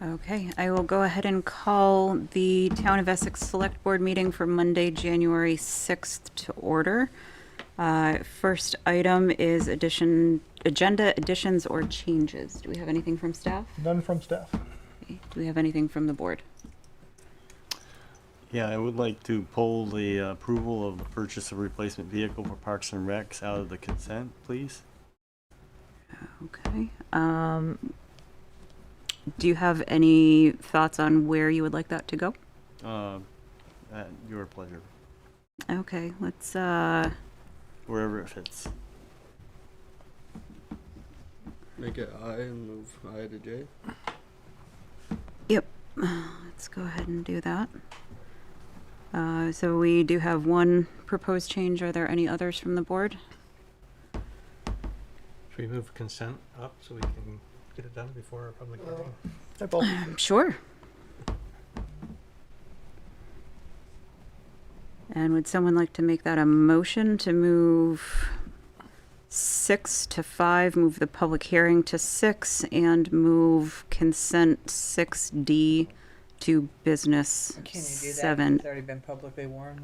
Okay, I will go ahead and call the Town of Essex Select Board meeting for Monday, January 6th to order. First item is agenda additions or changes. Do we have anything from staff? None from staff. Okay. Do we have anything from the board? Yeah, I would like to pull the approval of the purchase of replacement vehicle for Parks and Recs out of the consent, please. Okay. Do you have any thoughts on where you would like that to go? At your pleasure, Okay, let's, wherever it fits. Make it I and move I to J. yep, let's go ahead and do that. So we do have one proposed change. Are there any others from the board? Should we move consent up so we can get it done before our public hearing? Hi, Paul. Sure. And would someone like to make that a motion to move 6 to 5, move the public hearing to 6, and move consent 6D to business Can you do that? 7? It's already been publicly warned.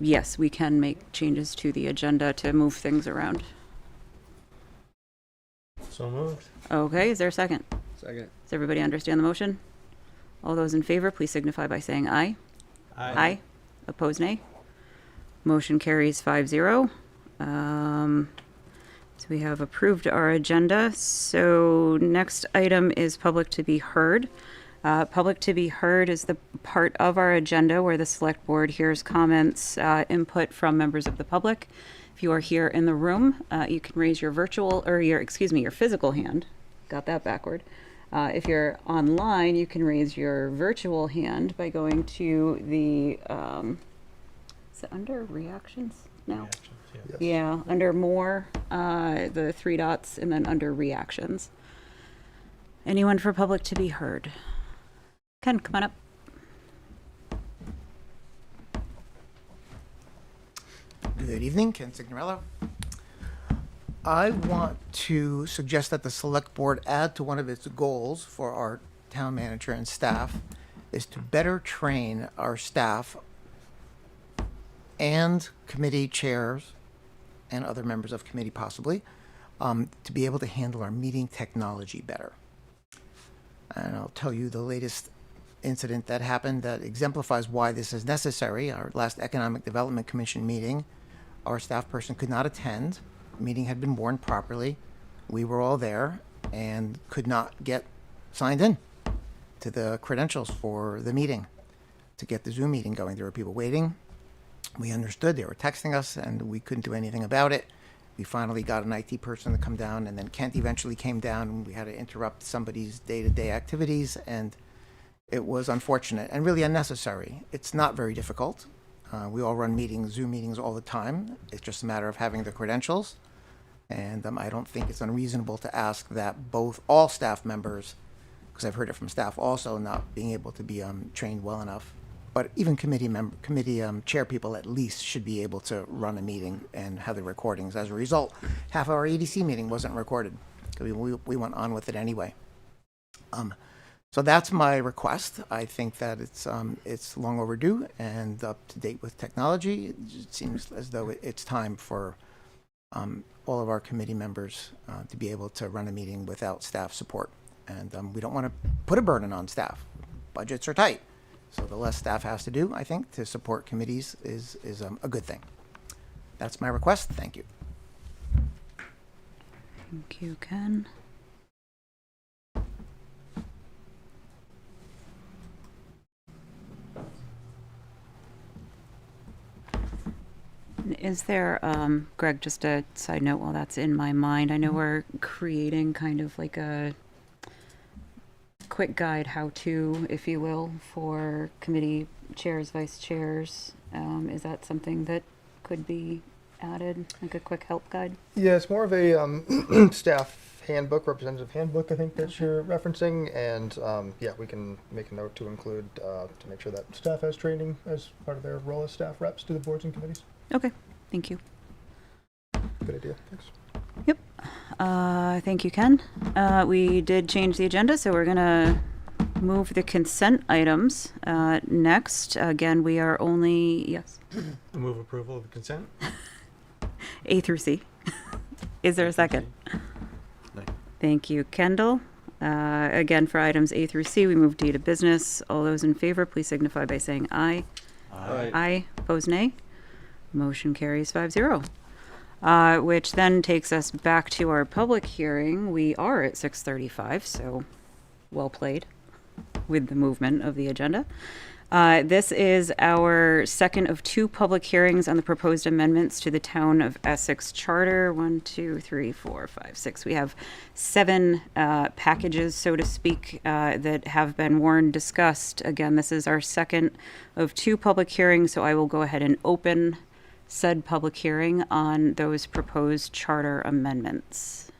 Yes, we can make changes to the agenda to move things around. So moved. Okay, is there a second? Second. Does everybody understand the motion? All those in favor, please signify by saying aye. Aye. Opposed, nay. Motion carries 5-0. So we have approved our agenda. So next item is public to be heard. Public to be heard is the part of our agenda where the select board hears comments, input from members of the public. If you are here in the room, you can raise your virtual, or your physical hand. Got that backward. If you're online, you can raise your virtual hand by going to the, is it under reactions now? Reactions, yeah. Yes. Yeah, under more, the 3 dots, and then under reactions. Anyone for public to be heard? Ken, come on up. Good evening, Ken Signorello. I want to suggest that the select board add to one of its goals for our town manager and staff is to better train our staff and committee chairs and other members of committee possibly to be able to handle our meeting technology better. And I'll tell you the latest incident that happened that exemplifies why this is necessary. Our last Economic Development Commission meeting, our staff person could not attend. The meeting had been warned properly. We were all there and could not get signed in to the credentials for the meeting to get the Zoom meeting going. There were people waiting. We understood. They were texting us and we couldn't do anything about it. We finally got an IT person to come down, and then Kent eventually came down, and we had to interrupt somebody's day-to-day activities, and it was unfortunate and really unnecessary. It's not very difficult. We all run meetings, Zoom meetings all the time. It's just a matter of having the credentials. And I don't think it's unreasonable to ask that all staff members, because I've heard it from staff also not being able to be trained well enough, but even committee chair people at least should be able to run a meeting and have the recordings. As a result, half of our EDC meeting wasn't recorded. We went on with it anyway. So that's my request. I think that it's long overdue and up to date with technology. It seems as though it's time for all of our committee members to be able to run a meeting without staff support. And we don't want to put a burden on staff. Budgets are tight. So the less staff has to do, I think, to support committees is a good thing. That's my request. Thank you. Thank you, Ken. Is there, Greg, just a side note while that's in my mind, I know we're creating kind of like a quick guide how-to, if you will, for committee chairs, vice chairs. Is that something that could be added, like a quick help guide? Yeah, it's more of a staff handbook, representative handbook, I think that you're referencing. And yeah, we can make a note to include to make sure that staff has training as part of their role as staff reps to the boards and committees. Okay, thank you. Good idea. Thanks. Yep. Thank you, Ken. We did change the agenda, so we're gonna move the consent items. Next, again, we are only, yes, I move approval of the consent. A through C. Is there a second? Thank you, Kendall. Again, for items A through C, we move D to business. All those in favor, please signify by saying aye. Aye. Opposed, nay. Motion carries 5-0. Which then takes us back to our public hearing. We are at 6:35, so well played with the movement of the agenda. This is our second of two public hearings on the proposed amendments to the Town of Essex Charter. 1, 2, 3, 4, 5, 6. We have 7 packages, so to speak, that have been warned, discussed. Again, this is our second of two public hearings, so I will go ahead and open said public hearing on those proposed charter amendments.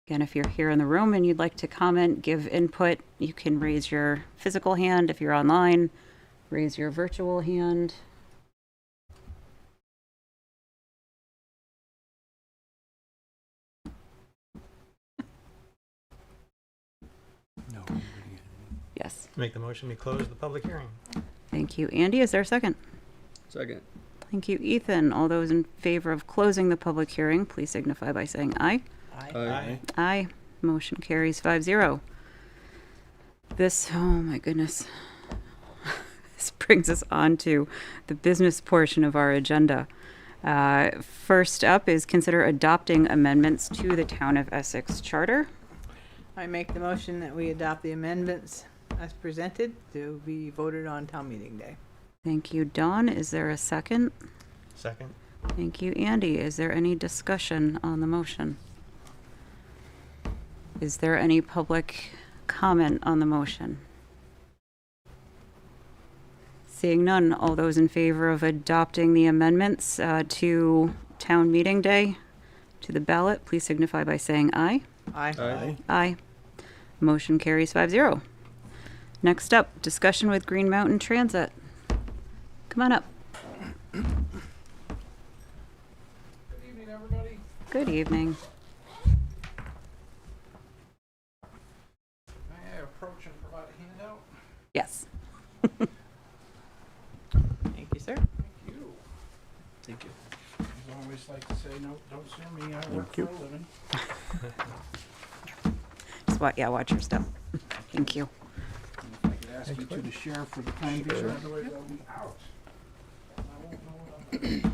Again, if you're here in the room and you'd like to comment, give input, you can raise your physical hand. If you're online, raise your virtual hand. Yes. Make the motion, we close the public hearing. Thank you, Andy. Is there a second? Second. Thank you, Ethan. All those in favor of closing the public hearing, please signify by saying aye. Aye. Aye. Motion carries 5-0. This, oh my goodness. This brings us on to the business portion of our agenda. First up is consider adopting amendments to the Town of Essex Charter. I make the motion that we adopt the amendments as presented to be voted on town meeting day. Thank you, Dawn. Is there a second? Second. Thank you, Andy. Is there any discussion on the motion? Is there any public comment on the motion? Seeing none, all those in favor of adopting the amendments to town meeting day to the ballot, please signify by saying aye. Aye. Aye. Aye. Motion carries 5-0. Next up, discussion with Green Mountain Transit. Come on up. Good evening, everybody. Good evening. May I approach and provide a handout? Yes. Thank you, sir. Thank you. Thank you. As I always like to say, no, don't sue me, I work for a living. Just watch your step. Thank you. And if I could ask you two to share for the time being, otherwise I'll be out. I won't know what I'm doing.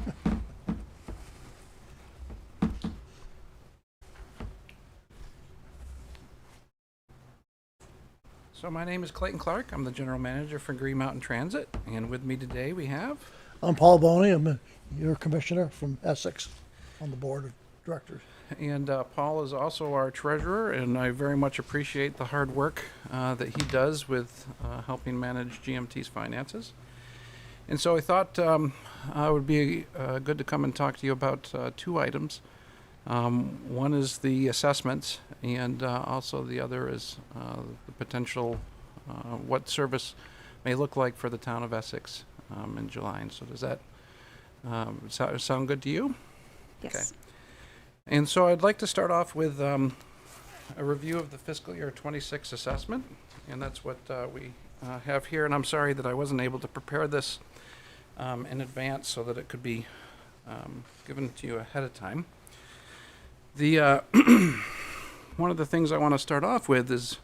So my name is Clayton Clark. I'm the general manager for Green Mountain Transit, and with me today we have I'm Paul Boney. I'm your commissioner from Essex on the board of directors. And Paul is also our treasurer, and I very much appreciate the hard work that he does with helping manage GMT's finances. And so I thought it would be good to come and talk to you about 2 items. One is the assessments, and also the other is the potential what service may look like for the town of Essex in July. And so does that sound good to you? Yes. Okay. And so I'd like to start off with a review of the fiscal year 26 assessment, and that's what we have here. And I'm sorry that I wasn't able to prepare this in advance so that it could be given to you ahead of time. The one of the things I want to start off with is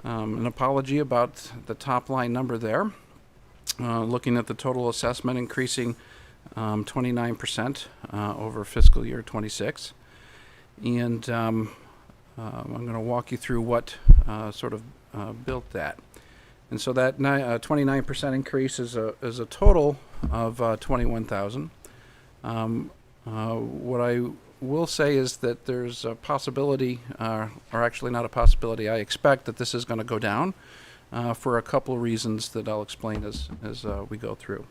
an apology about the top line number there. Looking at the total assessment increasing 29% over fiscal year 26. And I'm going to walk you through what sort of built that. And so that 29% increase is a total of $21,000. What I will say is that there's a possibility, or actually not a possibility, I expect that this is going to go down for a couple of reasons that I'll explain as we go through.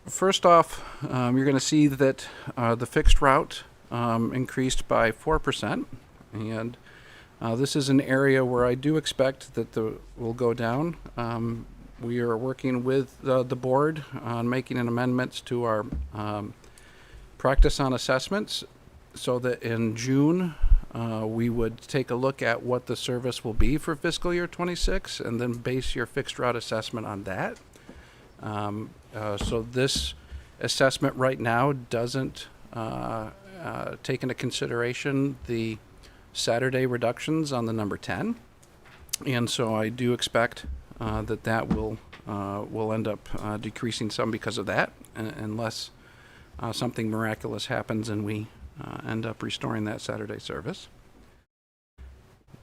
First off, you're going to see that the fixed route increased by 4%, and this is an area where I do expect that will go down. We are working with the board on making an amendments to our practice on assessments so that in June, we would take a look at what the service will be for fiscal year 26 and then base your fixed route assessment on that. So this assessment right now doesn't take into consideration the Saturday reductions on the number 10. And so I do expect that will end up decreasing some because of that, unless something miraculous happens and we end up restoring that Saturday service.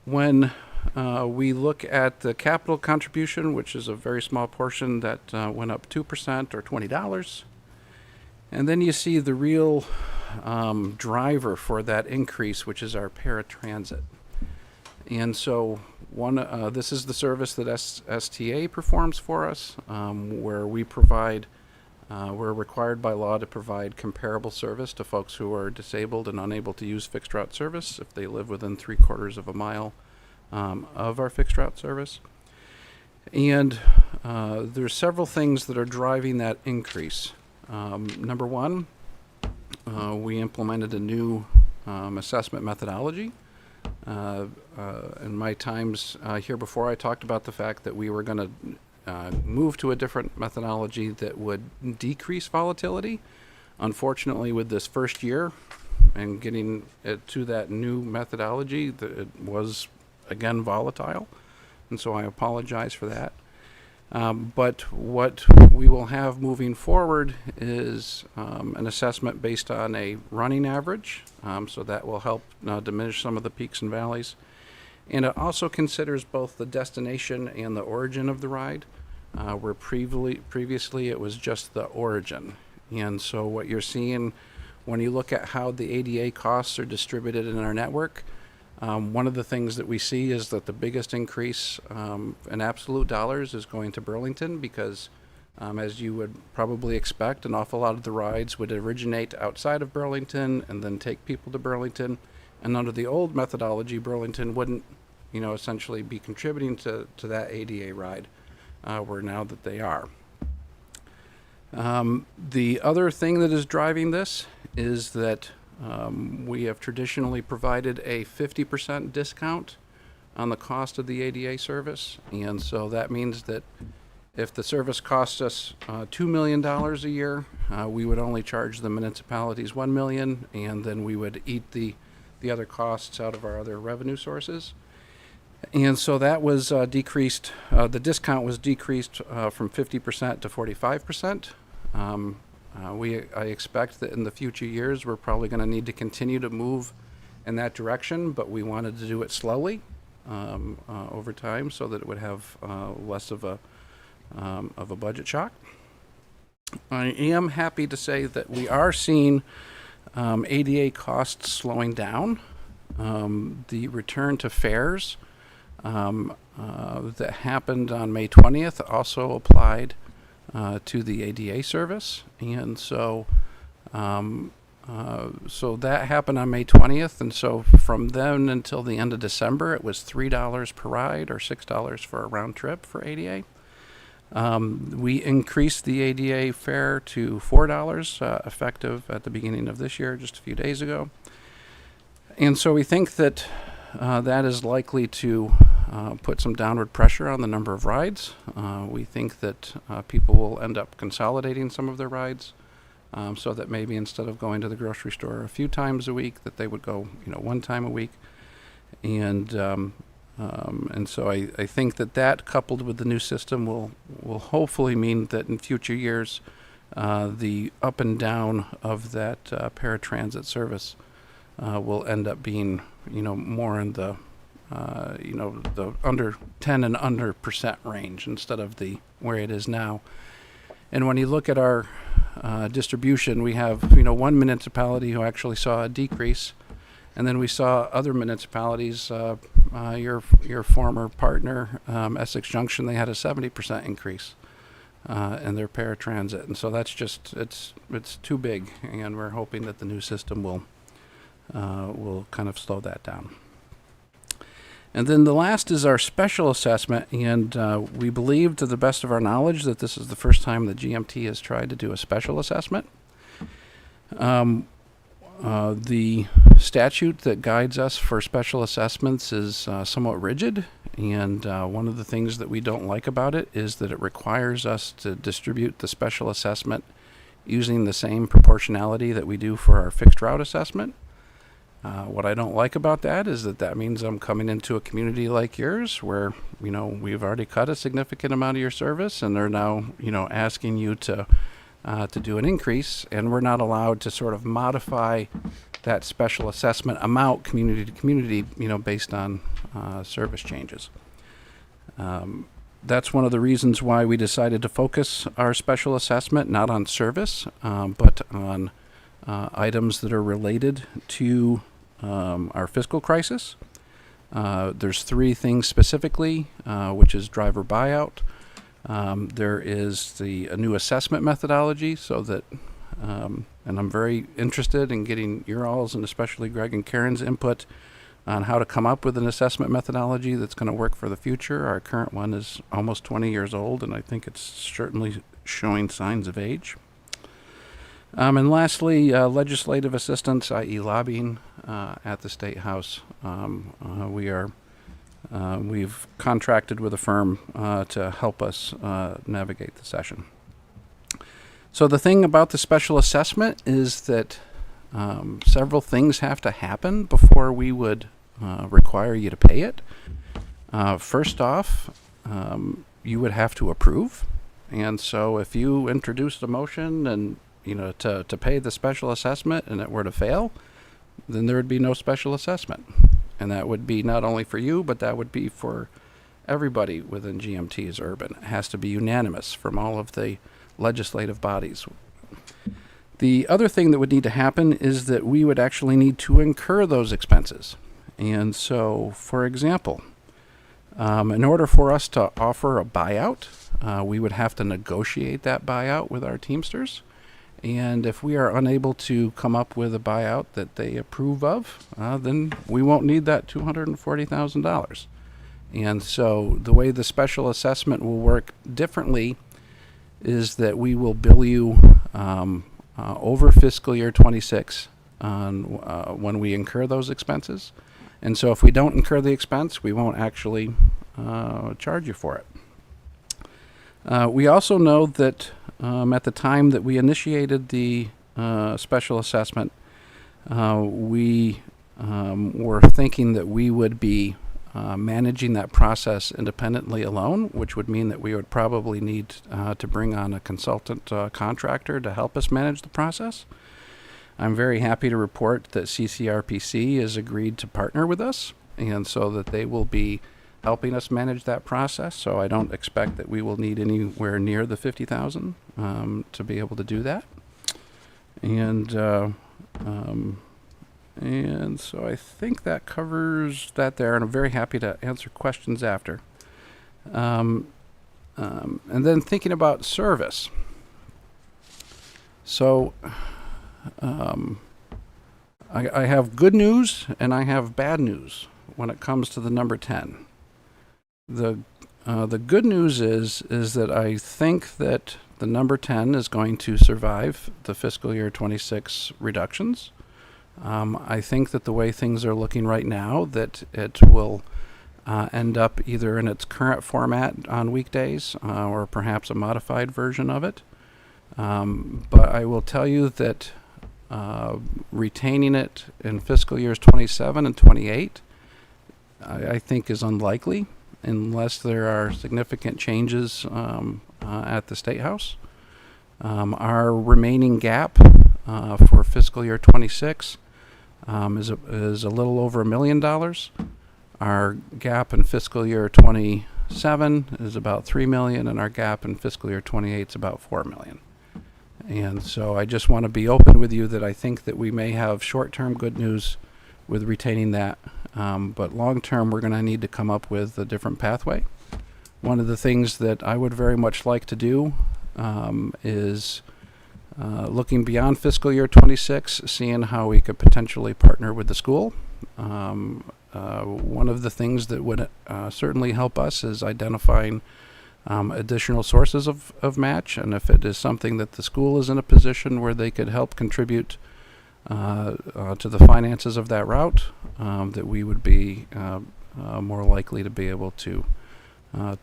When we look at the capital contribution, which is a very small portion that went up 2% or $20, and then you see the real driver for that increase, which is our paratransit. And so this is the service that STA performs for us, where we provide, we're required by law to provide comparable service to folks who are disabled and unable to use fixed route service if they live within 3/4 of a mile of our fixed route service. And there's several things that are driving that increase. Number one, we implemented a new assessment methodology. In my times here before, I talked about the fact that we were going to move to a different methodology that would decrease volatility. Unfortunately, with this first year and getting it to that new methodology, it was again volatile, and so I apologize for that. But what we will have moving forward is an assessment based on a running average, so that will help diminish some of the peaks and valleys. And it also considers both the destination and the origin of the ride, where previously it was just the origin. And so what you're seeing when you look at how the ADA costs are distributed in our network, one of the things that we see is that the biggest increase in absolute dollars is going to Burlington because, as you would probably expect, an awful lot of the rides would originate outside of Burlington and then take people to Burlington. And under the old methodology, Burlington wouldn't, essentially be contributing to that ADA ride, where now that they are. The other thing that is driving this is that we have traditionally provided a 50% discount on the cost of the ADA service. And so that means that if the service costs us $2 million a year, we would only charge the municipalities $1 million, and then we would eat the other costs out of our other revenue sources. And so that was decreased, the discount was decreased from 50% to 45%. I expect that in the future years, we're probably going to need to continue to move in that direction, but we wanted to do it slowly over time so that it would have less of a budget shock. I am happy to say that we are seeing ADA costs slowing down. The return to fares that happened on May 20th also applied to the ADA service, and so so that happened on May 20th, and so from then until the end of December, it was $3 per ride or $6 for a round trip for ADA. We increased the ADA fare to $4 effective at the beginning of this year, just a few days ago, and so we think that that is likely to put some downward pressure on the number of rides. We think that people will end up consolidating some of their rides, so that maybe instead of going to the grocery store a few times a week, that they would go, one time a week. And so I think that coupled with the new system will hopefully mean that in future years, the up and down of that paratransit service will end up being, more in the the under 10 and under % range instead of the where it is now. And when you look at our distribution, we have one municipality who actually saw a decrease, and then we saw other municipalities. Your former partner, Essex Junction, they had a 70% increase in their paratransit, and so that's just it's too big, and we're hoping that the new system will kind of slow that down. And then the last is our special assessment, and we believe, to the best of our knowledge, that this is the first time the GMT has tried to do a special assessment. The statute that guides us for special assessments is somewhat rigid, and one of the things that we don't like about it is that it requires us to distribute the special assessment using the same proportionality that we do for our fixed route assessment. What I don't like about that is that means I'm coming into a community like yours where, we've already cut a significant amount of your service, and they're now, asking you to do an increase, and we're not allowed to sort of modify that special assessment amount community to community, based on service changes. That's one of the reasons why we decided to focus our special assessment not on service, but on items that are related to our fiscal crisis. There's 3 things specifically, which is driver buyout. There is a new assessment methodology, so that, and I'm very interested in getting your all's, and especially Greg and Karen's input on how to come up with an assessment methodology that's going to work for the future. Our current one is almost 20 years old, and I think it's certainly showing signs of age. And lastly, legislative assistance, i.e. lobbying, at the State House. We've contracted with a firm to help us navigate the session. So the thing about the special assessment is that several things have to happen before we would require you to pay it. First off, you would have to approve. And so if you introduced a motion and to pay the special assessment and it were to fail, then there would be no special assessment. And that would be not only for you, but that would be for everybody within GMT's urban. It has to be unanimous from all of the legislative bodies. The other thing that would need to happen is that we would actually need to incur those expenses. And so, for example, in order for us to offer a buyout, we would have to negotiate that buyout with our Teamsters. And if we are unable to come up with a buyout that they approve of, then we won't need that $240,000. And so the way the special assessment will work differently is that we will bill you over fiscal year 26 on when we incur those expenses. And so if we don't incur the expense, we won't actually charge you for it. We also know that at the time that we initiated the special assessment, we were thinking that we would be managing that process independently alone, which would mean that we would probably need to bring on a consultant contractor to help us manage the process. I'm very happy to report that CCRPC has agreed to partner with us, and so that they will be helping us manage that process. So I don't expect that we will need anywhere near the $50,000 to be able to do that. And so I think that covers that there, and I'm very happy to answer questions after. And then thinking about service. So I have good news and I have bad news when it comes to the number 10. The good news is that I think that the number 10 is going to survive the fiscal year 26 reductions. I think that the way things are looking right now, that it will end up either in its current format on weekdays or perhaps a modified version of it. But I will tell you that retaining it in fiscal years 27 and 28, I think is unlikely, unless there are significant changes at the State House. Our remaining gap for fiscal year 26 is a little over $1 million. Our gap in fiscal year 27 is about $3 million, and our gap in fiscal year 28 is about $4 million. And so I just want to be open with you that I think that we may have short-term good news with retaining that. But long-term, we're going to need to come up with a different pathway. One of the things that I would very much like to do is looking beyond fiscal year 26, seeing how we could potentially partner with the school. One of the things that would certainly help us is identifying additional sources of match, and if it is something that the school is in a position where they could help contribute to the finances of that route, that we would be more likely to be able to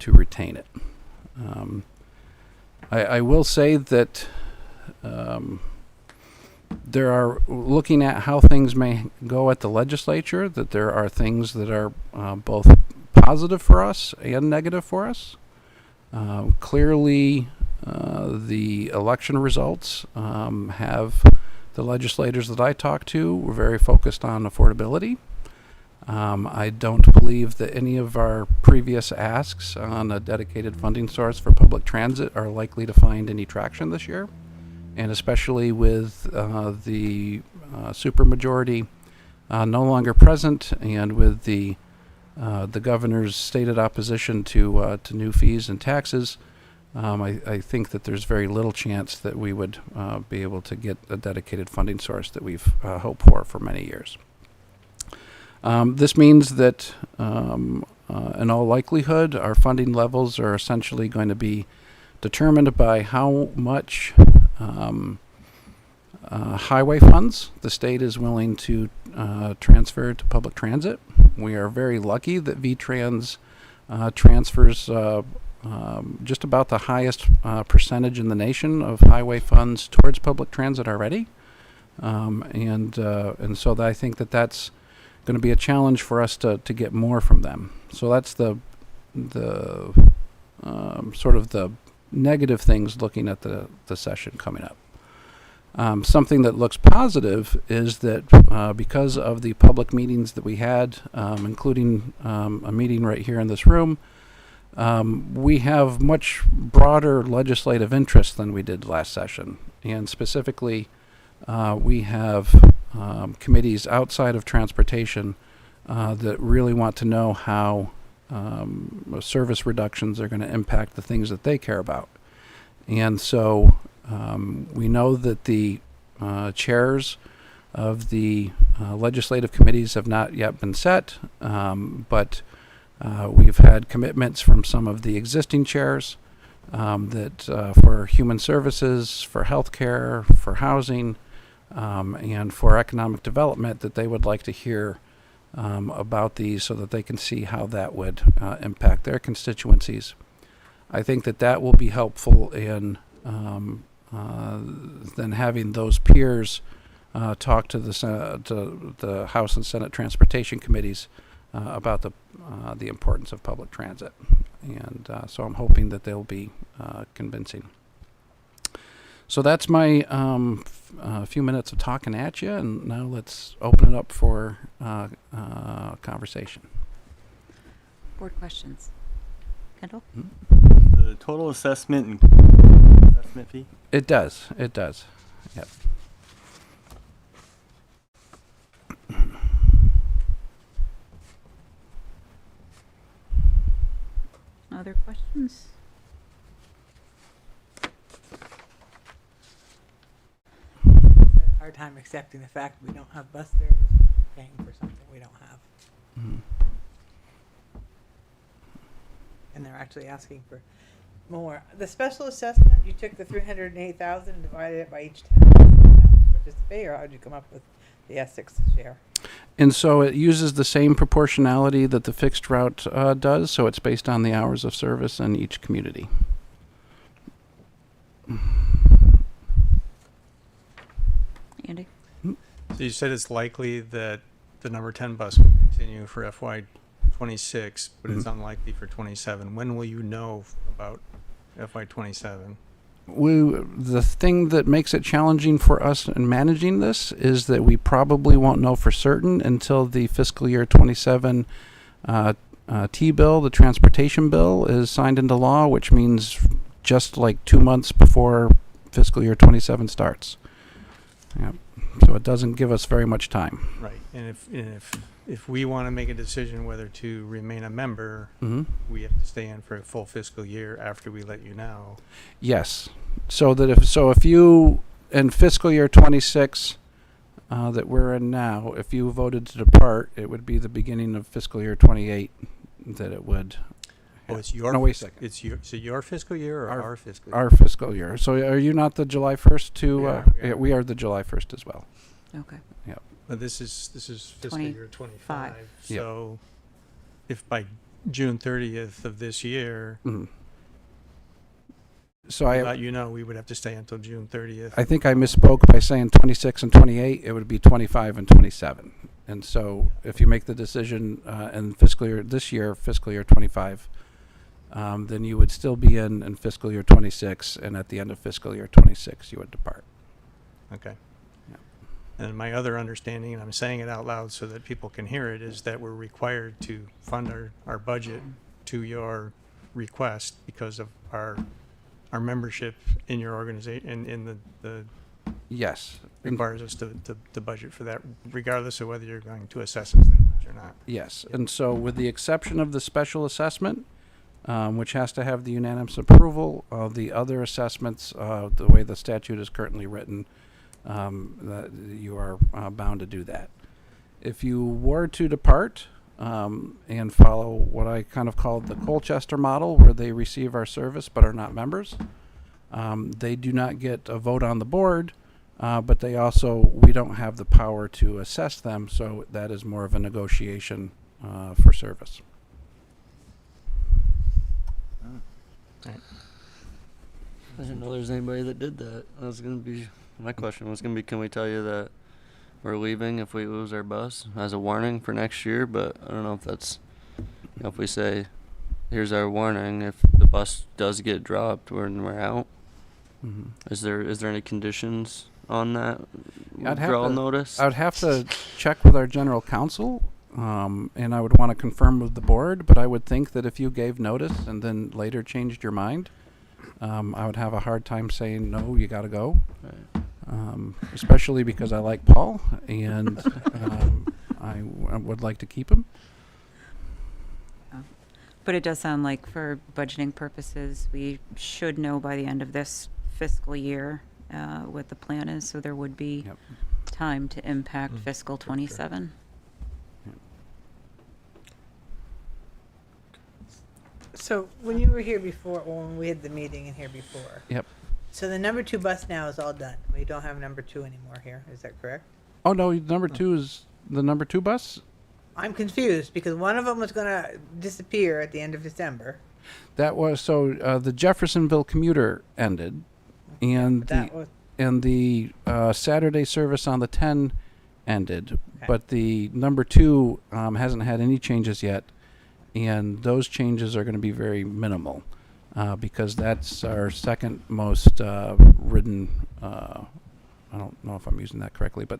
retain it. I will say that there are, looking at how things may go at the legislature, that there are things that are both positive for us and negative for us. Clearly, the election results have the legislators that I talked to were very focused on affordability. I don't believe that any of our previous asks on a dedicated funding source for public transit are likely to find any traction this year. And especially with the supermajority no longer present, and with the governor's stated opposition to new fees and taxes, I think that there's very little chance that we would be able to get a dedicated funding source that we've hoped for many years. This means that in all likelihood, our funding levels are essentially going to be determined by how much highway funds the state is willing to transfer to public transit. We are very lucky that VTrans transfers just about the highest percentage in the nation of highway funds towards public transit already, and so I think that that's going to be a challenge for us to get more from them. So that's the sort of the negative things looking at the session coming up. Something that looks positive is that because of the public meetings that we had, including a meeting right here in this room, we have much broader legislative interest than we did last session. And specifically, we have committees outside of transportation that really want to know how service reductions are going to impact the things that they care about. And so we know that the chairs of the legislative committees have not yet been set, but we've had commitments from some of the existing chairs that for human services, for healthcare, for housing, and for economic development, that they would like to hear about these so that they can see how that would impact their constituencies. I think that that will be helpful in then having those peers talk to the House and Senate Transportation Committees about the importance of public transit. And so I'm hoping that they'll be convincing. So that's my few minutes of talking at you, and now let's open it up for conversation. Board questions. Kendall? The total assessment and assessment fee? It does. Yep. Other questions? Hard time accepting the fact we don't have bus service, paying for something we don't have. Mhm. And they're actually asking for more. The special assessment, you took the 308,000 and divided it by each town to participate, or how did you come up with the Essex share? And so it uses the same proportionality that the fixed route does, so it's based on the hours of service in each community. Andy? So you said it's likely that the number 10 bus will continue for FY '26, but it's unlikely for '27. When will you know about FY '27? The thing that makes it challenging for us in managing this is that we probably won't know for certain until the fiscal year '27 T-bill, the transportation bill, is signed into law, which means just like 2 months before fiscal year '27 starts. Yep. So it doesn't give us very much time. Right, and if we want to make a decision whether to remain a member, we have to stay in for a full fiscal year after we let you know. Yes. So that if you in fiscal year '26 that we're in now, if you voted to depart, it would be the beginning of fiscal year '28 that it would. Oh, it's your. No, wait a second. It's your fiscal year or our fiscal year? Our fiscal year. So are you not the July 1st to? We are. Yeah, we are the July 1st as well. Okay. But this is fiscal year 25. Yep. So if by June 30th of this year, Mhm. So I we would have to stay until June 30th. I think I misspoke by saying 26 and 28. It would be 25 and 27. And so if you make the decision in fiscal year 25, then you would still be in fiscal year 26, and at the end of fiscal year 26, you would depart. Okay. Yeah. And my other understanding, and I'm saying it out loud so that people can hear it, is that we're required to fund our budget to your request because of our membership in your organization, in the Yes. requires us to budget for that, regardless of whether you're going to assess us that much or not. Yes. And so with the exception of the special assessment, which has to have the unanimous approval of the other assessments, the way the statute is currently written, that you are bound to do that. If you were to depart and follow what I kind of called the Colchester model, where they receive our service but are not members, they do not get a vote on the board, but we don't have the power to assess them, so that is more of a negotiation for service. I didn't know there's anybody that did that. My question was gonna be, can we tell you that we're leaving if we lose our bus as a warning for next year? But I don't know if that's, if we say, here's our warning, if the bus does get dropped, we're out. Mm-hmm. Is there any conditions on that I'd have withdrawal to- notice? I would have to check with our general counsel, and I would want to confirm with the board, but I would think that if you gave notice and then later changed your mind, I would have a hard time saying, no, you got to go. Right. Especially because I like Paul, and I would like to keep him. But it does sound like for budgeting purposes, we should know by the end of this fiscal year what the plan is, so there would be Yep. time to impact fiscal 27. So when you were here before, when we had the meeting in here before. Yep. So the number 2 bus now is all done. We don't have number 2 anymore here. Is that correct? Oh, no, number 2 is the number 2 bus? I'm confused because one of them was going to disappear at the end of December. That was, so the Jeffersonville commuter ended, and That was the Saturday service on the 10 ended, Okay. but the number 2 hasn't had any changes yet, and those changes are going to be very minimal because that's our second most ridden. I don't know if I'm using that correctly, but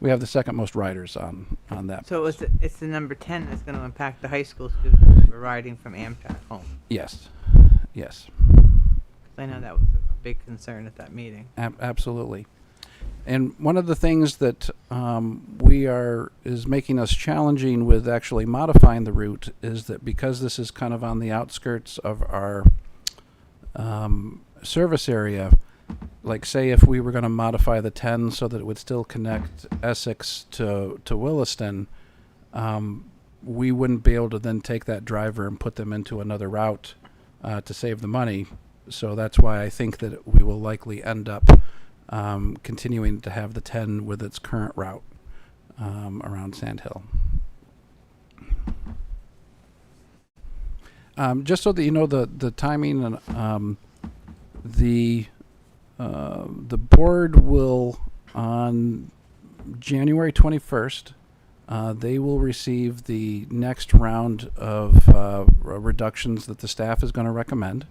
we have the second most riders on that. so it's the number 10 that's going to impact the high school students who are riding from Amtrak home. Yes, yes, I know that was a big concern at that meeting. absolutely. And one of the things that is making us challenging with actually modifying the route is that because this is kind of on the outskirts of our service area, like say if we were going to modify the 10 so that it would still connect Essex to Williston, we wouldn't be able to then take that driver and put them into another route to save the money. So that's why I think that we will likely end up continuing to have the 10 with its current route around Sand Hill. Just so that you know the timing, and the board will, on January 21st, they will receive the next round of reductions that the staff is going to recommend.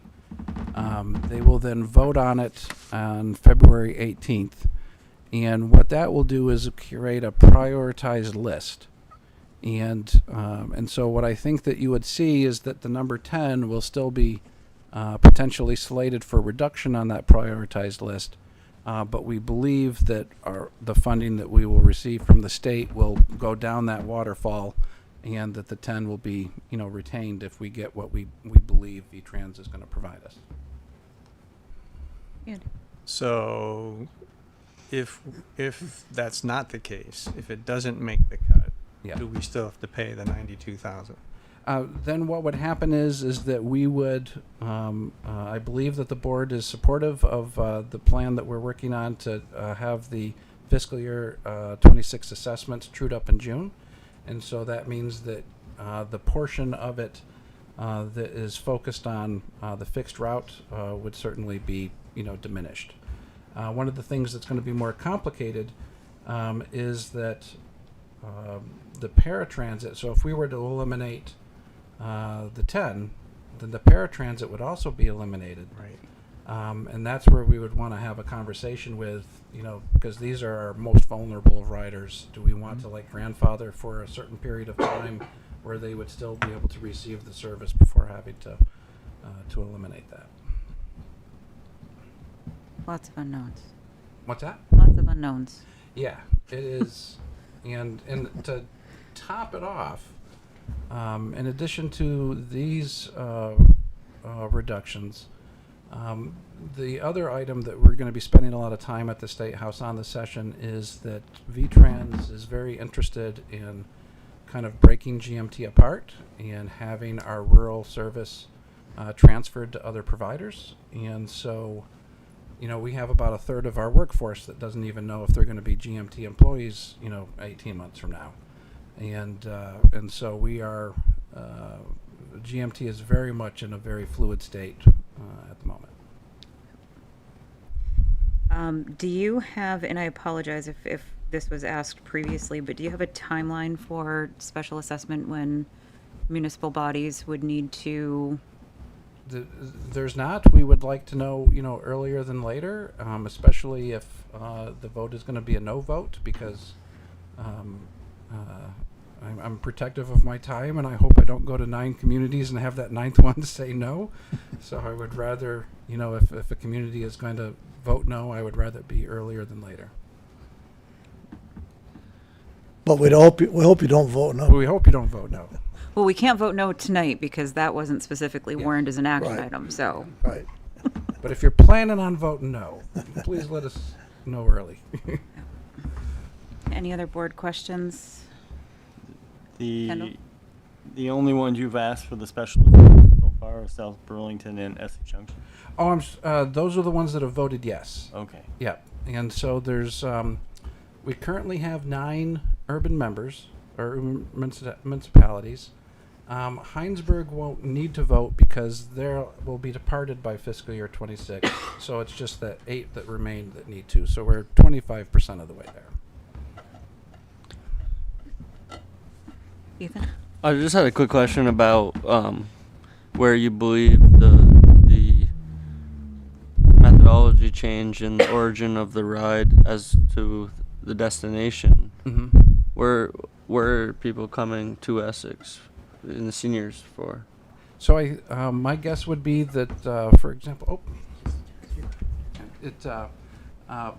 They will then vote on it on February 18th. And what that will do is create a prioritized list. And so what I think that you would see is that the number 10 will still be potentially slated for reduction on that prioritized list. But we believe that the funding that we will receive from the state will go down that waterfall, and that the 10 will be, retained if we get what we believe V-Trans is going to provide us. Good. So if that's not the case, if it doesn't make the cut, Yeah. do we still have to pay the 92,000? Then what would happen is that we would, I believe that the board is supportive of the plan that we're working on to have the fiscal year 26 assessments trued up in June. And so that means that the portion of it that is focused on the fixed route would certainly be, diminished. One of the things that's going to be more complicated is that the paratransit, so if we were to eliminate the 10, then the paratransit would also be eliminated. Right. And that's where we would want to have a conversation with, because these are our most vulnerable of riders. Do we want to grandfather for a certain period of time where they would still be able to receive the service before having to eliminate that? Lots of unknowns. What's that? Lots of unknowns. Yeah, it is. And to top it off, in addition to these reductions, the other item that we're going to be spending a lot of time at the State House on this session is that VTrans is very interested in kind of breaking GMT apart and having our rural service transferred to other providers. And so, we have about a third of our workforce that doesn't even know if they're going to be GMT employees, 18 months from now. And so we are, GMT is very much in a very fluid state at the moment. Do you have, and I apologize if this was asked previously, but do you have a timeline for special assessment when municipal bodies would need to? There's not. We would like to know, earlier than later, especially if the vote is going to be a no vote, because I'm protective of my time, and I hope I don't go to 9 communities and have that 9th one say no. So I would rather, if a community is going to vote no, I would rather it be earlier than later. But we hope you don't vote no. We hope you don't vote no. Well, we can't vote no tonight because that wasn't specifically warned as an action Right. item, so. Right. But if you're planning on voting no, please let us know early. Any other board questions? Kendall? The only ones you've asked for the special assessment so far are South Burlington and Essex Junction. Oh, those are the ones that have voted yes. Okay. Yeah, and so there's, we currently have 9 urban members, or municipalities. Heinsberg won't need to vote because they will be departed by fiscal year 26. So it's just that 8 that remain that need to. So we're 25% of the way there. Ethan? I just had a quick question about where you believe the methodology change in the origin of the ride as to the destination. Mm-hmm. Where are people coming to Essex in the seniors for? So my guess would be that, for example,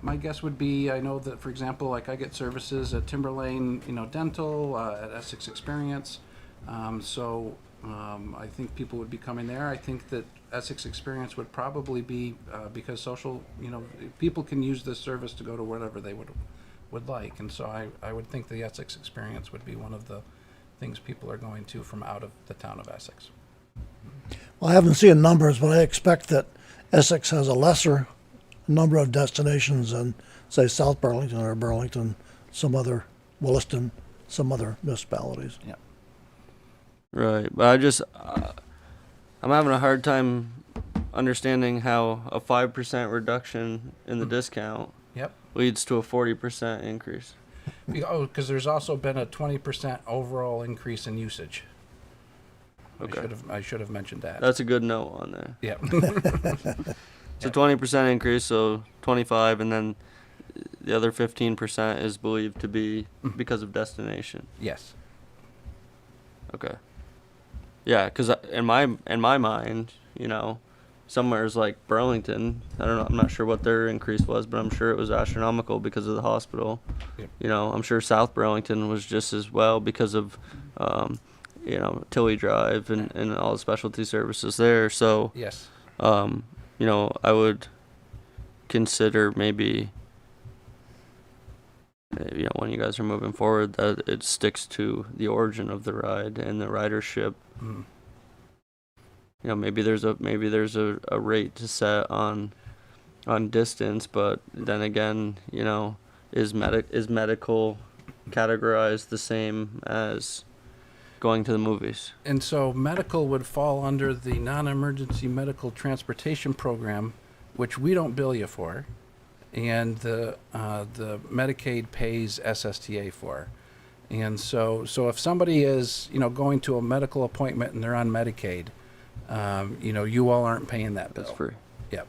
my guess would be, I know that, for example, like I get services at Timberlane, Dental, at Essex Experience. So I think people would be coming there. I think that Essex Experience would probably be, because social, people can use this service to go to whatever they would like. And so I would think the Essex Experience would be one of the things people are going to from out of the town of Essex. Well, I haven't seen numbers, but I expect that Essex has a lesser number of destinations than, say, South Burlington or Burlington, Williston, some other municipalities. Yeah. Right, but I'm having a hard time understanding how a 5% reduction in the discount Yep. leads to a 40% increase. Because there's also been a 20% overall increase in usage. Okay. I should have mentioned that. That's a good note on there. Yeah. It's a 20% increase, so 25, and then the other 15% is believed to be because of destination. Yes. Okay. Yeah, because in my mind, somewhere's like Burlington. I don't know. I'm not sure what their increase was, but I'm sure it was astronomical because of the hospital. Yep. I'm sure South Burlington was just as well because of, Tilly Drive and all the specialty services there. So, Yes. I would consider maybe, when you guys are moving forward, that it sticks to the origin of the ride and the ridership. Mm. Maybe there's a rate to set on distance, but then again, is medical categorized the same as going to the movies? And so medical would fall under the non-emergency medical transportation program, which we don't bill you for, and the Medicaid pays SSTA for. And so if somebody is, going to a medical appointment and they're on Medicaid, you all aren't paying that bill. That's free. Yep.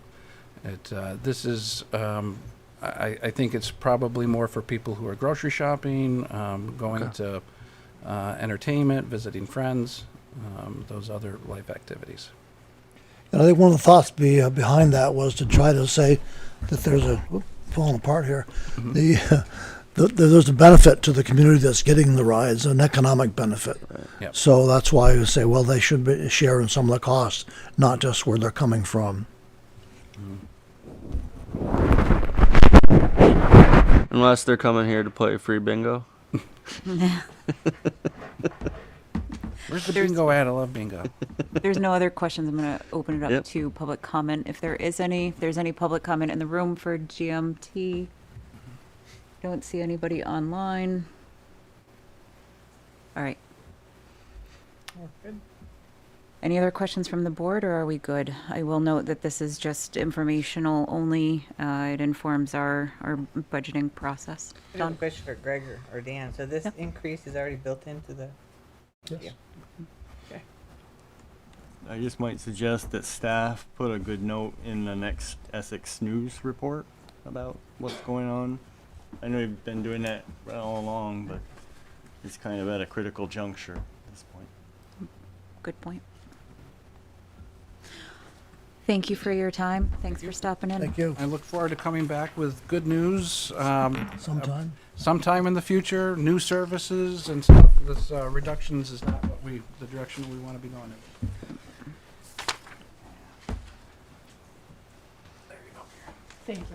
This is, I think it's probably more for people who are grocery shopping, going to entertainment, visiting friends, those other life activities. And I think one of the thoughts behind that was to try to say that there's falling apart here. There's a benefit to the community that's getting the rides, an economic benefit. Yep. So that's why you say, well, they should be sharing some of the costs, not just where they're coming from. Unless they're coming here to play free bingo. Where's the bingo at? I love bingo. There's no other questions. I'm going to open it up Yep. to public comment. If there's any public comment in the room for GMT. Don't see anybody online. All right. Oh, good. Any other questions from the board, or are we good? I will note that this is just informational only. It informs our budgeting process. I have a question for Greg or Dan. So this increase is already built into the. Yes. Yeah. Okay. I just might suggest that staff put a good note in the next Essex News report about what's going on. I know you've been doing that all along, but it's kind of at a critical juncture at this point. Good point. Thank you for your time. Thanks for stopping in. Thank you. I look forward to coming back with good news Sometime. sometime in the future, new services and stuff. This reductions is not the direction we want to be going in. Thank you.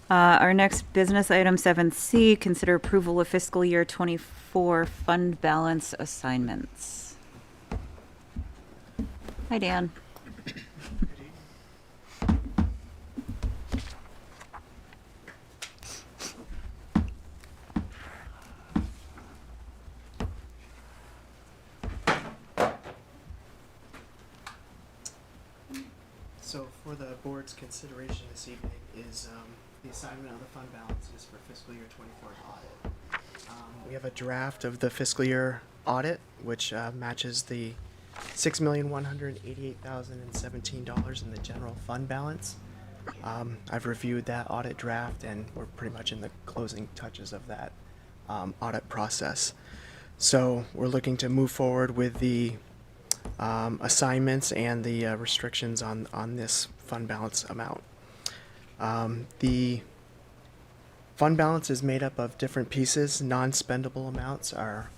Our next business item 7C, consider approval of fiscal year 24 fund balance assignments. Hi, Dan. So for the board's consideration this evening is the assignment of the fund balances for fiscal year 24 audit. We have a draft of the fiscal year audit, which matches the $6,188,017 in the general fund balance. I've reviewed that audit draft, and we're pretty much in the closing touches of that audit process. So we're looking to move forward with the assignments and the restrictions on this fund balance amount. The fund balance is made up of different pieces. Non-spendable amounts are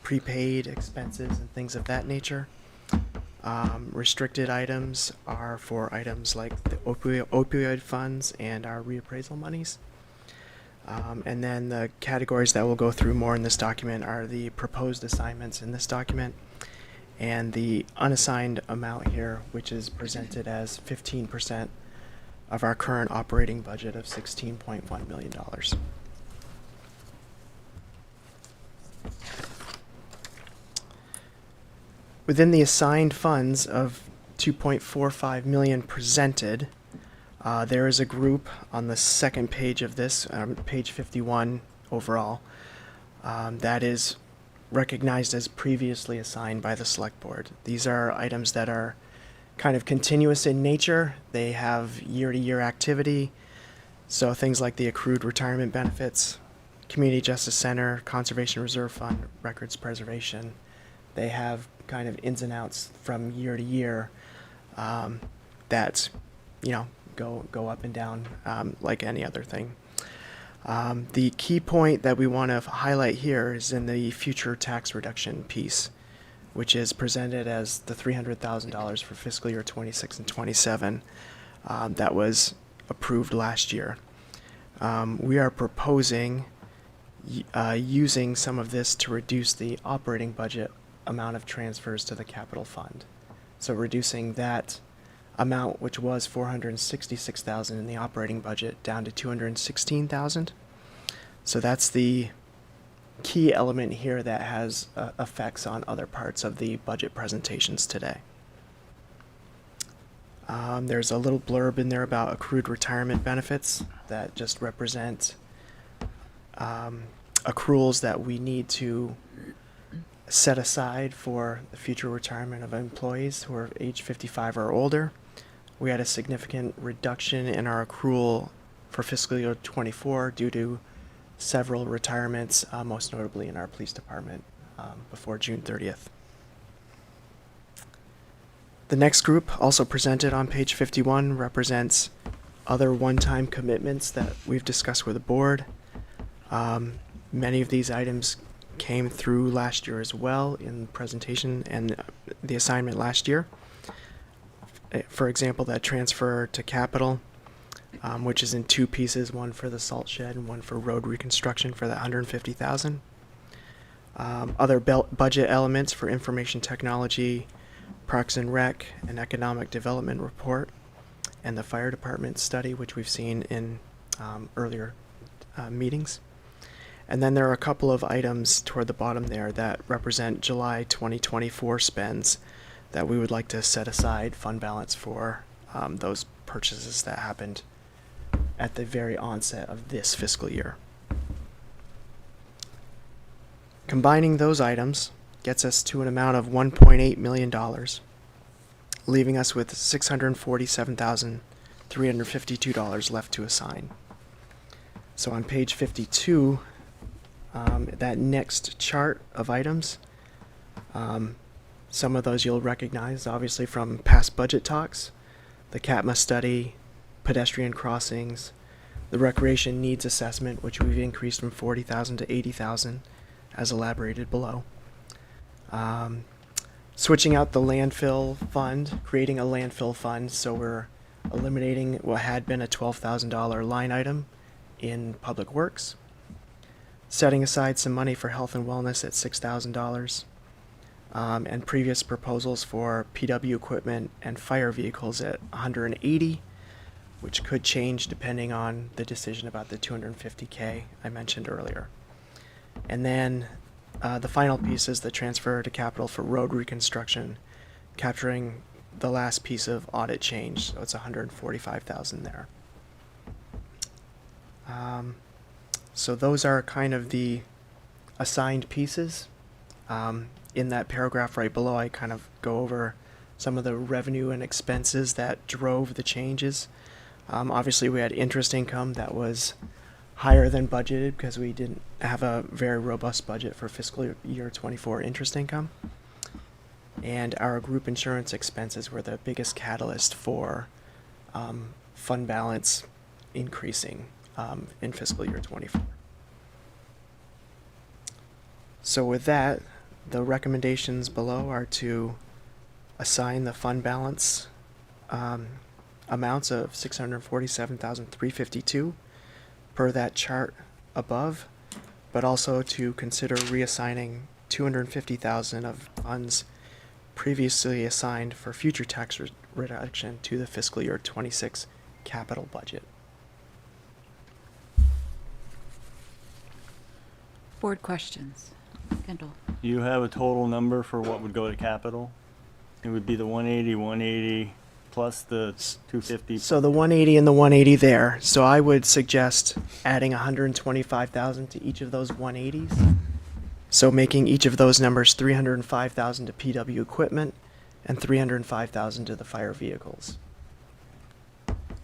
prepaid expenses and things of that nature. Restricted items are for items like the opioid funds and our reappraisal monies. And then the categories that we'll go through more in this document are the proposed assignments in this document and the unassigned amount here, which is presented as 15% of our current operating budget of $16.1 million. Within the assigned funds of 2.45 million presented, there is a group on the second page of this, page 51 overall, that is recognized as previously assigned by the select board. These are items that are kind of continuous in nature. They have year-to-year activity. So things like the accrued retirement benefits, Community Justice Center, Conservation Reserve Fund, records preservation. They have kind of ins and outs from year to year that, go up and down like any other thing. The key point that we want to highlight here is in the future tax reduction piece, which is presented as the $300,000 for fiscal year 26 and 27 that was approved last year. We are proposing using some of this to reduce the operating budget amount of transfers to the capital fund. So reducing that amount, which was 466,000 in the operating budget, down to 216,000. So that's the key element here that has effects on other parts of the budget presentations today. There's a little blurb in there about accrued retirement benefits that just represent accruals that we need to set aside for the future retirement of employees who are age 55 or older. We had a significant reduction in our accrual for fiscal year 24 due to several retirements, most notably in our police department before June 30th. The next group, also presented on page 51, represents other one-time commitments that we've discussed with the board. Many of these items came through last year as well in presentation and the assignment last year. For example, that transfer to capital, which is in two pieces, one for the salt shed and one for road reconstruction for that 150,000. Other budget elements for information technology, Parks and Rec, and Economic Development Report, and the Fire Department study, which we've seen in earlier meetings. And then there are a couple of items toward the bottom there that represent July 2024 spends that we would like to set aside fund balance for those purchases that happened at the very onset of this fiscal year. Combining those items gets us to an amount of $1.8 million, leaving us with $647,352 left to assign. So on page 52, that next chart of items, some of those you'll recognize obviously from past budget talks, the CATMA study, pedestrian crossings, the recreation needs assessment, which we've increased from 40,000 to 80,000, as elaborated below. Switching out the landfill fund, creating a landfill fund, so we're eliminating what had been a $12,000 line item in Public Works. Setting aside some money for health and wellness at $6,000, and previous proposals for PW equipment and fire vehicles at $180,000, which could change depending on the decision about the $250K I mentioned earlier. And then the final piece is the transfer to capital for road reconstruction, capturing the last piece of audit change, so it's $145,000 there. So those are kind of the assigned pieces. In that paragraph right below, I kind of go over some of the revenue and expenses that drove the changes. Obviously, we had interest income that was higher than budgeted because we didn't have a very robust budget for fiscal year 24 interest income. And our group insurance expenses were the biggest catalyst for fund balance increasing in fiscal year 24. So with that, the recommendations below are to assign the fund balance amounts of $647,352 per that chart above, but also to consider reassigning $250,000 of funds previously assigned for future tax reduction to the fiscal year 26 capital budget. Board questions. Kendall. Do you have a total number for what would go to capital? It would be the 180 plus the 250. So the 180 and the 180 there. So I would suggest adding 125,000 to each of those 180s. So making each of those numbers 305,000 to PW equipment and 305,000 to the fire vehicles.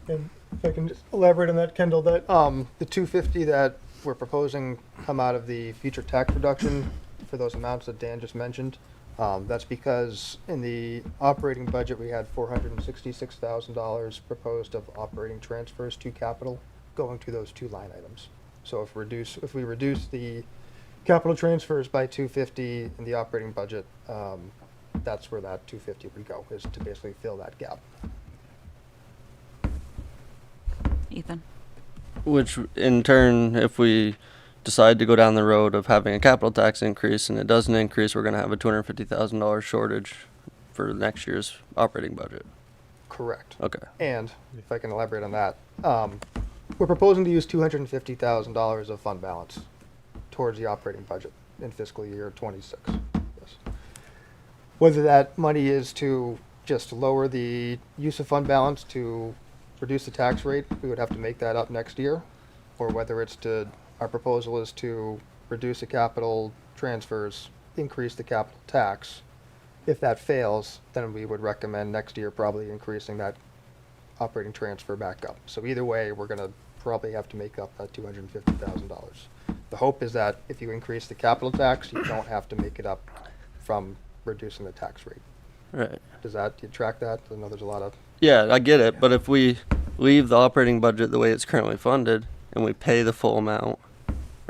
And if I can just elaborate on that, Kendall, that the 250 that we're proposing come out of the future tax reduction for those amounts that Dan just mentioned. That's because in the operating budget we had $466,000 proposed of operating transfers to capital going to those two line items. So if we reduce the capital transfers by 250 in the operating budget, that's where that 250 would go, is to basically fill that gap. Ethan. Which in turn, if we decide to go down the road of having a capital tax increase and it doesn't increase, we're going to have a $250,000 shortage for next year's operating budget. Correct. Okay. And if I can elaborate on that, we're proposing to use $250,000 of fund balance towards the operating budget in fiscal year 26. Yes. Whether that money is to just lower the use of fund balance to reduce the tax rate, we would have to make that up next year, or whether it's to, our proposal is to reduce the capital transfers, increase the capital tax. If that fails, then we would recommend next year probably increasing that operating transfer back up. So either way, we're gonna probably have to make up that $250,000. The hope is that if you increase the capital tax, you don't have to make it up from reducing the tax rate. Right. Do you track that? I know there's a lot of, Yeah, I get it, but if we leave the operating budget the way it's currently funded and we pay the full amount,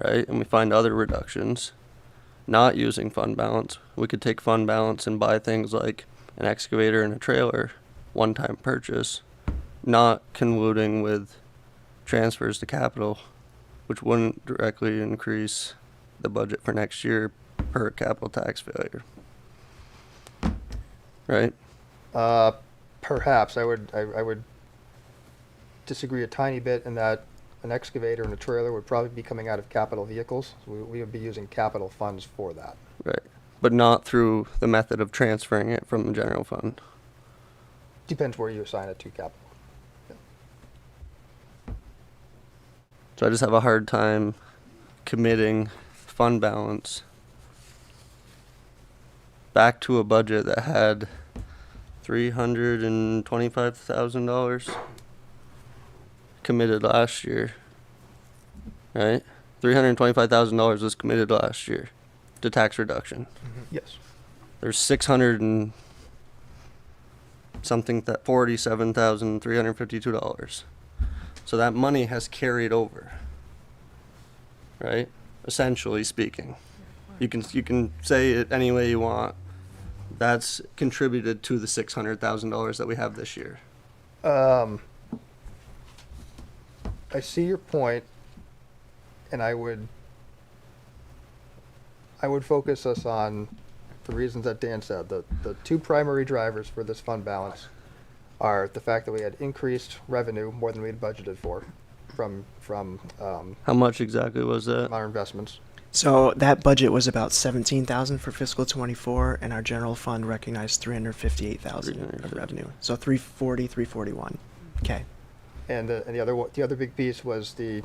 right, and we find other reductions, not using fund balance, we could take fund balance and buy things like an excavator and a trailer, one-time purchase, not convoluting with transfers to capital, which wouldn't directly increase the budget for next year per capital tax failure. Right? perhaps I would disagree a tiny bit in that an excavator and a trailer would probably be coming out of capital vehicles. We would be using capital funds for that. Right. But not through the method of transferring it from the general fund. Depends where you assign it to capital. So I just have a hard time committing fund balance back to a budget that had $325,000 committed last year. Right? $325,000 was committed last year to tax reduction. Yes. There's 600 and something, that $47,352. So that money has carried over, right? Essentially speaking, you can say it any way you want. That's contributed to the $600,000 that we have this year. I see your point, and I would focus us on the reasons that Dan said. The two primary drivers for this fund balance are the fact that we had increased revenue more than we had budgeted for from How much exactly was that? our investments. So that budget was about 17,000 for fiscal 24, and our general fund recognized 358,000 of revenue. So 340, 341. Okay. And the other big piece was the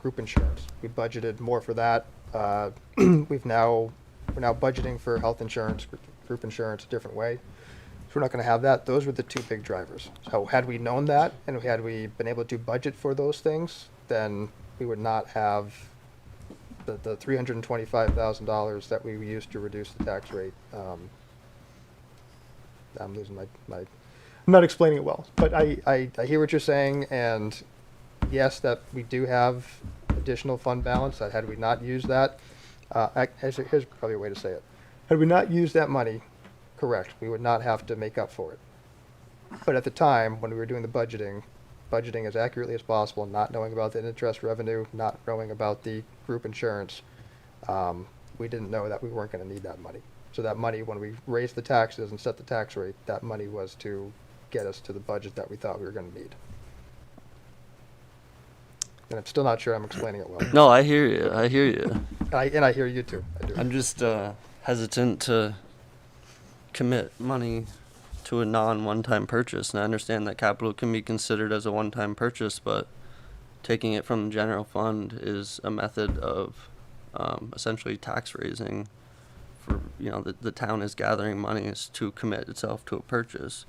group insurance. We budgeted more for that. We're now budgeting for health insurance, group insurance a different way. So we're not going to have that. Those were the two big drivers. So had we known that, and had we been able to budget for those things, then we would not have the $325,000 that we used to reduce the tax rate. I'm losing my I'm not explaining it well, but I hear what you're saying, and yes, that we do have additional fund balance. That had we not used that, here's probably a way to say it. Had we not used that money, correct, we would not have to make up for it. But at the time, when we were doing the budgeting as accurately as possible, not knowing about the interest revenue, not knowing about the group insurance, we didn't know that we weren't going to need that money. So that money, when we raised the taxes and set the tax rate, that money was to get us to the budget that we thought we were going to need. And I'm still not sure I'm explaining it well. No, I hear you. I hear you. And I hear you too. I do. I'm just hesitant to commit money to a one-time purchase, and I understand that capital can be considered as a one-time purchase, but taking it from the general fund is a method of essentially tax raising. For the town is gathering monies to commit itself to a purchase.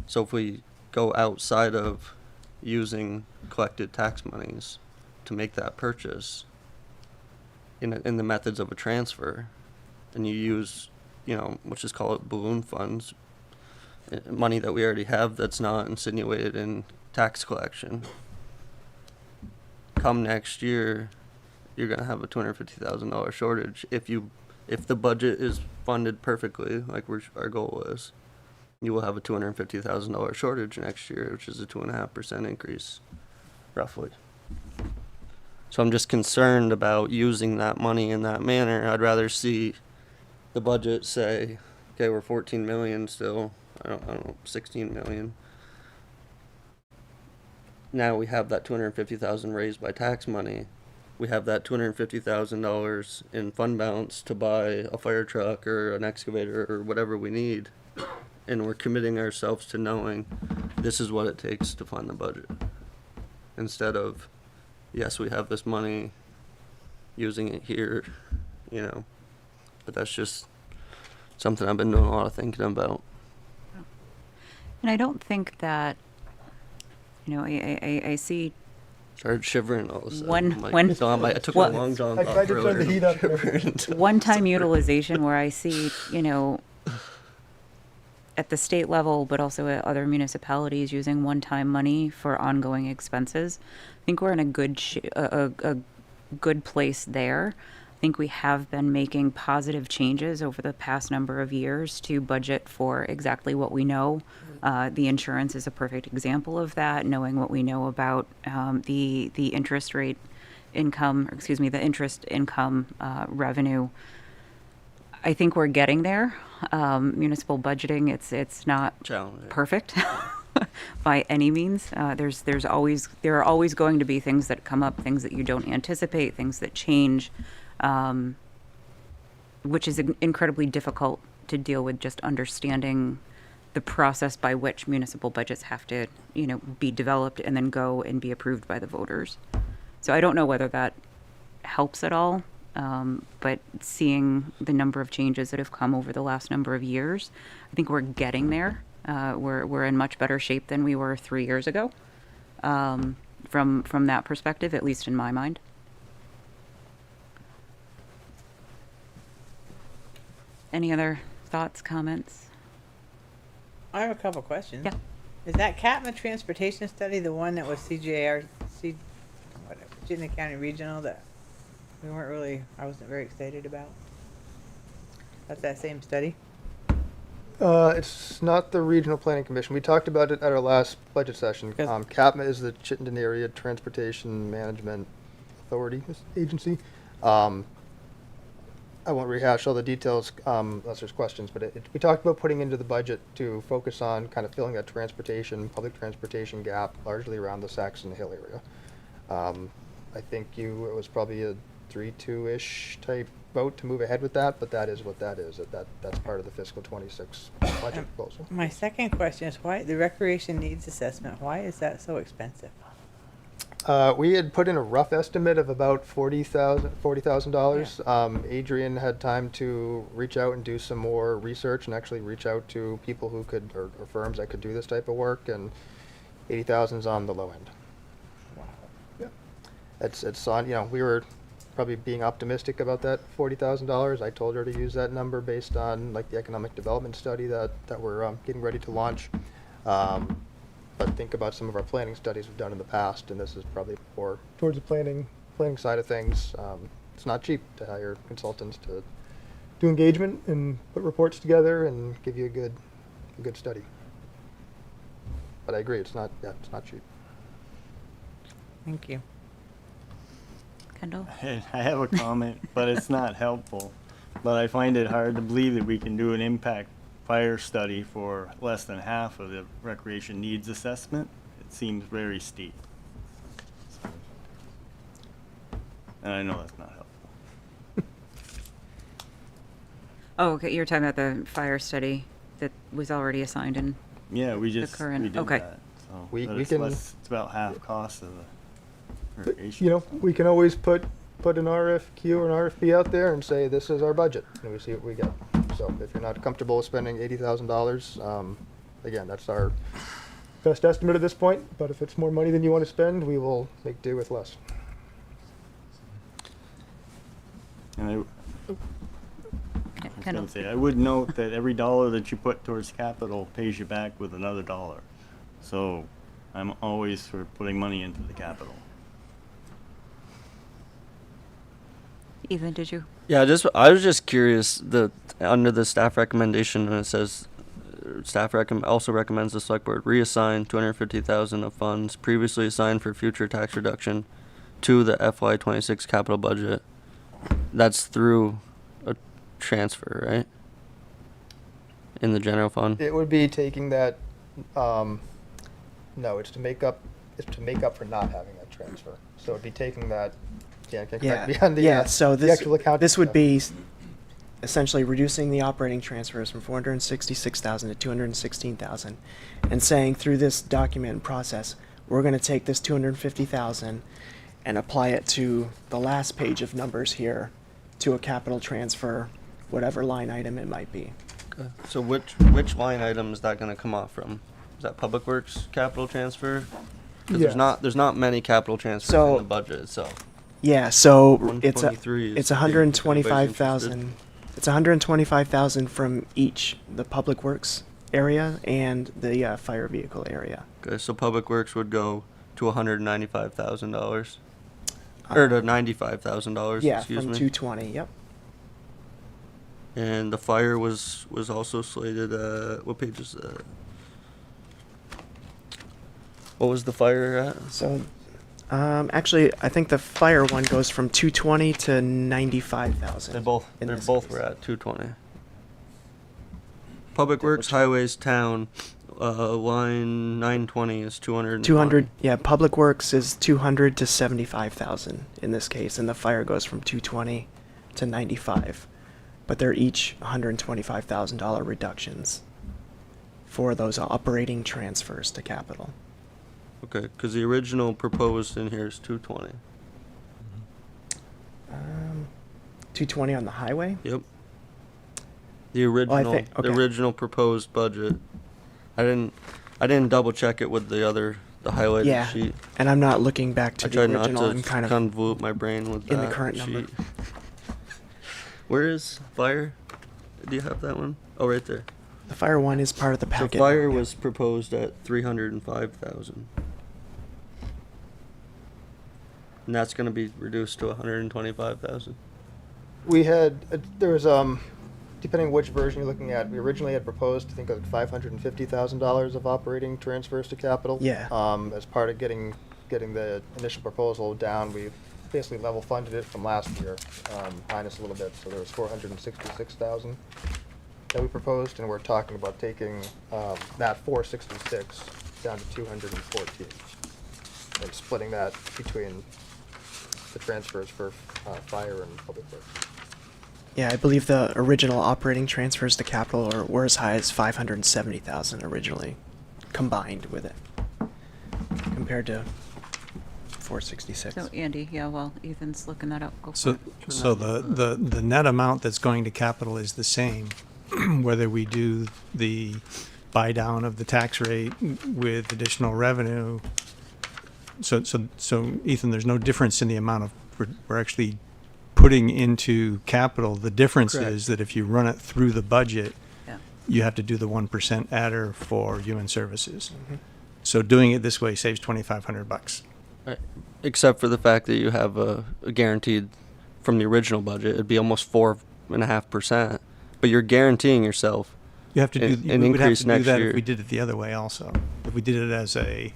So if we go outside of using collected tax monies to make that purchase in the methods of a transfer, and you use let's just call it balloon funds, money that we already have that's not insinuated in tax collection, come next year you're going to have a $250,000 shortage if the budget is funded perfectly like our goal is. You will have a $250,000 shortage next year, which is a 2.5% increase, roughly. So I'm just concerned about using that money in that manner. I'd rather see the budget say, okay, we're 14 million still I don't know, 16 million. Now we have that 250,000 raised by tax money. We have that $250,000 in fund balance to buy a fire truck or an excavator or whatever we need. And we're committing ourselves to knowing this is what it takes to fund the budget. Instead of, yes, we have this money, using it here, you know. But that's just something I've been doing a lot of thinking about. And I don't think that, I see Started shivering all of a sudden. One- I'm like, one- John, I took one- my long john I off tried to turn earlier. the heat up there. Shivering. one-time utilization where I see, at the state level, but also at other municipalities using one-time money for ongoing expenses. I think we're in a good place there. I think we have been making positive changes over the past number of years to budget for exactly what we know. The insurance is a perfect example of that, knowing what we know about the interest rate income, or excuse me, the interest income revenue. I think we're getting there. Municipal budgeting, it's not Challenging. perfect by any means. There are always going to be things that come up, things that you don't anticipate, things that change, which is incredibly difficult to deal with, just understanding the process by which municipal budgets have to, be developed and then go and be approved by the voters. So I don't know whether that helps at all, but seeing the number of changes that have come over the last number of years, I think we're getting there. We're in much better shape than we were 3 years ago, from that perspective, at least in my mind. Any other thoughts, comments? I have a couple questions. Yeah. Is that Catma Transportation Study the one that was whatever, Virginia County Regional, that I wasn't very excited about? That's that same study? It's not the Regional Planning Commission. We talked about it at our last budget session. Yes. CAPMA is the Chittenden Area Transportation Management Authority agency. I won't rehash all the details unless there's questions, but we talked about putting into the budget to focus on kind of filling that public transportation gap, largely around the Saxon Hill area. I think it was probably a 3-2-ish type vote to move ahead with that, but that is what that is. That's part of the fiscal 26 budget proposal. My second question is why the recreation needs assessment, why is that so expensive? We had put in a rough estimate of about $40,000. Adrian had time to reach out and do some more research and actually reach out to people who could, or firms that could do this type of work, and 80,000 is on the low end. Wow. Yeah, it's on. We were probably being optimistic about that $40,000. I told her to use that number based on like the economic development study that we're getting ready to launch. But think about some of our planning studies we've done in the past, and this is probably more towards the planning side of things. It's not cheap to hire consultants to do engagement and put reports together and give you a good study. But I agree, it's not cheap. Thank you. Kendall? I have a comment, but it's not helpful. But I find it hard to believe that we can do an impact fire study for less than half of the recreation needs assessment. It seems very steep. And I know that's not helpful. Oh, okay, you're talking about the fire study that was already assigned in. Yeah, we The current- did okay. that. So, We but can- it's about half cost of the But, recreation. we can always put an RFQ or an RFP out there and say this is our budget, and we see what we get. So if you're not comfortable with spending $80,000, again, that's our best estimate at this point. But if it's more money than you want to spend, we will make do with less. And I was Kendall? gonna say, I would note that every dollar that you put towards capital pays you back with another dollar. So I'm always for putting money into the capital. Ethan, did you? Yeah, I was just curious. Under the staff recommendation, and it says staff also recommends the select board reassign $250,000 of funds previously assigned for future tax reduction to the FY26 capital budget. That's through a transfer, right? in the general fund? It would be taking that, no, it's to make up for not having that transfer. So it'd be taking that, yeah, can Yeah, correct me on the, yeah. So the this actual account. this would be essentially reducing the operating transfers from 466,000 to 216,000, and saying through this document and process, we're going to take this 250,000 and apply it to the last page of numbers here, to a capital transfer, whatever line item it might be. Okay. So which line item is that going to come off from? Is that Public Works capital transfer? 'Cause Yes. there's not many capital transfers So- in the budget itself. Yeah, so it's 123 it's is big. Everybody's 125,000. It's 125,000 from each, the Public Works area and the fire vehicle area. Okay, so Public Works would go to $195,000, or to $95,000. Yeah, excuse from me. 220. Yep. And the fire was also slated. What page is that? What was the fire at? So, actually, I think the fire one goes from 220 to 95,000. They both in they this both case. were at 220. Public Works, check. Highways, Town, line 920 is 200. 200. Yeah, Public Works is 200 to 75,000 in this case, and the fire goes from 220 to 95. But they're each $125,000 reductions for those operating transfers to capital. Okay, because the original proposed in here is 220. 220 on the highway. Yep. The original think- the okay. original proposed budget. I didn't double check it with the highlighted Yeah, sheet. and I'm not looking back to I the tried not original. to I'm kind of convolute my brain with in the that current sheet. number. Where is fire? Do you have that one? Oh, right there. the fire one is part of the So packet. fire was proposed at 305,000, and that's going to be reduced to 125,000. We had, there was, depending which version you're looking at, we originally had proposed, I think, like $550,000 of operating transfers to capital. Yeah. As part of getting the initial proposal down, we basically level funded it from last year, minus a little bit, so there was 466,000 that we proposed, and we're talking about taking, that 466 down to 214, and splitting that between the transfers for, fire and public works. Yeah, I believe the original operating transfers to capital were as high as 570,000 originally, combined with it, compared to 466. So Andy, yeah, while Ethan's looking that up, go for So, it. so the net amount that's going to capital is the same, whether we do the buy down of the tax rate with additional revenue. So Ethan, there's no difference in the amount of, we're actually putting into capital. The difference Correct. is that if you run it through the budget, Yeah. you have to do the 1% adder for human services. Mhm. So doing it this way saves $2,500. Except for the fact that you have a guaranteed from the original budget, it'd be almost 4.5%. But you're guaranteeing yourself. You have to do, An we would have increase to do next that year. if we did it the other way also. If we did it as a,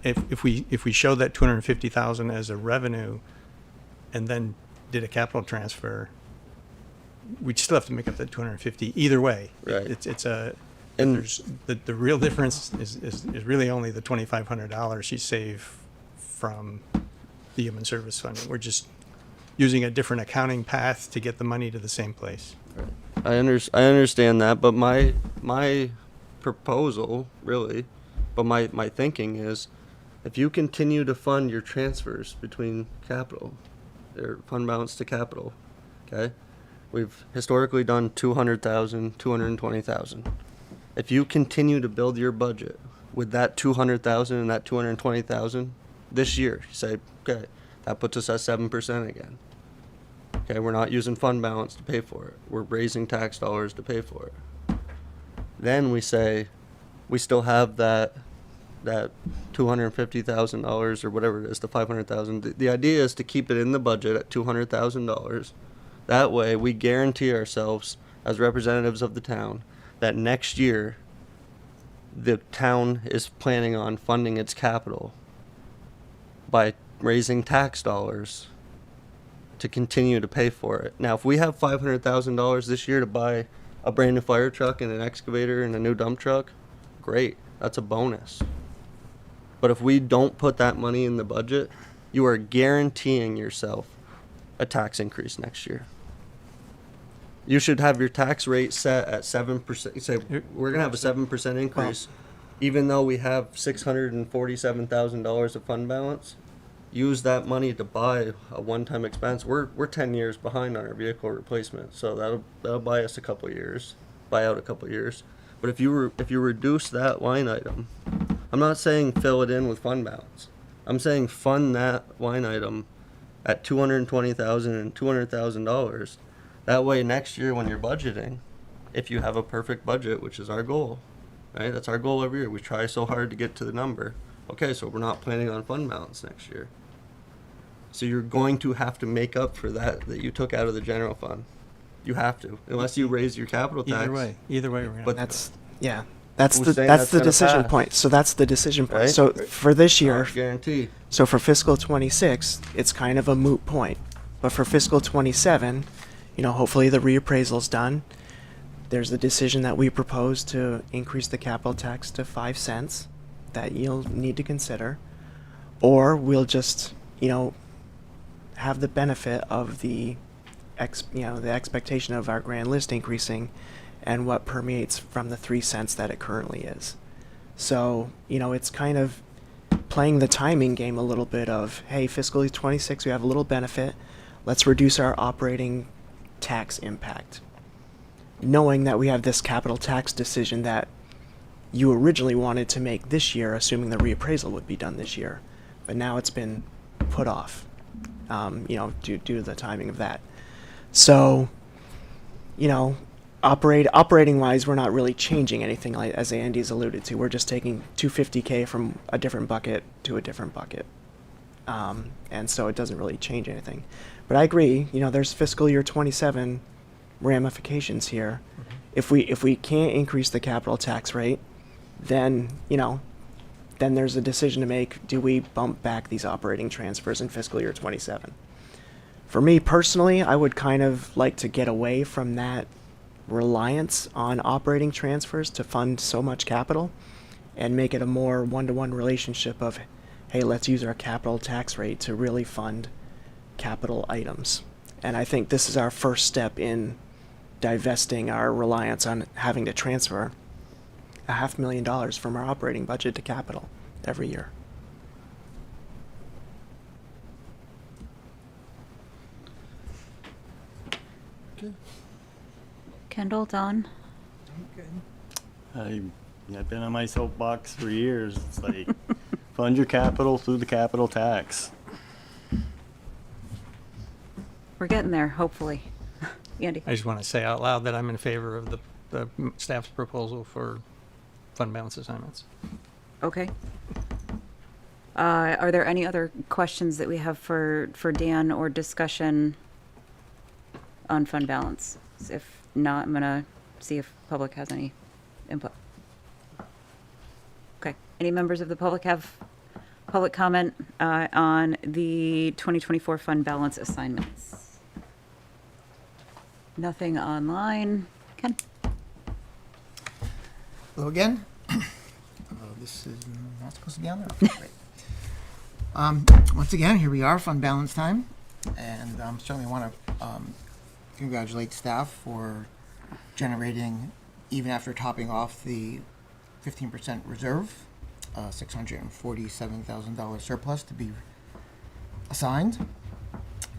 if we show that 250,000 as a revenue and then did a capital transfer, we'd still have to make up that 250 either way. Right. It's a, And- there's, the real difference is really only the $2,500 you save from the human service funding. We're just using a different accounting path to get the money to the same place. I understand that, but my proposal really, but my thinking is, if you continue to fund your transfers between capital, or fund balance to capital, okay, we've historically done 200,000, 220,000. If you continue to build your budget with that 200,000 and that 220,000 this year, you say, okay, that puts us at 7% again. Okay, we're not using fund balance to pay for it. We're raising tax dollars to pay for it. Then we say, we still have that $250,000 or whatever it is, the 500,000. The idea is to keep it in the budget at $200,000. That way, we guarantee ourselves, as representatives of the town, that next year, the town is planning on funding its capital by raising tax dollars to continue to pay for it. Now, if we have $500,000 this year to buy a brand new fire truck and an excavator and a new dump truck, great. That's a bonus. But if we don't put that money in the budget, you are guaranteeing yourself a tax increase next year. You should have your tax rate set at 7%. You say we're gonna have a 7% increase, even though we have $647,000 of fund balance. Use that money to buy a one-time expense. We're 10 years behind on our vehicle replacement, so that'll buy us a couple years, buy out a couple years. But if you reduce that line item, I'm not saying fill it in with fund balance. I'm saying fund that line item at $220,000 and $200,000. That way, next year when you're budgeting, if you have a perfect budget, which is our goal, right? That's our goal every year. We try so hard to get to the number. Okay, so we're not planning on fund balance next year. So you're going to have to make up for that you took out of the general fund. You have to, unless you raise your capital tax. Either way, we're gonna. But That's the Who's saying that's that's the gonna decision pass? point. So that's the decision point. Right? So for this year, guarantee. so for fiscal 26, it's kind of a moot point. But for fiscal 27, hopefully the reappraisal's done. There's the decision that we propose to increase the capital tax to 5 cents that you'll need to consider. Or we'll just, have the benefit of the expectation of our grand list increasing and what permeates from the 3 cents that it currently is. So, it's kind of playing the timing game a little bit of, hey, fiscal year 26, we have a little benefit. Let's reduce our operating tax impact. Knowing that we have this capital tax decision that you originally wanted to make this year, assuming the reappraisal would be done this year. But now it's been put off, due to the timing of that. So, operating wise, we're not really changing anything, like as Andy's alluded to. We're just taking $250K from a different bucket to a different bucket. And so it doesn't really change anything. But I agree, there's fiscal year 27 ramifications here. Mm-hmm. If we can't increase the capital tax rate, then, then there's a decision to make. Do we bump back these operating transfers in fiscal year 27? For me personally, I would kind of like to get away from that reliance on operating transfers to fund so much capital and make it a more one-to-one relationship of, hey, let's use our capital tax rate to really fund capital items. And I think this is our first step in divesting our reliance on having to transfer $500,000 from our operating budget to capital every year. Kendall, Don? I've been on my soapbox for years. It's like, fund your capital through the capital tax. We're getting there, hopefully. Andy? I just want to say out loud that I'm in favor of the staff's proposal for fund balance assignments. Okay. Are there any other questions that we have for Dan or discussion on fund balance? If not, I'm gonna see if public has any input. Okay. Any members of the public have public comment on the 2024 fund balance assignments? Nothing online. Ken? Hello again. This is not supposed to be on there. Great. Once again, here we are, fund balance time, and certainly want to congratulate staff for generating, even after topping off the 15% reserve, $647,000 surplus to be assigned.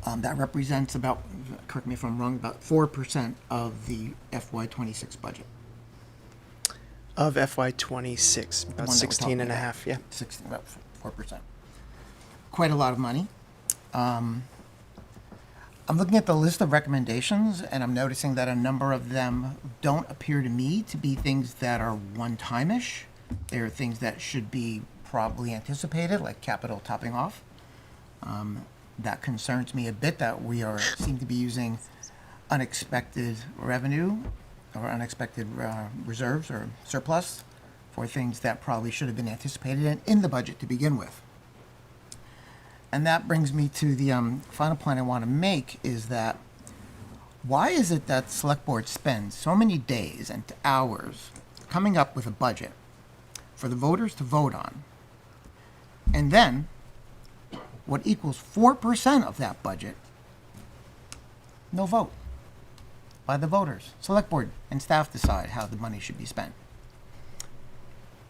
That represents about, correct me if I'm wrong, about 4% of the FY26 budget. Of FY26, The about one that we're 16 talking and a about. half, yeah. About 4%. Quite a lot of money. I'm looking at the list of recommendations, and I'm noticing that a number of them don't appear to me to be things that are one-time-ish. They're things that should be probably anticipated, like capital topping off. That concerns me a bit that we seem to be using unexpected revenue or unexpected reserves or surplus for things that probably should have been anticipated in the budget to begin with. And that brings me to the final point I want to make is that Why is it that select board spends so many days and hours coming up with a budget for the voters to vote on? And then what equals 4% of that budget, no vote by the voters. Select board and staff decide how the money should be spent.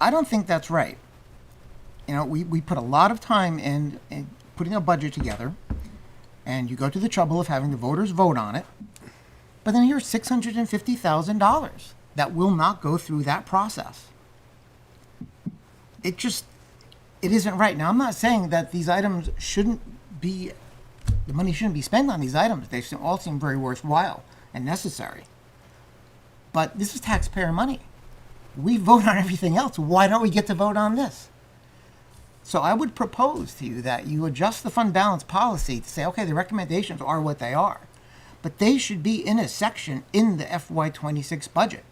I don't think that's right. You know, we put a lot of time in putting a budget together, and you go to the trouble of having the voters vote on it, but then here's $650,000 that will not go through that process. It isn't right. Now, I'm not saying that these items shouldn't be, the money shouldn't be spent on these items. They all seem very worthwhile and necessary. But this is taxpayer money. We vote on everything else. Why don't we get to vote on this? So I would propose to you that you adjust the fund balance policy to say, okay, the recommendations are what they are, but they should be in a section in the FY26 budget.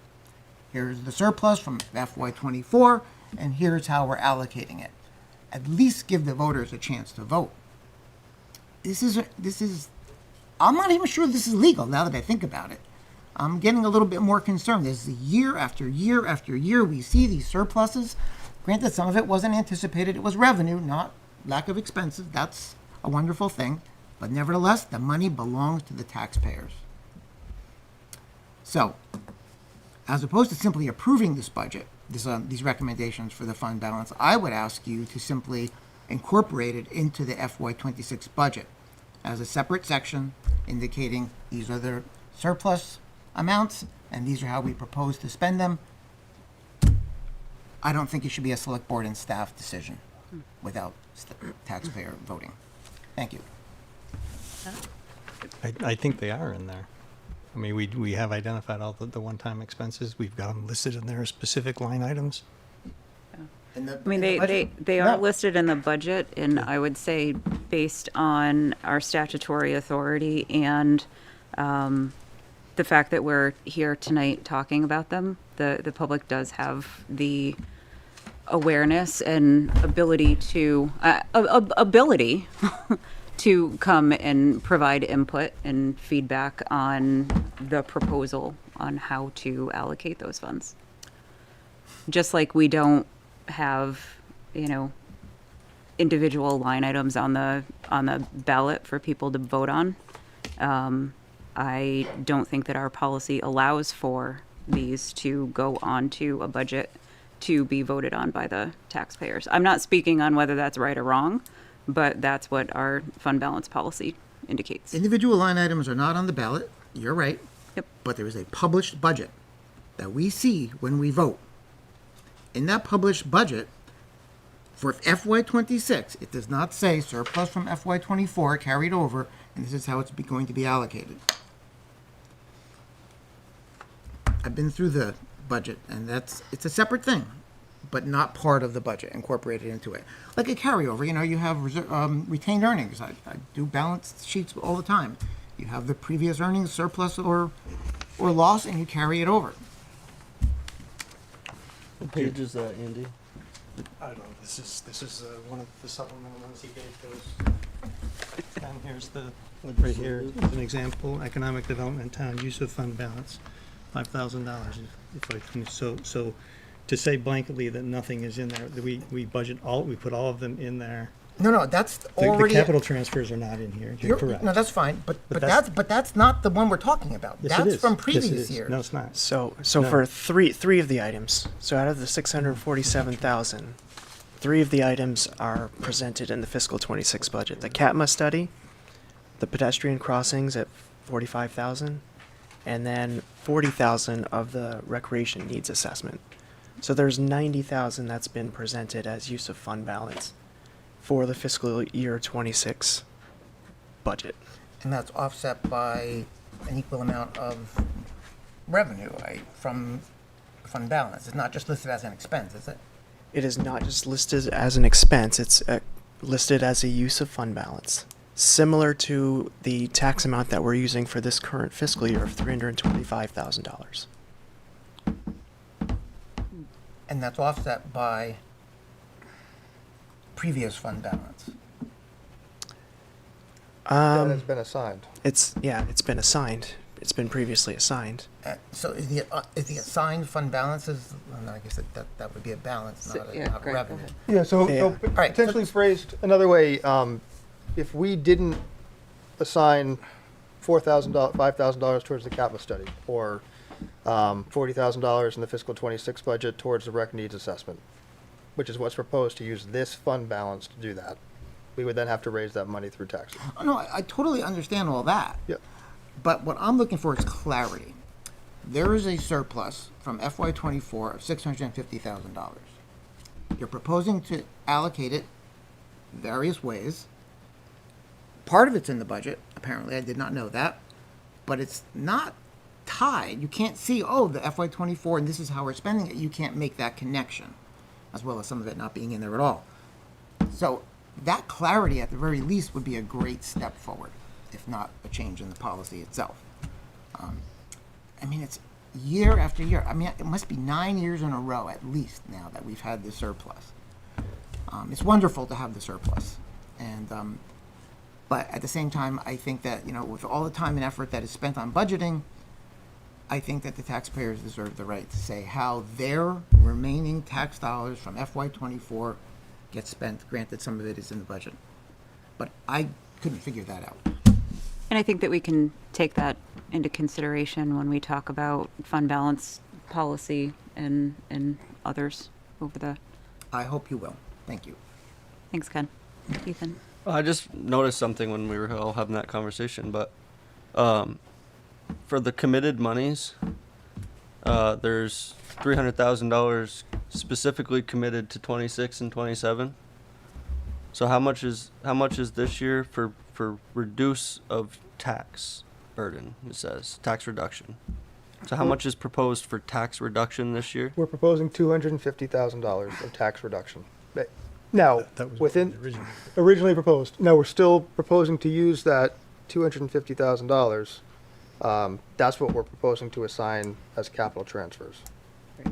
Here's the surplus from FY24, and here's how we're allocating it. At least give the voters a chance to vote. I'm not even sure this is legal now that I think about it. I'm getting a little bit more concerned. This is year after year after year we see these surpluses. Granted, some of it wasn't anticipated. It was revenue, not lack of expenses. That's a wonderful thing. But nevertheless, the money belongs to the taxpayers. So, as opposed to simply approving this budget, these recommendations for the fund balance, I would ask you to simply incorporate it into the FY26 budget as a separate section indicating these are the surplus amounts and these are how we propose to spend them. I don't think it should be a select board and staff decision without taxpayer voting. Thank you. I think they are in there. I mean, we have identified all the one-time expenses. We've got them listed in there as specific line items. I mean, they are listed in the budget, and I would say based on our statutory authority and the fact that we're here tonight talking about them, the public does have the awareness and ability to to come and provide input and feedback on the proposal on how to allocate those funds. Just like we don't have, individual line items on the ballot for people to vote on. I don't think that our policy allows for these to go onto a budget to be voted on by the taxpayers. I'm not speaking on whether that's right or wrong, but that's what our fund balance policy indicates. Individual line items are not on the ballot. You're right. Yep. But there is a published budget that we see when we vote. In that published budget, for FY26, it does not say surplus from FY24 carried over, and this is how it's going to be allocated. I've been through the budget, and it's a separate thing, but not part of the budget, incorporated into it. Like a carryover, you have retained earnings. I do balance sheets all the time. You have the previous earnings, surplus or loss, and you carry it over. What page is that, Andy? I don't know. This is one of the supplemental ones he gave to us. And here's right here is an example: economic development town use of fund balance, $5,000. So to say blanketly that nothing is in there, that we budget we put all of them in there. No, that's The already. capital transfers are not in here. You're correct. No, that's fine, but that's- that's not the one we're talking about. Yes, it That's is. from Yes, it previous is. years. No, it's not. So No. for three of the items, so out of the 647,000, 3 of the items are presented in the fiscal 26 budget. The CATMA study, the pedestrian crossings at 45,000, and then 40,000 of the recreation needs assessment. So there's 90,000 that's been presented as use of fund balance for the fiscal year 26 budget. And that's offset by an equal amount of revenue, right, from fund balance. It's not just listed as an expense, is it? It is not just listed as an expense, it's listed as a use of fund balance. Similar to the tax amount that we're using for this current fiscal year of $325,000. And that's offset by previous fund balance. That has been assigned. It's been assigned. it's been previously assigned. So is the assigned fund balances, well, no, I guess that would be a balance, So- not, yeah, not Greg, go revenue. ahead. Yeah, so Yeah. so potentially phrased another way, if we didn't assign $4,000, $5,000 towards the capital study, or $40,000 in the fiscal '26 budget towards the rec needs assessment, which is what's proposed to use this fund balance to do that, we would then have to raise that money through taxes. Oh, no, I totally understand all that. Yep. But what I'm looking for is clarity. There is a surplus from FY '24 of $650,000. You're proposing to allocate it various ways. Part of it's in the budget, apparently, I did not know that, but it's not tied. You can't see, oh, the FY '24 and this is how we're spending it. You can't make that connection, as well as some of it not being in there at all. So that clarity, at the very least, would be a great step forward, if not a change in the policy itself. I mean, it's year after year. I mean, it must be 9 years in a row at least now that we've had the surplus. It's wonderful to have the surplus, and but at the same time, I think that, you know, with all the time and effort that is spent on budgeting, I think that the taxpayers deserve the right to say how their remaining tax dollars from FY '24 get spent. Granted, some of it is in the budget, but I couldn't figure that out. And I think that we can take that into consideration when we talk about fund balance policy and others over the, I hope you will. Thank you. thanks, Ken. Ethan? I just noticed something when we were all having that conversation, but for the committed monies, there's $300,000 specifically committed to 26 and 27. So how much is this year for reduce of tax burden? It says tax reduction. So how much is proposed for tax reduction this year? We're proposing $250,000 of tax reduction. Now, That was within, originally originally proposed, now we're still proposing to use that $250,000. That's what we're proposing to assign as capital transfers.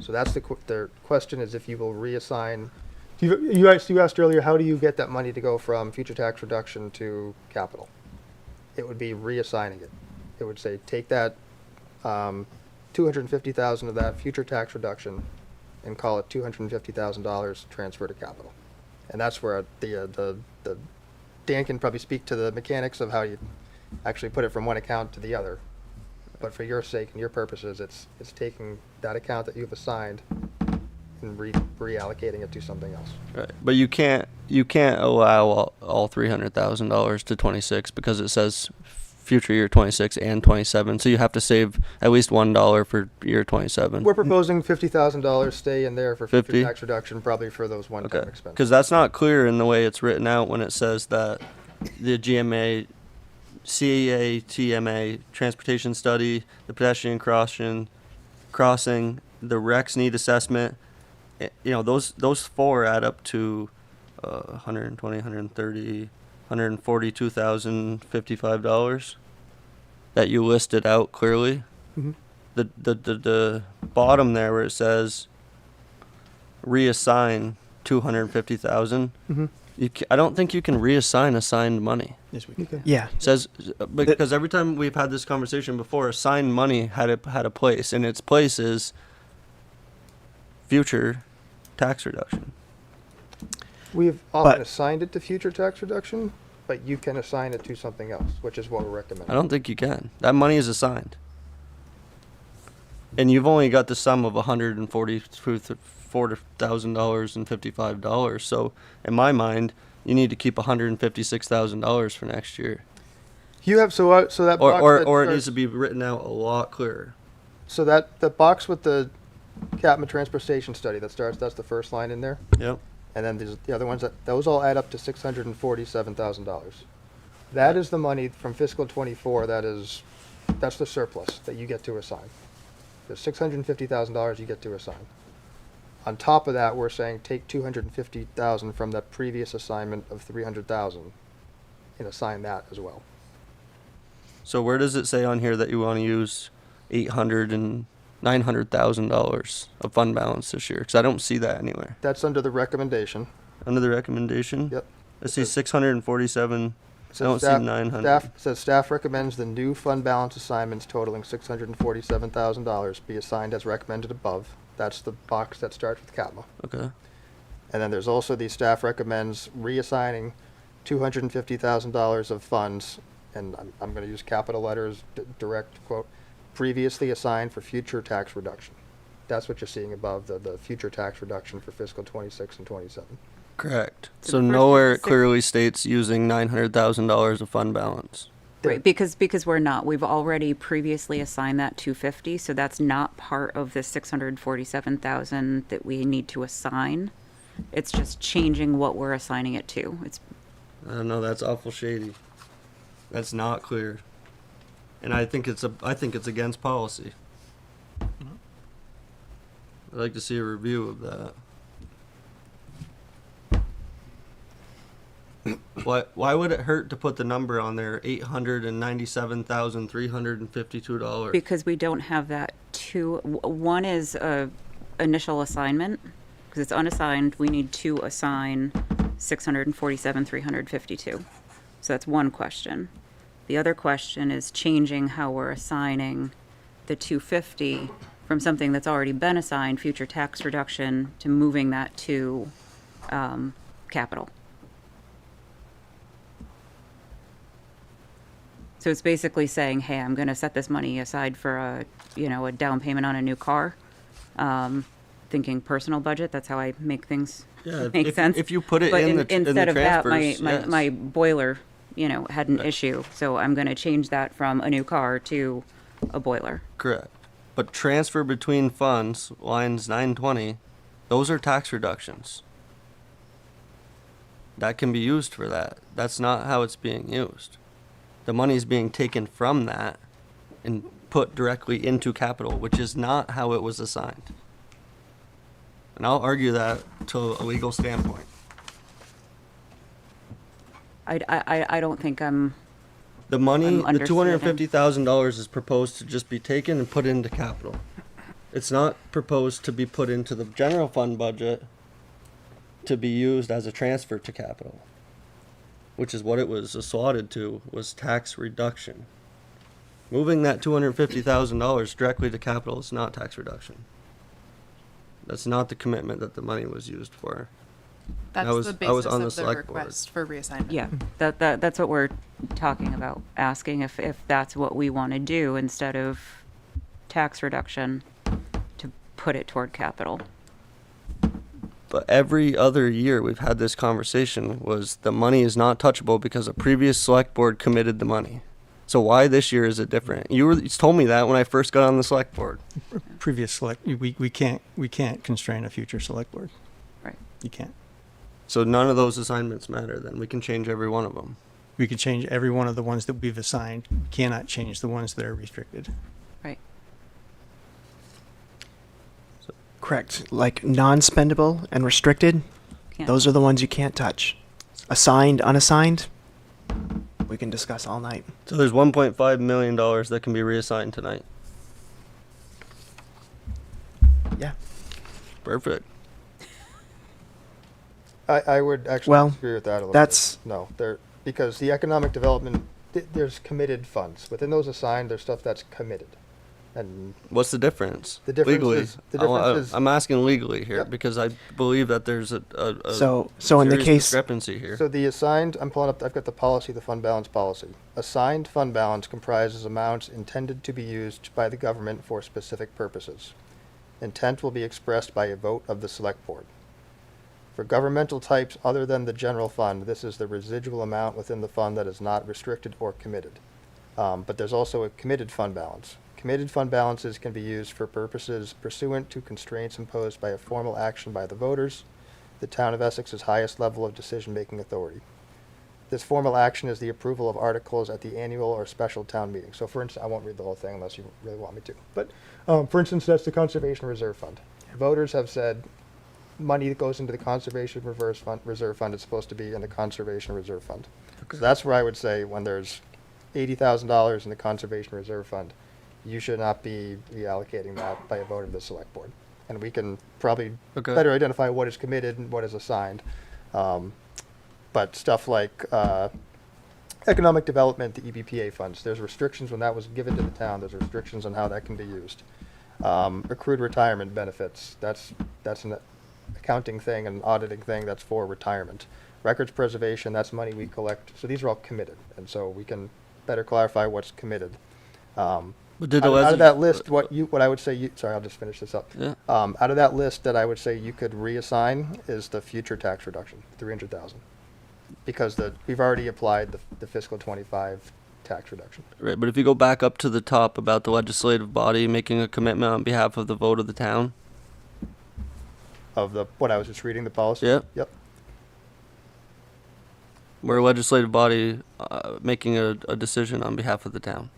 So that's the question is if you will reassign. You asked earlier, how do you get that money to go from future tax reduction to capital? It would be reassigning it. It would say take that $250,000 of that future tax reduction and call it $250,000 transfer to capital. And that's where the Dan can probably speak to the mechanics of how you actually put it from one account to the other. But for your sake and your purposes, it's taking that account that you've assigned and reallocating it to something else. Right, but you can't allow all $300,000 to 26 because it says future year 26 and 27. So you have to save at least $1 for year 27. We're proposing $50,000 stay in there for future 50? tax reduction, probably for those one-time Okay, expenses. because that's not clear in the way it's written out when it says that the GMA, CATMA transportation study, the pedestrian crossing, the Rex need assessment. You know, those four add up to 120, 130, $142,055 that you listed out clearly. Mhm. The bottom there where it says reassign 250,000. Mhm. I don't think you can reassign assigned money. Yes, we You can. can. Yeah. It says because every time we've had this conversation before, assigned money had a place, and its place is future tax reduction. We've often But- assigned it to future tax reduction, but you can assign it to something else, which is what we're recommending. I don't think you can. That money is assigned, and you've only got the sum of $144,055. So, in my mind, you need to keep $156,000 for next year, You have, so that box or that it needs starts- to be written out a lot clearer. So the box with the Capma transportation study that starts, that's the first line in there. Yep. And then there's the other ones those all add up to $647,000. That is the money from fiscal '24. That's the surplus that you get to assign. There's $650,000 you get to assign. On top of that, we're saying take $250,000 from that previous assignment of $300,000 and assign that as well. So where does it say on here that you want to use $800,000 and $900,000 of fund balance this year? Because I don't see that anywhere. That's under the recommendation. Under the recommendation? Yep. I see 647. I don't see 900. Staff recommends the new fund balance assignments totaling $647,000 be assigned as recommended above. That's the box that starts with capital. Okay. And then there's also the staff recommends reassigning $250,000 of funds, and I'm going to use capital letters, direct quote, previously assigned for future tax reduction. That's what you're seeing above, the future tax reduction for fiscal 26 and 27. Correct. So So the first nowhere is it the clearly states using $900,000 of fund balance. Right, because we're not. We've already previously assigned that 250, so that's not part of the 647,000 that we need to assign. It's just changing what we're assigning it to. It's I don't know. That's awful shady. That's not clear, and I think it's against policy. I'd like to see a review of that. Why would it hurt to put the number on there, $897,352? because we don't have that two. One is a initial assignment, because it's unassigned. We need to assign 647,352. So that's one question. The other question is changing how we're assigning the 250 from something that's already been assigned, future tax reduction, to moving that to capital. So it's basically saying, hey, I'm going to set this money aside for a down payment on a new car. Thinking personal budget, that's how I make things make sense. If you put it But in the instead of that, transfers, yes. my boiler, had an issue. So I'm going to change that from a new car to a boiler. Correct. But transfer between funds, lines 920, those are tax reductions. That can be used for that. That's not how it's being used. The money is being taken from that and put directly into capital, which is not how it was assigned. And I'll argue that to a legal standpoint. I don't think I'm. The money, I'm the understanding. $250,000 is proposed to just be taken and put into capital. It's not proposed to be put into the general fund budget to be used as a transfer to capital, which is what it was allotted to, was tax reduction. Moving that $250,000 directly to capital is not tax reduction. That's not the commitment that the money was used for. That's I was the basis on the of the select board. request for reassignment. Yeah, that's what we're talking about, asking if that's what we want to do instead of tax reduction, to put it toward capital. But every other year we've had this conversation was the money is not touchable because a previous select board committed the money. So why this year is it different? You told me that when I first got on the select board. Previous select, we can't constrain a future select board. Right. You can't. So none of those assignments matter then. We can change every one of them. We could change every one of the ones that we've assigned. We cannot change the ones that are restricted. Right. Correct. Like non-spendable and restricted, Can't- those are the ones you can't touch. Assigned, unassigned, we can discuss all night. So there's $1.5 million that can be reassigned tonight. Yeah. Perfect. I would actually Well, disagree with that a little that's- bit. No, because the economic development, there's committed funds. Within those assigned, there's stuff that's committed. And What's the difference? The difference legally. is- the difference is- I'm asking legally here Yep. because I believe that there's a So in the serious case, discrepancy here. so the assigned, I'm pulling up, I've got the policy, the fund balance policy. Assigned fund balance comprises amounts intended to be used by the government for specific purposes. Intent will be expressed by a vote of the select board. For governmental types other than the general fund, this is the residual amount within the fund that is not restricted or committed. But there's also a committed fund balance. Committed fund balances can be used for purposes pursuant to constraints imposed by a formal action by the voters, the town of Essex's highest level of decision-making authority. This formal action is the approval of articles at the annual or special town meeting. So for instance, I won't read the whole thing unless you really want me to. But for instance, that's the Conservation Reserve Fund. Voters have said money that goes into the Conservation Reserve Fund is supposed to be in the Conservation Reserve Fund. So that's where I would say when there's $80,000 in the Conservation Reserve Fund, you should not be reallocating that by a vote of the select board. And we can probably Okay. better identify what is committed and what is assigned. But stuff like economic development, the EBPA funds. There's restrictions when that was given to the town. There's restrictions on how that can be used. Accrued retirement benefits. That's an accounting thing and auditing thing. That's for retirement. Records preservation. That's money we collect. So these are all committed, and so we can better clarify what's committed. But did Out of that list, what I would say, sorry, I'll just finish this up. Yeah. Out of that list, that I would say you could reassign is the future tax reduction, 300,000, because we've already applied the fiscal 25 tax reduction. Right, but if you go back up to the top about the legislative body making a commitment on behalf of the vote of the town. Of what I was just reading, the policy. Yep. Yep. We're a legislative body making a decision on behalf of the town.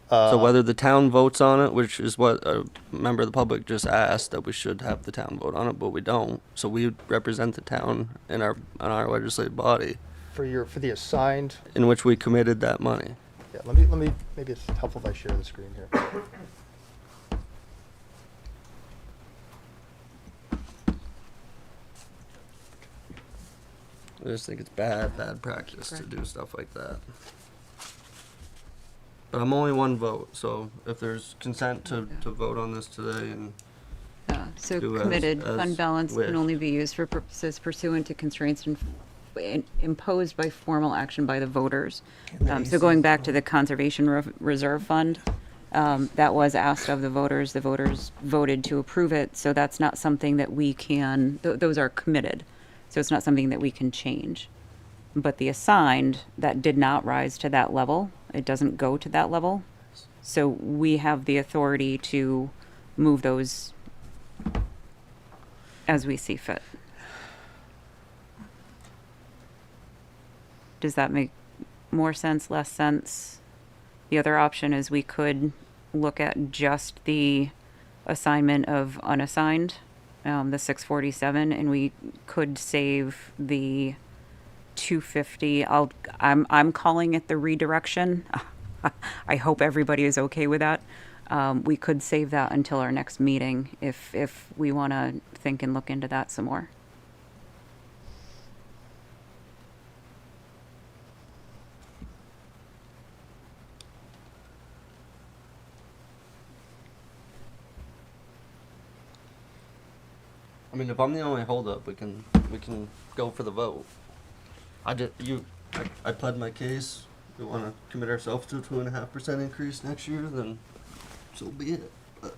So whether the town votes on it, which is what a member of the public just asked, that we should have the town vote on it, but we don't. So we represent the town in our legislative body, For the assigned. in which we committed that money. Yeah. Let me. Maybe it's helpful if I share the screen here. I just think it's bad practice to do stuff like that. But I'm only one vote, so if there's consent to vote on this today, and So Do as- committed as fund balance wished. can only be used for purposes pursuant to constraints imposed by formal action by the voters. So going back to the Conservation Reserve Fund, that was asked of the voters. The voters voted to approve it, so that's not something that we can, those are committed. So it's not something that we can change. But the assigned, that did not rise to that level. It doesn't go to that level. So we have the authority to move those as we see fit. Does that make more sense, less sense? The other option is we could look at just the assignment of unassigned, the 647, and we could save the 250. I'm calling it the redirection. I hope everybody is okay with that. We could save that until our next meeting if we want to think and look into that some more. I mean, if I'm the only holdup, we can go for the vote. I pled my case. If we want to commit ourselves to a 2.5% increase next year, then so be it. But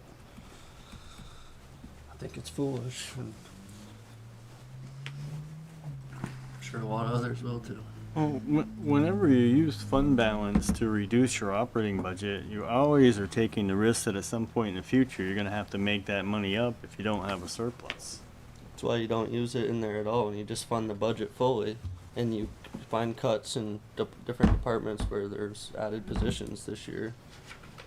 I think it's foolish, and I'm sure a lot of others will too. Well, whenever you use fund balance to reduce your operating budget, you always are taking the risk that at some point in the future, you're going to have to make that money up if you don't have a surplus. That's why you don't use it in there at all, and you just fund the budget fully, and you find cuts in different departments where there's added positions this year,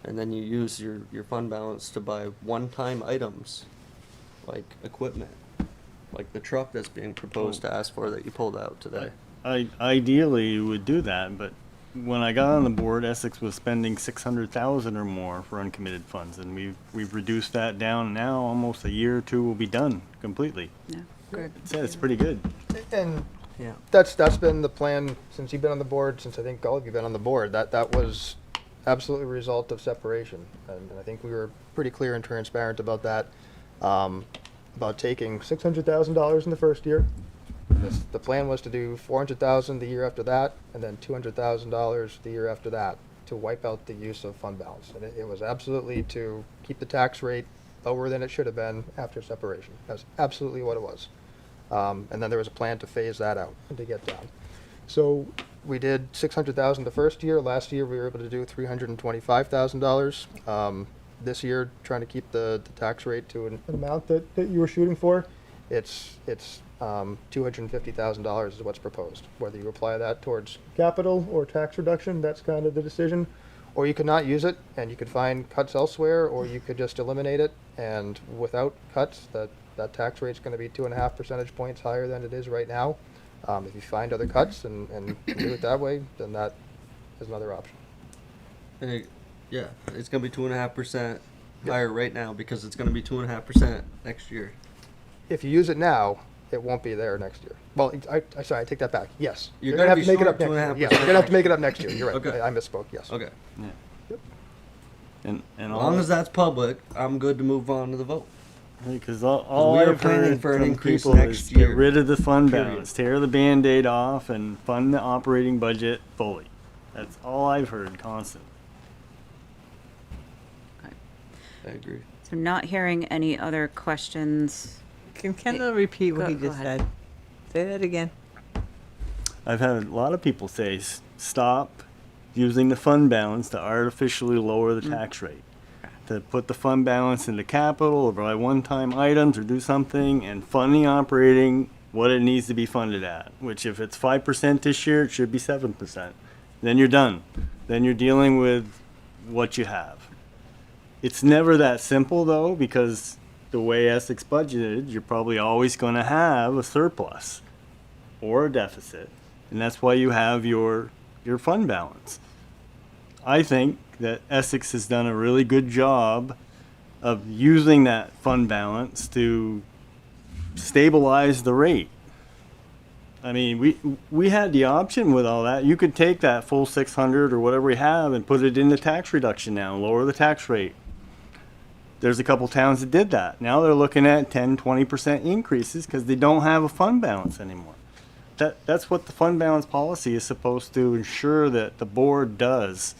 and then you use your fund balance to buy one-time items, like equipment, like the truck that's being proposed to ask for that you pulled out today. Ideally, you would do that, but when I got on the board, Essex was spending $600,000 or more for uncommitted funds, and we've reduced that down now. Almost a year or two will be done completely. Yeah, good. It's pretty good. And Yeah. that's been the plan since you've been on the board, since I think all of you've been on the board. That was absolutely a result of separation, and I think we were pretty clear and transparent about that. About taking $600,000 in the first year. The plan was to do $400,000 the year after that, and then $200,000 the year after that to wipe out the use of fund balance. And it was absolutely to keep the tax rate lower than it should have been after separation. That's absolutely what it was. And then there was a plan to phase that out and to get down. So we did $600,000 the first year. Last year we were able to do $325,000. This year, trying to keep the tax rate to an amount that you were shooting for, it's $250,000 is what's proposed. Whether you apply that towards capital or tax reduction, that's kind of the decision. Or you could not use it and you could find cuts elsewhere, or you could just eliminate it, and without cuts, that tax rate's going to be 2.5 percentage points higher than it is right now. If you find other cuts and do it that way, then that is another option. And yeah, it's gonna be 2.5% higher right now because it's gonna be 2.5% next year. If you use it now, it won't be there next year. Well, sorry, I take that back. Yes. You're gonna gonna have be to make it short up next year. 2.5% Yeah, you're gonna have to make it up next year. You're right. Okay. I misspoke. Yes. Okay. And As all long as that's public, I'm good to move on to the vote. because all we are I've planning heard for an from increase people next is year, get rid of the fund period. balance, tear the Band-Aid off, and fund the operating budget fully. That's all I've heard constantly. I agree. So not hearing any other questions. Can Kendall repeat what Go- he go just ahead. said? Say that again. I've had a lot of people say, stop using the fund balance to artificially lower the tax rate. To put the fund balance into capital or buy one-time items or do something and fund the operating what it needs to be funded at, which if it's 5% this year, it should be 7%. Then you're done. Then you're dealing with what you have. It's never that simple though, because the way Essex budgeted, you're probably always going to have a surplus or a deficit. And that's why you have your fund balance. I think that Essex has done a really good job of using that fund balance to stabilize the rate. I mean, we had the option with all that. You could take that full 600 or whatever we have and put it into tax reduction now, lower the tax rate. There's a couple towns that did that. Now they're looking at 10, 20% increases because they don't have a fund balance anymore. That's what the fund balance policy is supposed to ensure that the board does,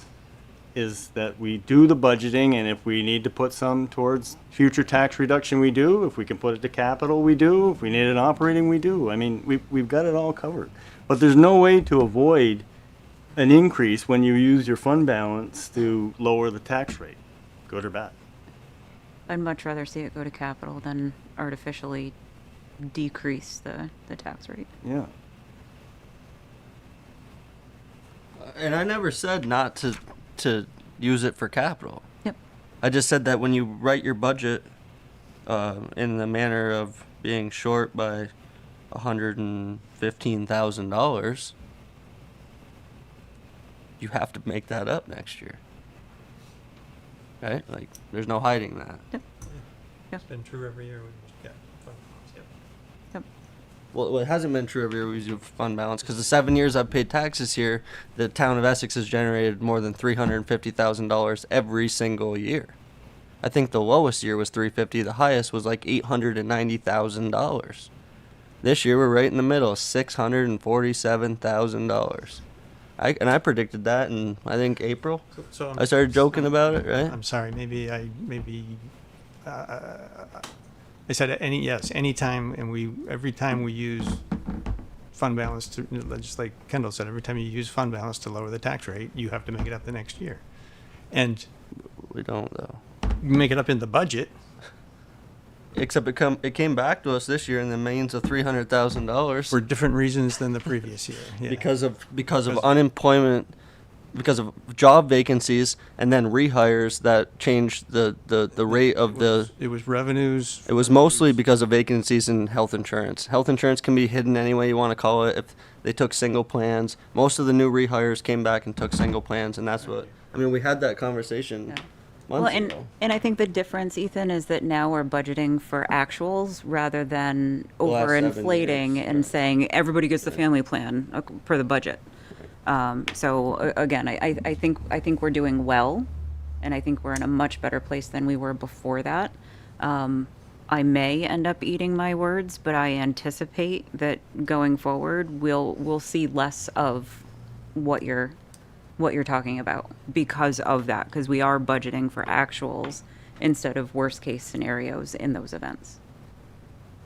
is that we do the budgeting, and if we need to put some towards future tax reduction, we do. If we can put it to capital, we do. If we need an operating, we do. I mean, we've got it all covered. But there's no way to avoid an increase when you use your fund balance to lower the tax rate, good or bad. I'd much rather see it go to capital than artificially decrease the tax rate. Yeah. And I never said not to use it for capital. Yep. I just said that when you write your budget in the manner of being short by $115,000, you have to make that up next year. Right? Like, there's no hiding that. It's been true every year. We've got fund balance. Yep. Well, it hasn't been true every year we use fund balance, because the 7 years I've paid taxes here, the town of Essex has generated more than $350,000 every single year. I think the lowest year was $350,000. The highest was like $890,000. This year we're right in the middle, $647,000. I predicted that in, I think, April. So I started joking about it, right? I'm sorry. I said anytime, and every time we use fund balance to, just like Kendall said, every time you use fund balance to lower the tax rate, you have to make it up the next year, and We don't, though. you make it up in the budget. Except it came back to us this year in the means of $300,000 For different reasons than the previous year. Yeah. because of unemployment, because of job vacancies, and then rehires that changed the rate of It was revenues. It was mostly because of vacancies in health insurance. Health insurance can be hidden any way you want to call it. If they took single plans, most of the new rehires came back and took single plans, and that's what I mean. We had that conversation Yeah. months Well, ago. and I think the difference, Ethan, is that now we're budgeting for actuals rather than last 7 overinflating years, and right. saying everybody gets the family plan per the budget. Again, I think we're doing well, and I think we're in a much better place than we were before that. I may end up eating my words, but I anticipate that going forward, we'll see less of what you're talking about because of that, because we are budgeting for actuals instead of worst case scenarios in those events.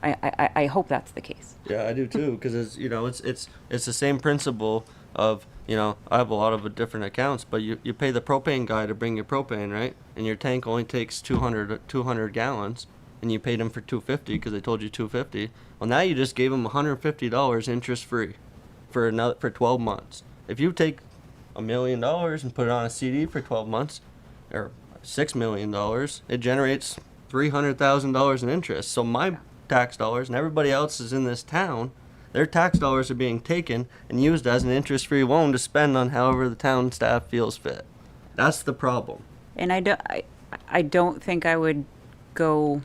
I hope that's the case. Yeah, I do too, because it's the same principle of, I have a lot of different accounts, but you pay the propane guy to bring your propane, right? And your tank only takes 200 gallons, and you paid him for $250 because they told you $250. Well, now you just gave him $150 interest free for 12 months. If you take $1 million and put it on a CD for 12 months, or $6 million, it generates $300,000 in interest. So my tax dollars and everybody else's in this town, their tax dollars are being taken and used as an interest-free loan to spend on however the town staff feels fit. That's the problem. And I don't think I would go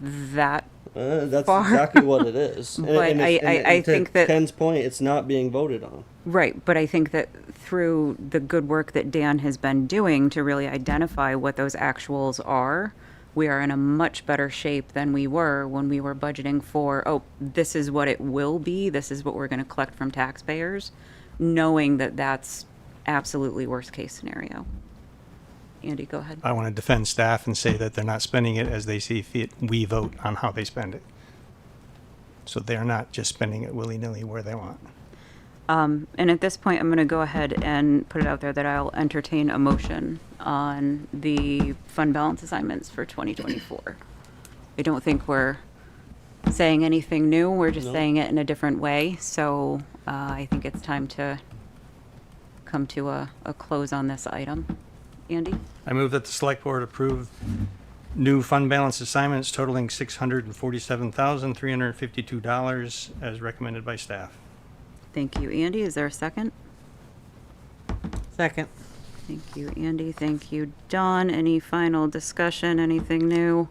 that That's far. exactly what it is. And, But I to think that- Ken's point, it's not being voted on. Right, but I think that through the good work that Dan has been doing to really identify what those actuals are, we are in a much better shape than we were when we were budgeting for, oh, this is what it will be, this is what we're going to collect from taxpayers, knowing that that's absolutely worst case scenario. Andy, go ahead. I want to defend staff and say that they're not spending it as they see fit. We vote on how they spend it. So they're not just spending it willy-nilly where they want. And at this point, I'm going to go ahead and put it out there that I'll entertain a motion on the fund balance assignments for 2024. I don't think we're saying anything new. We're just No. saying it in a different way. So I think it's time to come to a close on this item. Andy? I move that the select board approve new fund balance assignments totaling $647,352 as recommended by staff. Thank you, Andy. Is there a second? Second. Thank you, Andy. Thank you, Dawn. Any final discussion? Anything new?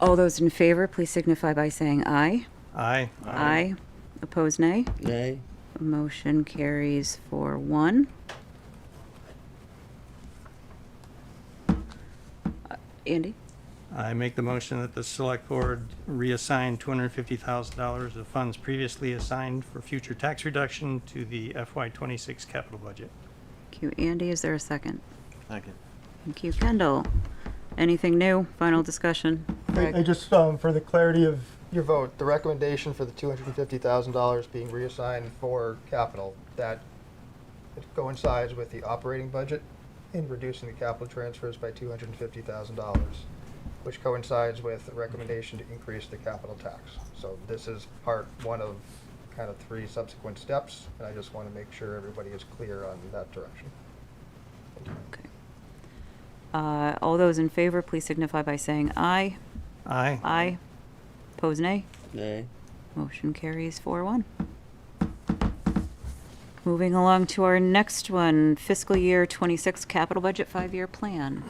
All those in favor, please signify by saying aye. Aye. Aye. Opposed, nay. Nay. Motion carries 4-1. Andy? I make the motion that the select board reassign $250,000 of funds previously assigned for future tax reduction to the FY26 capital budget. Thank you, Andy. Is there a second? Second. Thank you, Kendall. Anything new? Final discussion? Greg? I just, for the clarity of your vote, the recommendation for the $250,000 being reassigned for capital, that it coincides with the operating budget in reducing the capital transfers by $250,000, which coincides with the recommendation to increase the capital tax. So this is part one of kind of 3 subsequent steps, and I just want to make sure everybody is clear on that direction. Okay. All those in favor, please signify by saying aye. Aye. Aye. Opposed, nay. Nay. Motion carries 4-1. Moving along to our next one, fiscal year 26 capital budget 5-year plan.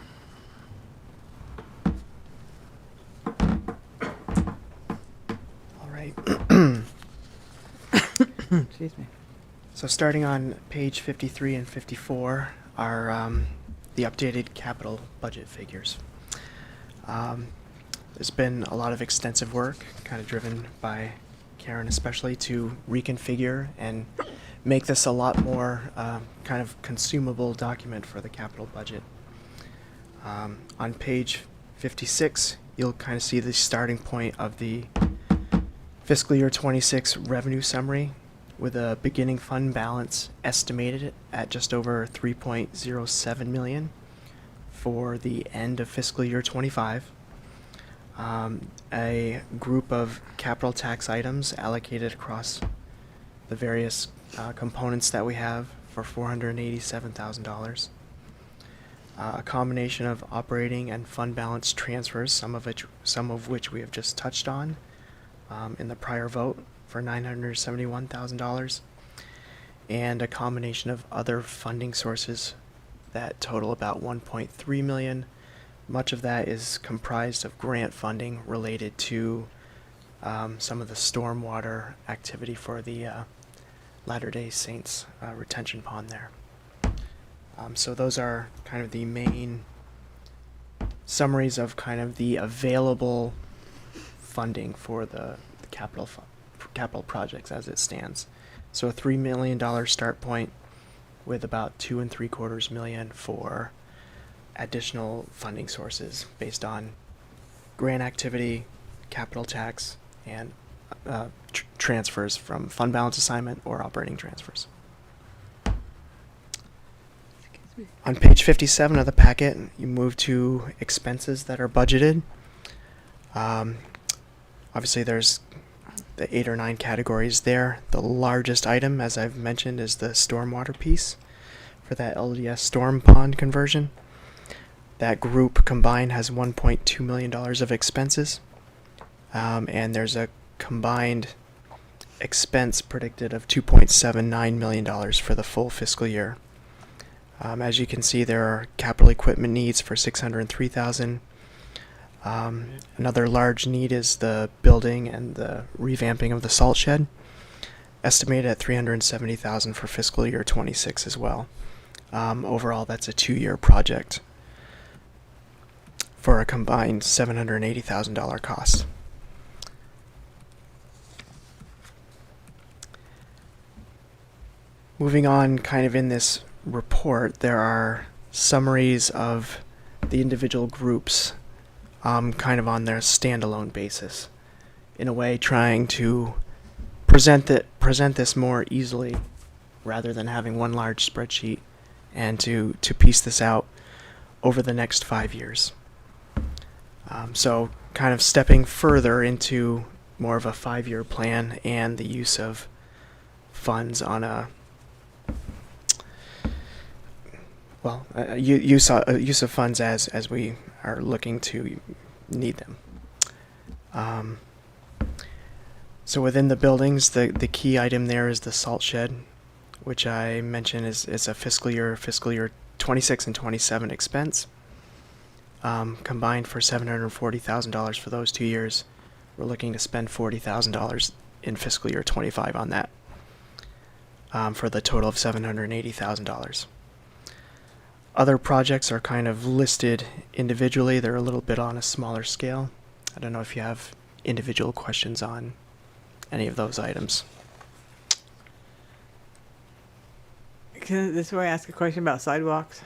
All right. Excuse me. So starting on page 53 and 54 are the updated capital budget figures. There's been a lot of extensive work, kind of driven by Karen especially, to reconfigure and make this a lot more kind of consumable document for the capital budget. On page 56, you'll kind of see the starting point of the fiscal year 26 revenue summary, with a beginning fund balance estimated at just over 3.07 million for the end of fiscal year 25. A group of capital tax items allocated across the various components that we have for $487,000. A combination of operating and fund balance transfers, some of which we have just touched on in the prior vote, for $971,000, and a combination of other funding sources that total about 1.3 million. Much of that is comprised of grant funding related to some of the stormwater activity for the Latter-day Saints retention pond there. So those are kind of the main summaries of kind of the available funding for the capital projects as it stands. So a $3 million start point with about $2.75 million for additional funding sources based on grant activity, capital tax, and transfers from fund balance assignment or operating transfers. On page 57 of the packet, you move to expenses that are budgeted. Obviously, there's the 8 or 9 categories there. The largest item, as I've mentioned, is the stormwater piece for that LDS storm pond conversion. That group combined has $1.2 million of expenses, and there's a combined expense predicted of $2.79 million for the full fiscal year. As you can see, there are capital equipment needs for $603,000, Another large need is the building and the revamping of the salt shed, estimated at $370,000 for fiscal year 26 as well. Overall, that's a 2-year project for a combined $780,000 cost. Moving on, kind of in this report, there are summaries of the individual groups, kind of on their standalone basis, in a way trying to present this more easily, rather than having one large spreadsheet, and to piece this out over the next 5 years. So kind of stepping further into more of a 5-year plan and the use of funds on a use of funds as we are looking to need them. So within the buildings, the key item there is the salt shed, which I mentioned is a fiscal year 26 and 27 expense. Combined for $740,000 for those 2 years. We're looking to spend $40,000 in fiscal year 25 on that, for the total of $780,000. Other projects are kind of listed individually. They're a little bit on a smaller scale. I don't know if you have individual questions on any of those items. This is where I ask a question about sidewalks,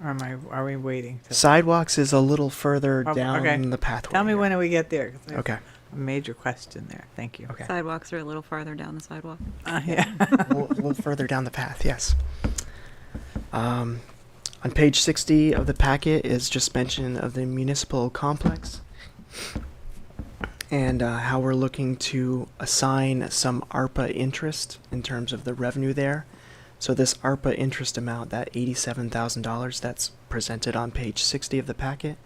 or are we waiting? Sidewalks is a little further Oh, down okay. the pathway. Tell me here. when do we get there? 'Cause there's Okay. A major question there. Thank you. Okay. Sidewalks are a little farther down the sidewalk. Yeah. a little further down the path, yes. On page 60 of the packet is just mention of the municipal complex and how we're looking to assign some ARPA interest in terms of the revenue there. So this ARPA interest amount, that $87,000 that's presented on page 60 of the packet,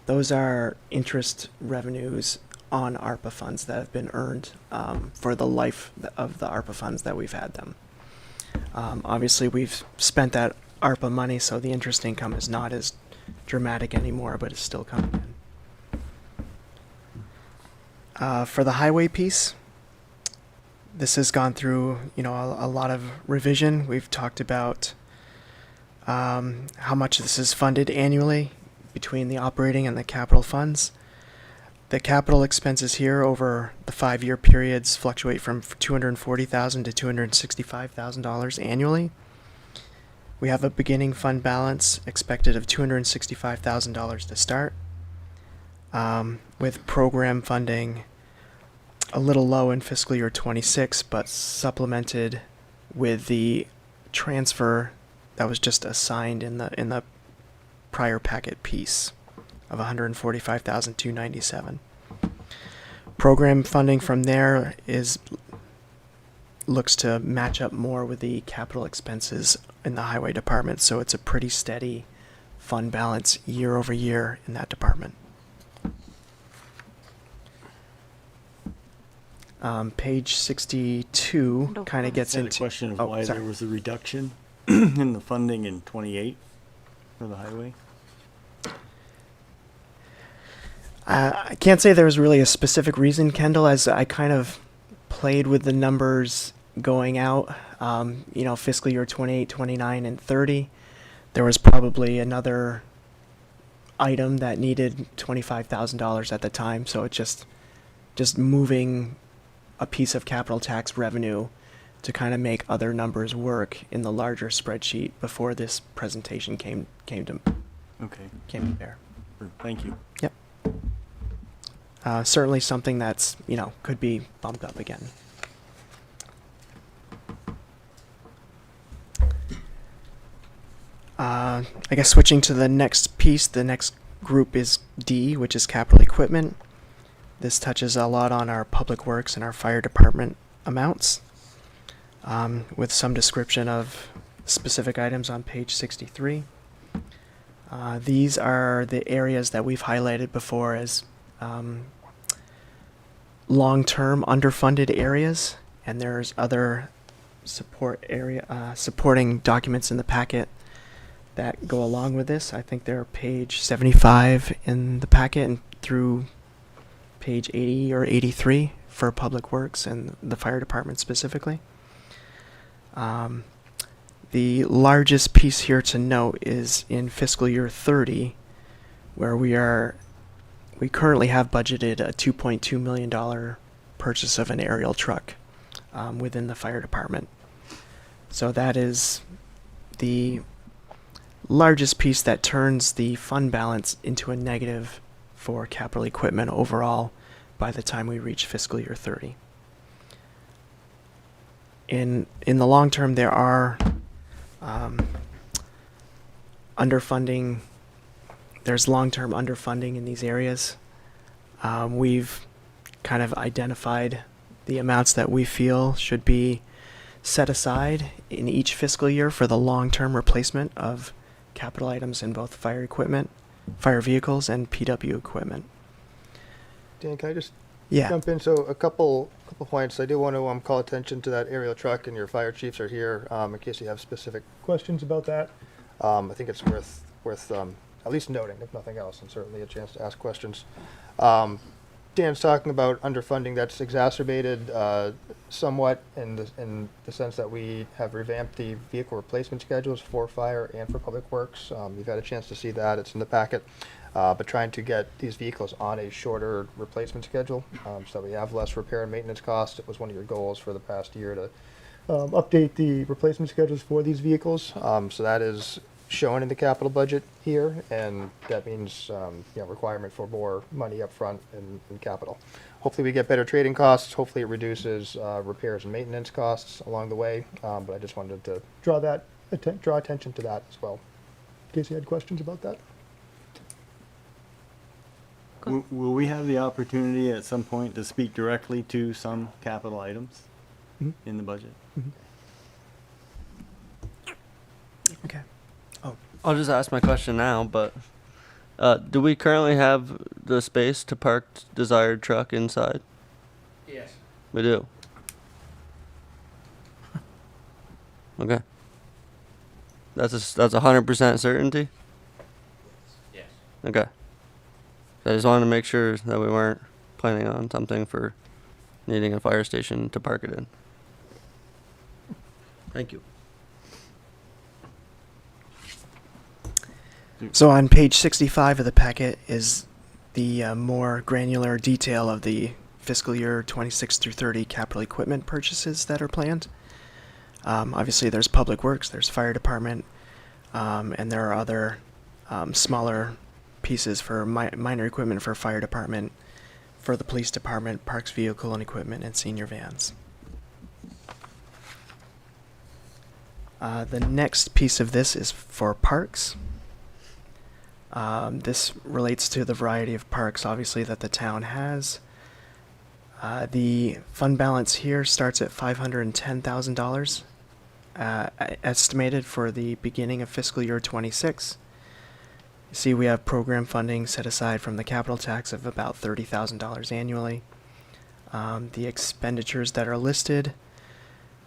those are interest revenues on ARPA funds that have been earned for the life of the ARPA funds that we've had them. Obviously, we've spent that ARPA money, so the interest income is not as dramatic anymore, but it's still coming in. For the highway piece, this has gone through, a lot of revision. We've talked about how much this is funded annually between the operating and the capital funds. The capital expenses here over the 5-year periods fluctuate from $240,000 to $265,000 annually. We have a beginning fund balance expected of $265,000 to start, with program funding a little low in fiscal year 26, but supplemented with the transfer that was just assigned in the prior packet piece of $145,297. Program funding from there looks to match up more with the capital expenses in the highway department, so it's a pretty steady fund balance year over year in that department. Page 62 kind of gets Had a into question of oh, why sorry. there was a reduction in the funding in 28 for the highway. I can't say there was really a specific reason, Kendall, as I kind of played with the numbers going out, fiscal year 28, 29, and 30. There was probably another item that needed $25,000 at the time, so it just moving a piece of capital tax revenue to kind of make other numbers work in the larger spreadsheet before this presentation came to bear. Thank you. Yep. Certainly something that's, could be bumped up again. I guess switching to the next piece, the next group is D, which is capital equipment. This touches a lot on our public works and our fire department amounts, with some description of specific items on page 63. These are the areas that we've highlighted before as long-term underfunded areas, and there's other supporting documents in the packet that go along with this. I think they're page 75 in the packet and through page 80 or 83 for Public Works and the fire department specifically. The largest piece here to note is in fiscal year 30, where we currently have budgeted a $2.2 million purchase of an aerial truck within the fire department. So that is the largest piece that turns the fund balance into a negative for capital equipment overall by the time we reach fiscal year 30. In the long term, there are underfunding. There's long-term underfunding in these areas. We've kind of identified the amounts that we feel should be set aside in each fiscal year for the long-term replacement of capital items in both fire equipment, fire vehicles, and PW equipment. Dan, can I just Yeah. jump in? So a couple points. I do want to call attention to that aerial truck, and your fire chiefs are here in case you have specific questions about that. I think it's worth at least noting, if nothing else, and certainly a chance to ask questions. Dan's talking about underfunding that's exacerbated somewhat in the sense that we have revamped the vehicle replacement schedules for fire and for public works. You've had a chance to see that; it's in the packet. But trying to get these vehicles on a shorter replacement schedule so that we have less repair and maintenance costs. It was one of your goals for the past year to update the replacement schedules for these vehicles. So that is shown in the capital budget here, and that means requirement for more money up front in capital. Hopefully we get better trading costs. Hopefully it reduces repairs and maintenance costs along the way. But I just wanted to draw attention to that as well, in case you had questions about that. Will we have the opportunity at some point to speak directly to some capital items in the budget? Okay. I'll just ask my question now, but do we currently have the space to park desired truck inside? Yes. We do. Okay. That's 100% certainty? Yes. Okay. I just wanted to make sure that we weren't planning on something for needing a fire station to park it in. Thank you. So on page 65 of the packet is the more granular detail of the fiscal year 26 through 30 capital equipment purchases that are planned. Obviously, there's public works, there's fire department, and there are other smaller pieces for minor equipment for fire department, for the police department, parks vehicle and equipment, and senior vans. The next piece of this is for parks. This relates to the variety of parks, obviously, that the town has. The fund balance here starts at $510,000, estimated for the beginning of fiscal year 26. You see, we have program funding set aside from the capital tax of about $30,000 annually. The expenditures that are listed,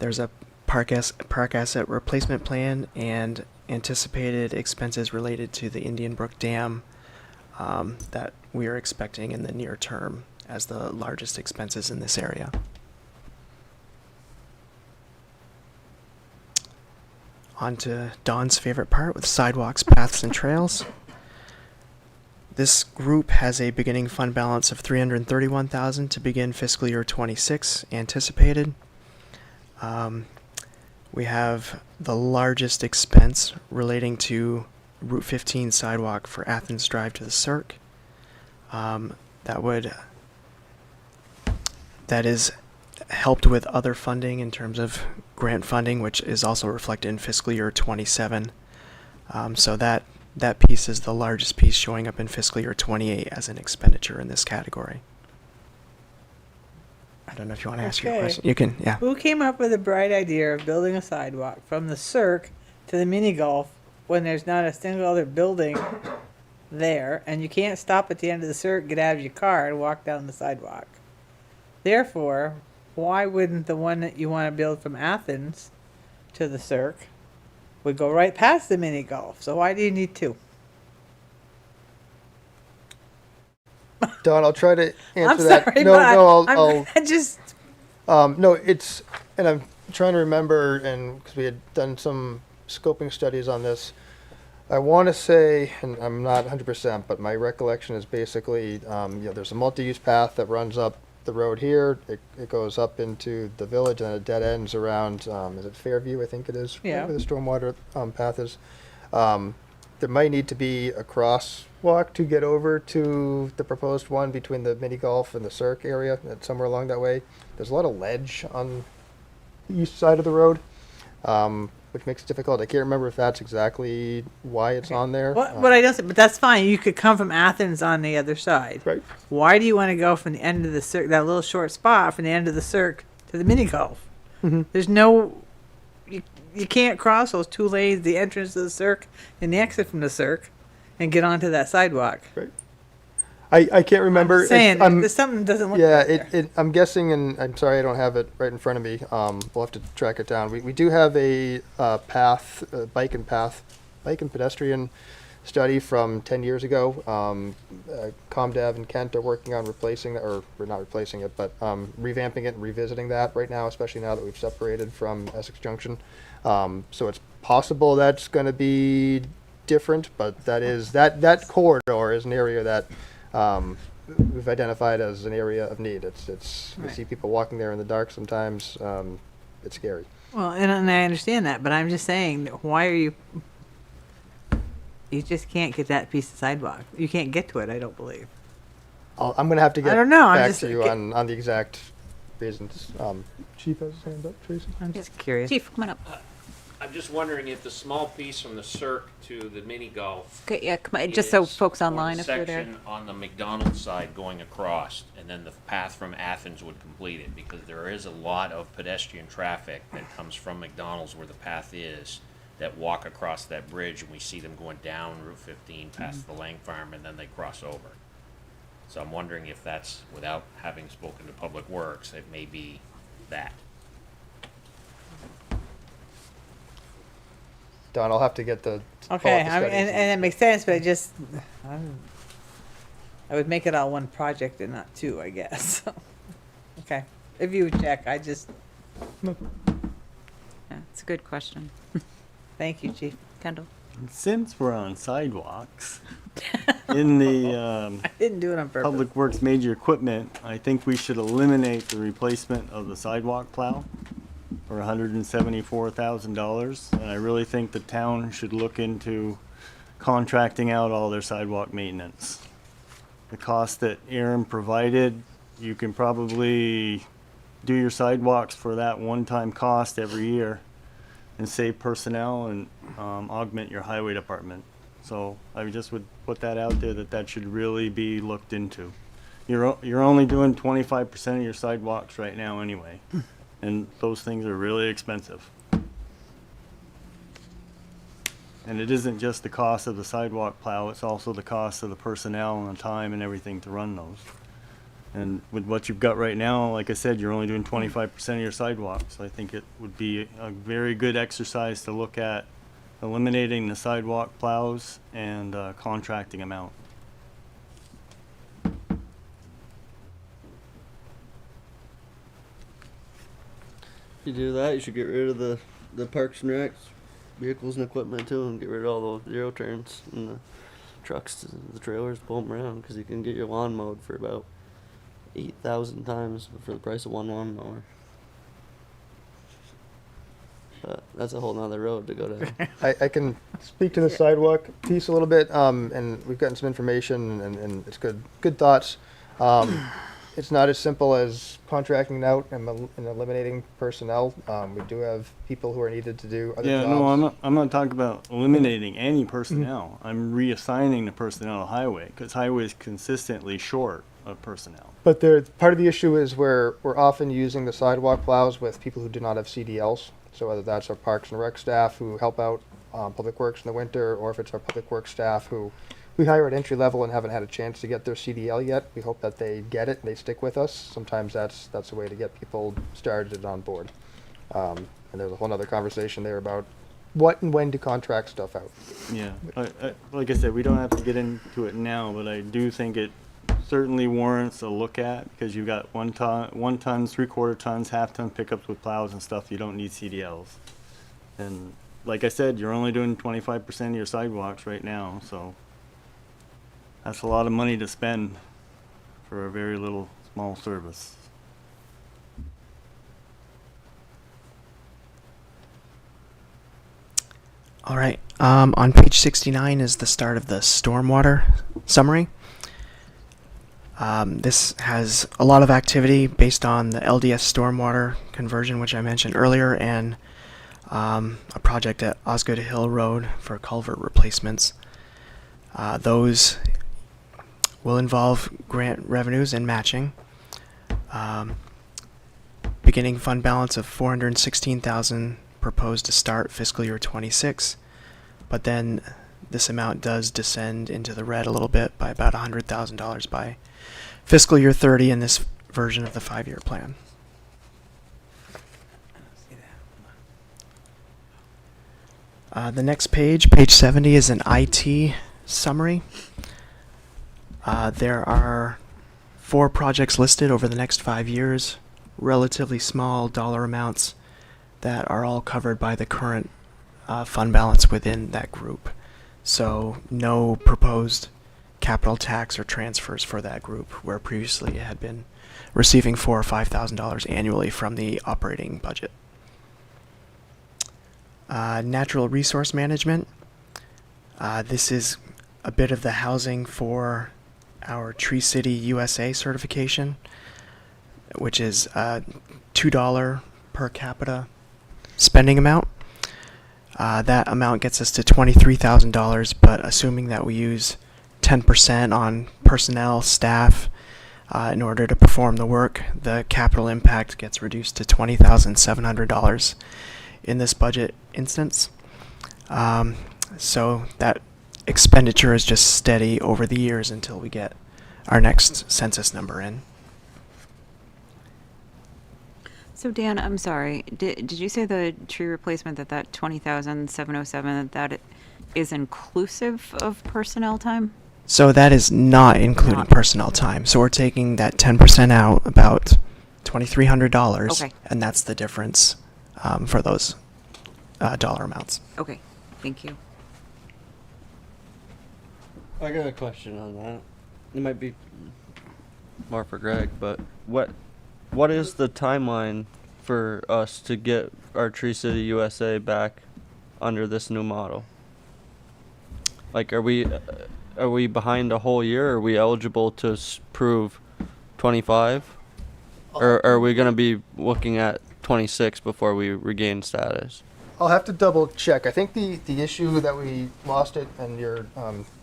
there's a park asset replacement plan and anticipated expenses related to the Indian Brook Dam that we are expecting in the near term as the largest expenses in this area. On to Dawn's favorite part with sidewalks, paths, and trails. This group has a beginning fund balance of $331,000 to begin fiscal year 26 anticipated. We have the largest expense relating to Route 15 sidewalk for Athens Drive to the Cirque. That is helped with other funding in terms of grant funding, which is also reflected in fiscal year 27. So that piece is the largest piece showing up in fiscal year 28 as an expenditure in this category. I don't know if you want to ask your Okay. question. You can, yeah. Who came up with the bright idea of building a sidewalk from the Cirque to the mini golf when there's not a single other building there, and you can't stop at the end of the Cirque, get out of your car, and walk down the sidewalk? Therefore, why wouldn't the one that you want to build from Athens to the Cirque would go right past the mini golf? So why do you need two? Don, I'll try to answer I'm that. sorry, No, but no, I'm I'll just, no, it's, and I'm trying to remember, and because we had done some scoping studies on this, I want to say, and I'm not 100%, but my recollection is basically, there's a multi-use path that runs up the road here. It goes up into the village, and it dead ends around, is it Fairview, I think it is? Yeah. Where the stormwater path is. There might need to be a crosswalk to get over to the proposed one between the mini golf and the circ area, somewhere along that way. There's a lot of ledge on the east side of the road, which makes it difficult. I can't remember if that's exactly why it's on there. what I don't, but that's fine. You could come from Athens on the other side. Right. Why do you want to go from the end of the circ, that little short spot from the end of the circ to the mini golf? Mhm. There's no, you can't cross those two lanes, the entrance to the circ and the exit from the circ, and get onto that sidewalk. I can't remember. I'm saying, I'm- there's something that doesn't look Yeah, right there. I'm guessing, and I'm sorry I don't have it right in front of me. We'll have to track it down. We do have a path, bike and pedestrian study from 10 years ago. ComDev and Kent are working on replacing, or we're not replacing it, but revamping it and revisiting that right now, especially now that we've separated from Essex Junction. So it's possible that's going to be different, but that corridor is an area that we've identified as an area of need. We Right. see people walking there in the dark sometimes. It's scary. Well, and I understand that, but I'm just saying, why are you just can't get that piece of sidewalk. You can't get to it, I don't believe. I'm going to have to get I don't know, I'm back just- to you on the exact reasons. Chief has his hand up, Tracy. I'm just curious. Chief, come on up. I'm just wondering if the small piece from the circ to the mini golf. Okay, yeah, come on, just so is folks for the online, if they're there. section on the McDonald's side going across, and then the path from Athens would complete it, because there is a lot of pedestrian traffic that comes from McDonald's where the path is, that walk across that bridge, and we see them going down Route 15 past the Lang Farm, and then they cross over. So I'm wondering if that's, without having spoken to Public Works, it may be that. Don, I'll have to get the. Okay, follow-up I mean, studies. and it makes sense, but it just, I would make it all one project and not two, I guess. Okay, if you would check, I just, Yeah, it's a good question. thank you, Chief. Kendall? Since we're on sidewalks, in the I didn't do it on purpose. Public Works major equipment, I think we should eliminate the replacement of the sidewalk plow for $174,000. And I really think the town should look into contracting out all their sidewalk maintenance. The cost that Aaron provided, you can probably do your sidewalks for that one-time cost every year and save personnel and augment your highway department. So I just would put that out there, that should really be looked into. You're only doing 25% of your sidewalks right now anyway, and those things are really expensive. And it isn't just the cost of the sidewalk plow, it's also the cost of the personnel and the time and everything to run those. And with what you've got right now, like I said, you're only doing 25% of your sidewalks. I think it would be a very good exercise to look at eliminating the sidewalk plows and contracting them out. If you do that, you should get rid of the Parks and Recs vehicles and equipment too, and get rid of all the zero turns and the trucks, the trailers, pull them around, because you can get your lawn mowed for about 8,000 times for the price of one lawnmower. But that's a whole nother road to go down. I can speak to the sidewalk piece a little bit, and we've gotten some information, and it's good thoughts. It's not as simple as contracting it out and eliminating personnel. We do have people who are needed to do other Yeah, jobs. no, I'm not talking about eliminating any personnel. I'm reassigning the personnel to highway, because highway is consistently short of personnel. But part of the issue is we're often using the sidewalk plows with people who do not have CDLs. So whether that's our Parks and Rec staff who help out Public Works in the winter, or if it's our Public Works staff who we hire at entry level and haven't had a chance to get their CDL yet. We hope that they get it and they stick with us. Sometimes that's a way to get people started on board. And there's a whole other conversation there about what and when to contract stuff out. Yeah, like I said, we don't have to get into it now, but I do think it certainly warrants a look at, because you've got 1 ton, 1 tons, 3/4 tons, half-ton pickups with plows and stuff. You don't need CDLs. And like I said, you're only doing 25% of your sidewalks right now, so that's a lot of money to spend for a very little, small service. All right. On page 69 is the start of the stormwater summary. This has a lot of activity based on the LDS stormwater conversion, which I mentioned earlier, and a project at Osgood Hill Road for culvert replacements. Those will involve grant revenues and matching. Beginning fund balance of $416,000 proposed to start fiscal year 26, but then this amount does descend into the red a little bit by about $100,000 by fiscal year 30 in this version of the 5-year plan. The next page, page 70, is an IT summary. There are 4 projects listed over the next 5 years, relatively small dollar amounts that are all covered by the current fund balance within that group. So no proposed capital tax or transfers for that group, where previously it had been receiving $4,000 or $5,000 annually from the operating budget. Natural resource management. This is a bit of the housing for our Tree City USA certification, which is $2 per capita spending amount. That amount gets us to $23,000, but assuming that we use 10% on personnel, staff, in order to perform the work, the capital impact gets reduced to $20,700 in this budget instance. So that expenditure is just steady over the years until we get our next census number in. So Dan, I'm sorry, did you say the tree replacement that 20,707, that it is inclusive of personnel time? So that is not including Not. personnel time. So we're taking that 10% out, about $2,300, Okay. and that's the difference for those dollar amounts. Okay, thank you. I got a question on that. It might be more for Greg, but what is the timeline for us to get our Tree City USA back under this new model? Like, are we behind a whole year? Are we eligible to prove 25? Or are we going to be looking at 26 before we regain status? I'll have to double check. I think the issue that we lost it, and your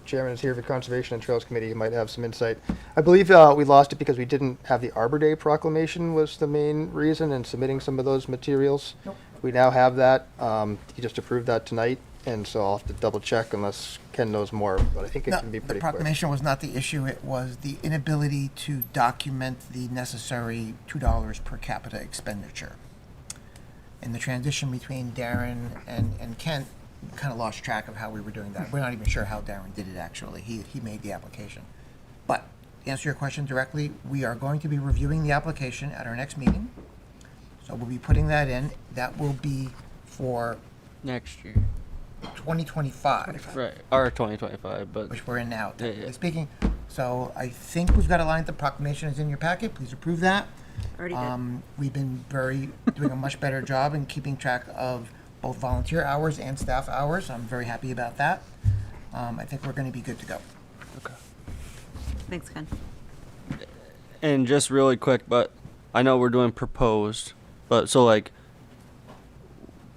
chairman is here for Conservation and Trails Committee, might have some insight. I believe we lost it because we didn't have the Arbor Day proclamation was the main reason in submitting some of those materials. Nope. We now have that. You just approved that tonight, and so I'll have to double check unless Ken knows more, but I think it No, can be the pretty quick. proclamation was not the issue. It was the inability to document the necessary $2 per capita expenditure. In the transition between Darren and Kent, we kind of lost track of how we were doing that. We're not even sure how Darren did it, actually. He made the application. But to answer your question directly, we are going to be reviewing the application at our next meeting. So we'll be putting that in. That will be for Next year. 2025. Right. Or 2025, but Which we're in now, Yeah, technically yeah. speaking. So I think we've got a line. The proclamation is in your packet. Please approve that. Already did. We've been doing a much better job in keeping track of both volunteer hours and staff hours. I'm very happy about that. I think we're going to be good to go. okay. Thanks, Ken. And just really quick, but I know we're doing proposed, but so like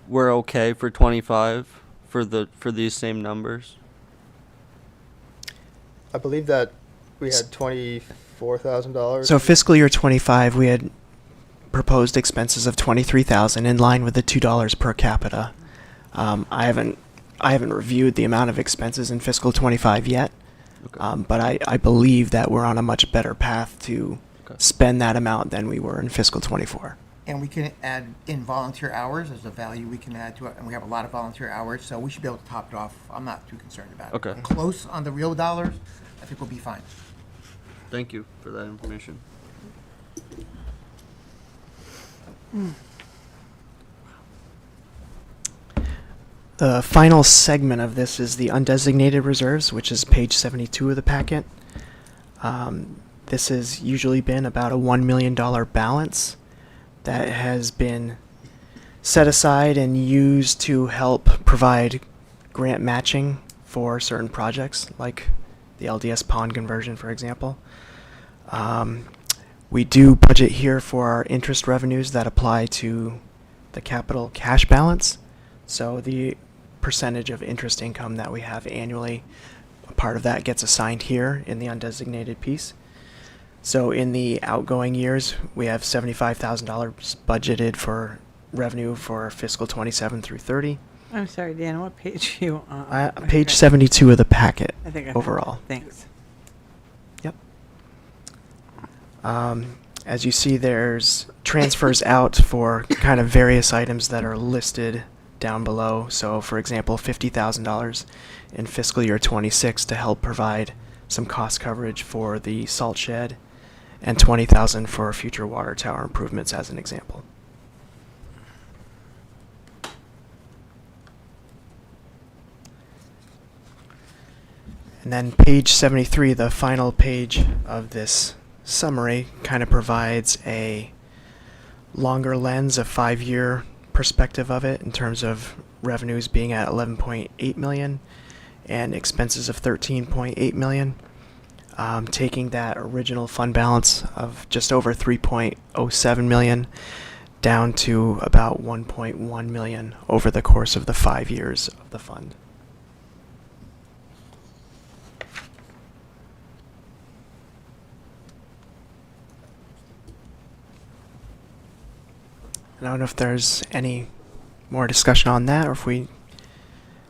we're okay for 25 for these same numbers. I believe that we had $24,000. So fiscal year 25, we had proposed expenses of $23,000 in line with the $2 per capita. I haven't reviewed the amount of expenses in fiscal 25 yet, Okay. but I believe that we're on a much better path to Okay. spend that amount than we were in fiscal 24. And we can add in volunteer hours as a value we can add to it. And we have a lot of volunteer hours, so we should be able to top it off. I'm not too concerned about it. Okay. Close on the real dollars, I think we'll be fine. thank you for that information. The final segment of this is the undesignated reserves, which is page 72 of the packet. This has usually been about a $1 million balance that has been set aside and used to help provide grant matching for certain projects, like the LDS pond conversion, for example. We do budget here for our interest revenues that apply to the capital cash balance. So the percentage of interest income that we have annually, a part of that gets assigned here in the undesignated piece. So in the outgoing years, we have $75,000 budgeted for revenue for fiscal 27 through 30. I'm sorry, Dan, what page are you on? Page 72 of the packet I think I found it. overall. Thanks. Yep. As you see, there's transfers out for kind of various items that are listed down below. So, for example, $50,000 in fiscal year 26 to help provide some cost coverage for the salt shed, and $20,000 for future water tower improvements, as an example. And then page 73, the final page of this summary, kind of provides a longer lens, a 5-year perspective of it in terms of revenues being at 11.8 million and expenses of 13.8 million. Taking that original fund balance of just over 3.07 million down to about 1.1 million over the course of the 5 years of the fund. I don't know if there's any more discussion on that, or if we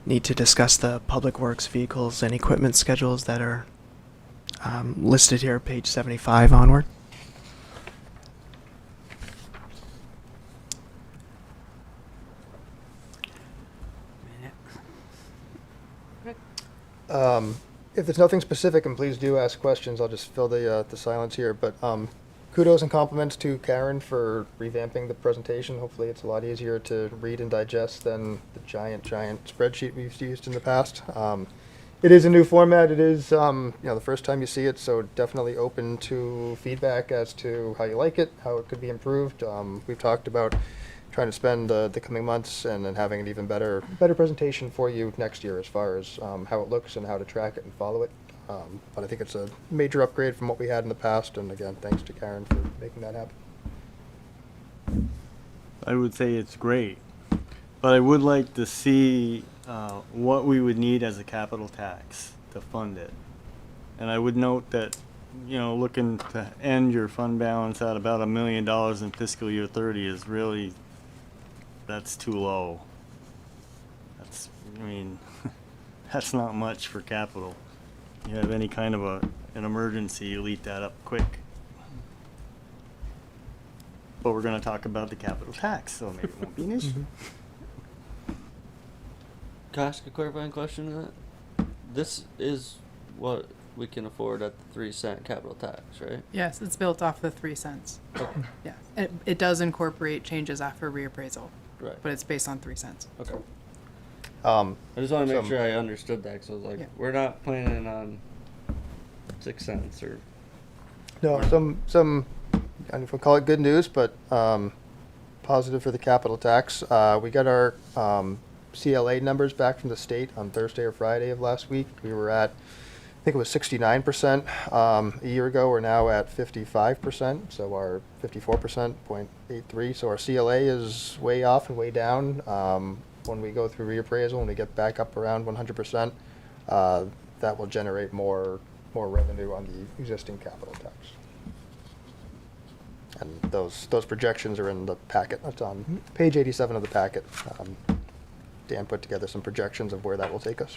need to discuss the public works vehicles and equipment schedules that are listed here, page 75 onward. If there's nothing specific, and please do ask questions, I'll just fill the silence here. But kudos and compliments to Karen for revamping the presentation. Hopefully it's a lot easier to read and digest than the giant spreadsheet we've used in the past. It is a new format. It is the first time you see it, so definitely open to feedback as to how you like it, how it could be improved. We've talked about trying to spend the coming months and then having an even better presentation for you next year as far as how it looks and how to track it and follow it. But I think it's a major upgrade from what we had in the past, and again, thanks to Karen for making that happen. I would say it's great, but I would like to see what we would need as a capital tax to fund it. And I would note that, looking to end your fund balance at about $1 million in fiscal year 30 is really, that's too low. That's not much for capital. You have any kind of an emergency, you'll eat that up quick. But we're going to talk about the capital tax, so maybe it won't be an issue. Can I ask a clarifying question to that? This is what we can afford at the 3-cent capital tax, right? Yes, it's built off the 3 cents. Okay. Yeah, it does incorporate changes after reappraisal, Right. but it's based on 3 cents. Okay. I I just want to make sure I understood that, because I was like, Yeah. we're not planning on 6 cents or. No, some I don't know if we'll call it good news, but positive for the capital tax. We got our CLA numbers back from the state on Thursday or Friday of last week. We were at, I think it was 69% a year ago. We're now at 55%, so our 54%, 0.83. So our CLA is way off and way down. When we go through reappraisal and we get back up around 100%, that will generate more revenue on the existing capital tax. And those projections are in the packet. That's on page 87 of the packet. Dan put together some projections of where that will take us.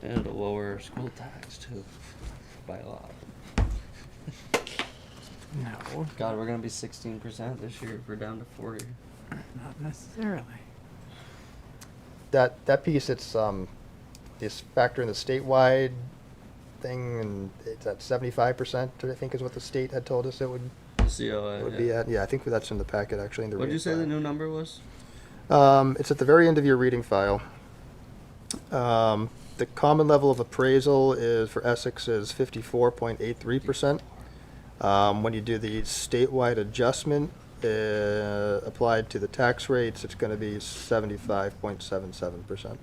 And it'll lower school tax too, by a lot. No, God, we're gonna be 16% this year if we're down to 40. not necessarily. That piece, it's factor in the statewide thing, and it's at 75%, I think is what the state had told us it would COA. be at. Yeah, I think that's in the packet, actually, in the What did you reading say the file. new number was? It's at the very end of your reading file. The common level of appraisal is, for Essex, is 54.83%. When you do the statewide adjustment, applied to the tax rates, it's gonna be 75.77%.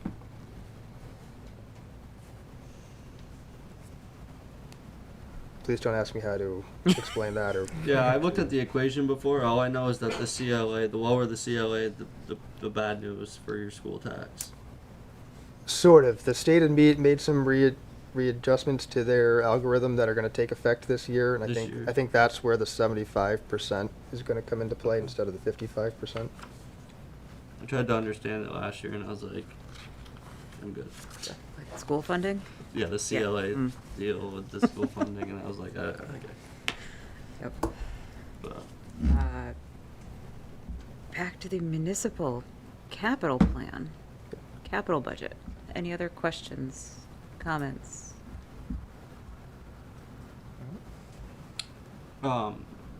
Please don't ask me how to explain that, or. Yeah, I looked at the equation before. All I know is that the CLA, the lower the CLA, the bad news for your school tax. Sort of. The state had made some readjustments to their algorithm that are going to take effect this year, and This year. I think that's where the 75% is going to come into play instead of the 55%. I tried to understand it last year, and I was like, I'm good. Like school funding? Yeah, the Yeah. CLA Mm. deal with the school funding, and I was like, okay. Yep. But Back to the municipal capital plan, capital budget. Any other questions, comments?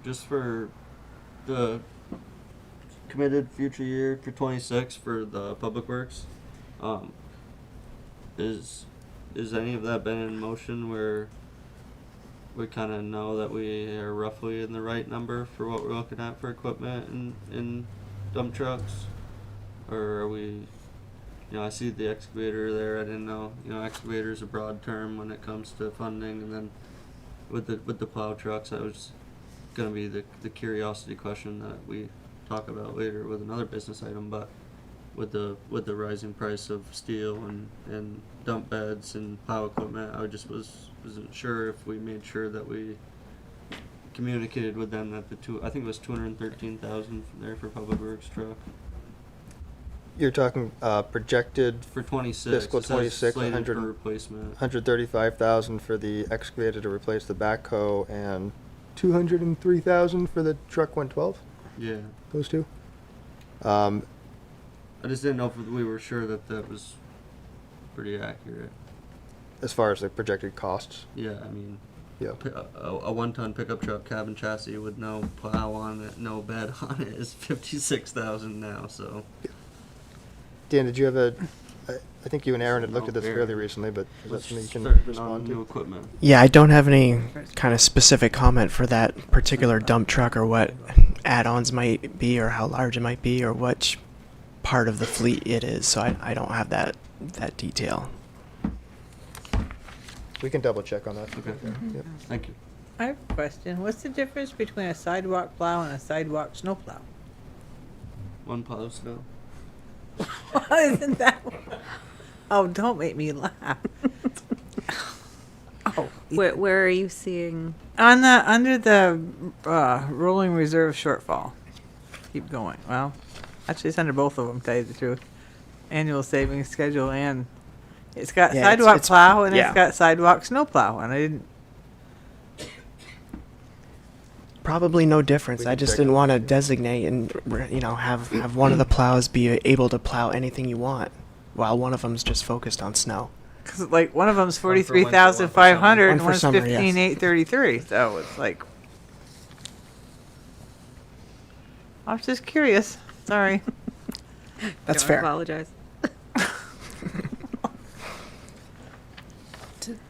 just for the committed future year for 26 for the public works, is any of that been in motion where we kind of know that we are roughly in the right number for what we're looking at for equipment and dump trucks? Or are we, I see the excavator there. I didn't know, excavator's a broad term when it comes to funding, and then with the plow trucks, that was gonna be the curiosity question that we talk about later with another business item, but with the rising price of steel and dump beds and plow equipment, I just wasn't sure if we made sure that we communicated with them that I think it was 213,000 there for public works truck You're talking projected for 26. fiscal It says 26, slated 100 for replacement. 135,000 for the excavator to replace the backhoe, and 203,000 for the truck 112. Yeah, Those two. I just didn't know if we were sure that was pretty accurate. As far as the projected costs. Yeah, I mean, Yeah. a 1-ton pickup truck cab and chassis with no plow on it, no bed on it is 56,000 now. So Dan, did you have I think you and Aaron had looked at this Aaron. fairly recently, but is that something you can Starting on respond new to? equipment. Yeah, I don't have any kind of specific comment for that particular dump truck or what add-ons might be or how large it might be or which part of the fleet it is. So I don't have that detail. We can double check on that. Okay. Yep. Thank you. I have a question. What's the difference between a sidewalk plow and a sidewalk snowplow? One plow snow. Isn't that? Oh, don't make me laugh. Oh, Where are you seeing? under the rolling reserve shortfall. Keep going. Well, actually, it's under both of them. Tell you the truth. Annual savings schedule, and it's got Yeah, sidewalk it's plow and yeah. it's got sidewalk snowplow, and I didn't. Probably no difference. We I can just check didn't on want to designate and have one of the plows be able to plow anything you want, while one of them's just focused on snow. Cause like one of them's One for winter, 43,500 one and for one's summer, yes. 15,833. So it's like, I was just curious. Sorry. That's Don't fair. Apologize.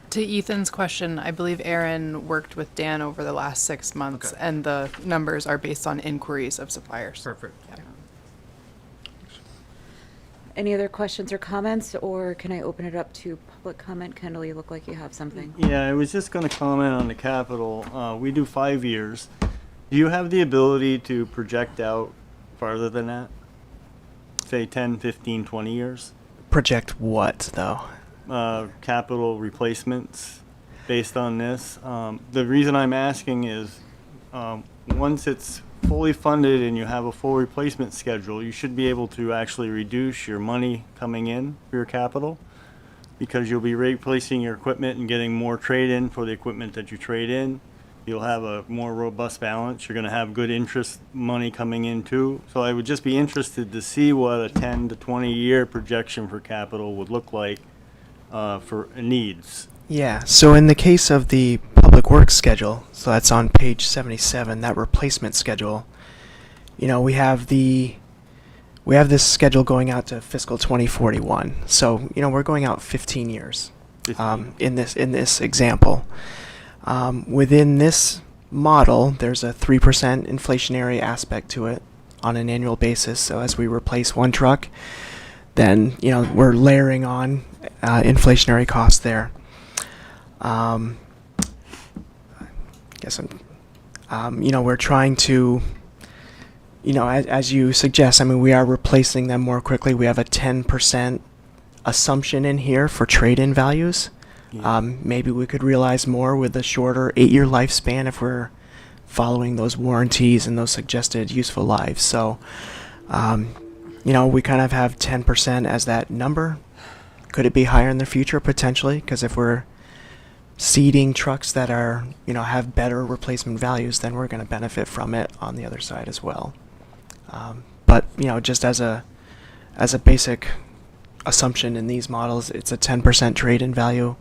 To Ethan's question, I believe Aaron worked with Dan over the last 6 months, and the numbers are based on inquiries of suppliers. Perfect. Any other questions or comments, or can I open it up to public comment? Kendall, you look like you have something. Yeah, I was just going to comment on the capital. We do 5 years. Do you have the ability to project out farther than that? Say 10, 15, 20 years? Project what though? Capital replacements based on this. The reason I'm asking is once it's fully funded and you have a full replacement schedule, you should be able to actually reduce your money coming in for your capital, because you'll be replacing your equipment and getting more trade-in for the equipment that you trade in. You'll have a more robust balance. You're going to have good interest money coming in too. So I would just be interested to see what a 10 to 20 year projection for capital would look like for needs. Yeah, so in the case of the public works schedule, so that's on page 77, that replacement schedule, you know, we have this schedule going out to fiscal 2041. So, you know, we're going out 15 years 15. in this example. Within this model, there's a 3% inflationary aspect to it on an annual basis. So as we replace one truck, then, you know, we're layering on inflationary costs there. You know, we're trying to, you know, as you suggest, I mean, we are replacing them more quickly. We have a 10% assumption in here for trade-in values. Yeah. Maybe we could realize more with a shorter 8-year lifespan if we're following those warranties and those suggested useful lives. So, you know, we kind of have 10% as that number. Could it be higher in the future? Potentially, because if we're seeding trucks that are, you know, have better replacement values, then we're going to benefit from it on the other side as well. But, you know, just as a basic assumption in these models, it's a 10% trade-in value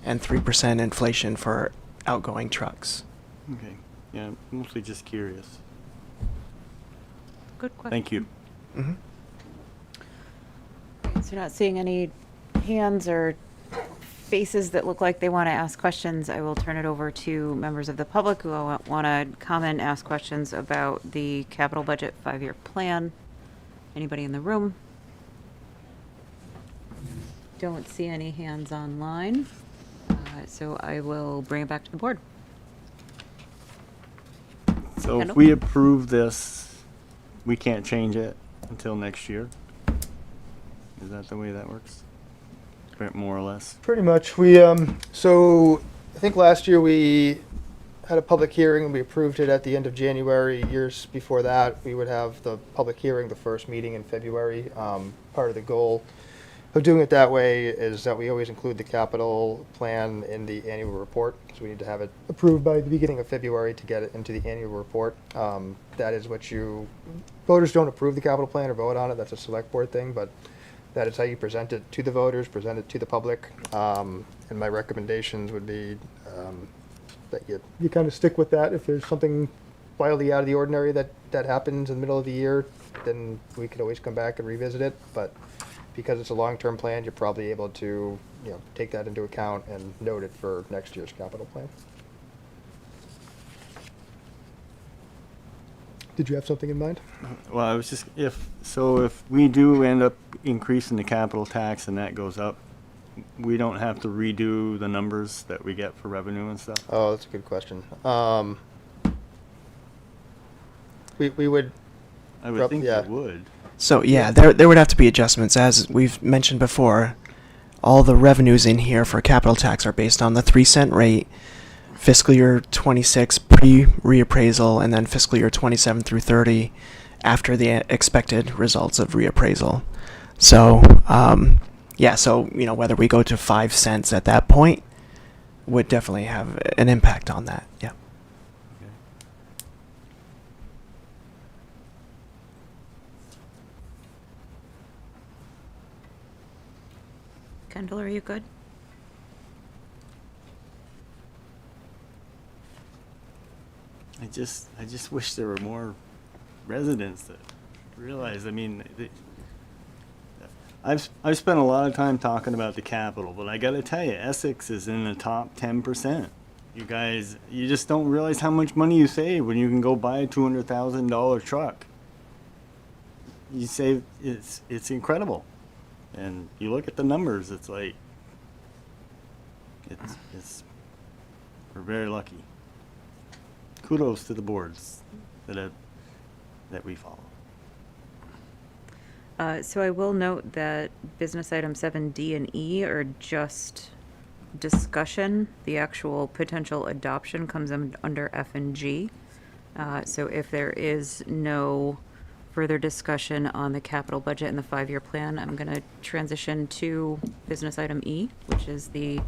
and 3% inflation for outgoing trucks. Okay. Yeah, mostly just curious. Good question. Thank you. Mm-hmm. So not seeing any hands or faces that look like they want to ask questions, I will turn it over to members of the public who want to comment, ask questions about the capital budget 5-year plan. Anybody in the room? Don't see any hands online, so I will bring it back to the board. So if Kendall? we approve this, we can't change it until next year? Is that the way that works? More or less? Pretty much. We, so I think last year we had a public hearing and we approved it at the end of January. Years before that, we would have the public hearing, the first meeting in February. Part of the goal of doing it that way is that we always include the capital plan in the annual report. So we need to have it approved by the beginning of February to get it into the annual report. That is what voters don't approve the capital plan or vote on it. That's a select board thing, but that is how you present it to the voters, present it to the public. And my recommendations would be that you kind of stick with that. If there's something wildly out of the ordinary that happens in the middle of the year, then we could always come back and revisit it. But because it's a long-term plan, you're probably able to, you know, take that into account and note it for next year's capital plan. Did you have something in mind? Well, I was just, if we do end up increasing the capital tax and that goes up, we don't have to redo the numbers that we get for revenue and stuff? Oh, that's a good question. We would. I would think yeah. it would. So yeah, there would have to be adjustments. As we've mentioned before, all the revenues in here for capital tax are based on the 3-cent rate, fiscal year 26 pre-reappraisal, and then fiscal year 27 through 30 after the expected results of reappraisal. So yeah, so, you know, whether we go to 5 cents at that point would definitely have an impact on that. Yeah. Kendall, are you good? I just wish there were more residents that realize. I mean, I've spent a lot of time talking about the capital, but I got to tell you, Essex is in the top 10%. You guys, you just don't realize how much money you save when you can go buy a $200,000 truck. You save, it's incredible, and you look at the numbers. It's like we're very lucky. Kudos to the boards that we follow. So I will note that business item 7D and E are just discussion. The actual potential adoption comes under F and G. So if there is no further discussion on the capital budget and the 5-year plan, I'm going to transition to business item E, which is the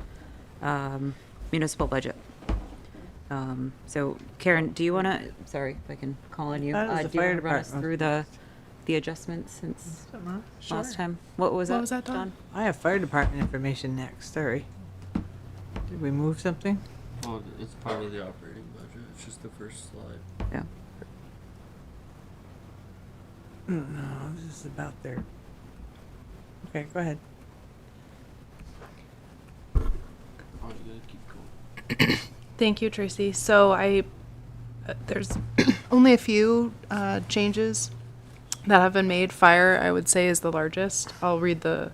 municipal budget. So Karen, do you want to, sorry if I can call on you. That was the Do you fire want to run us department. through the adjustments since last Sure. time? What was that, Don? I have fire department information next, sorry. Did we move something? Well, it's part of the operating budget. It's just the first slide. Yeah. No, this is about their. Okay, go ahead. Oh, you gotta keep going. Thank you, Tracy. So there's only a few changes that have been made. Fire, I would say, is the largest. I'll read the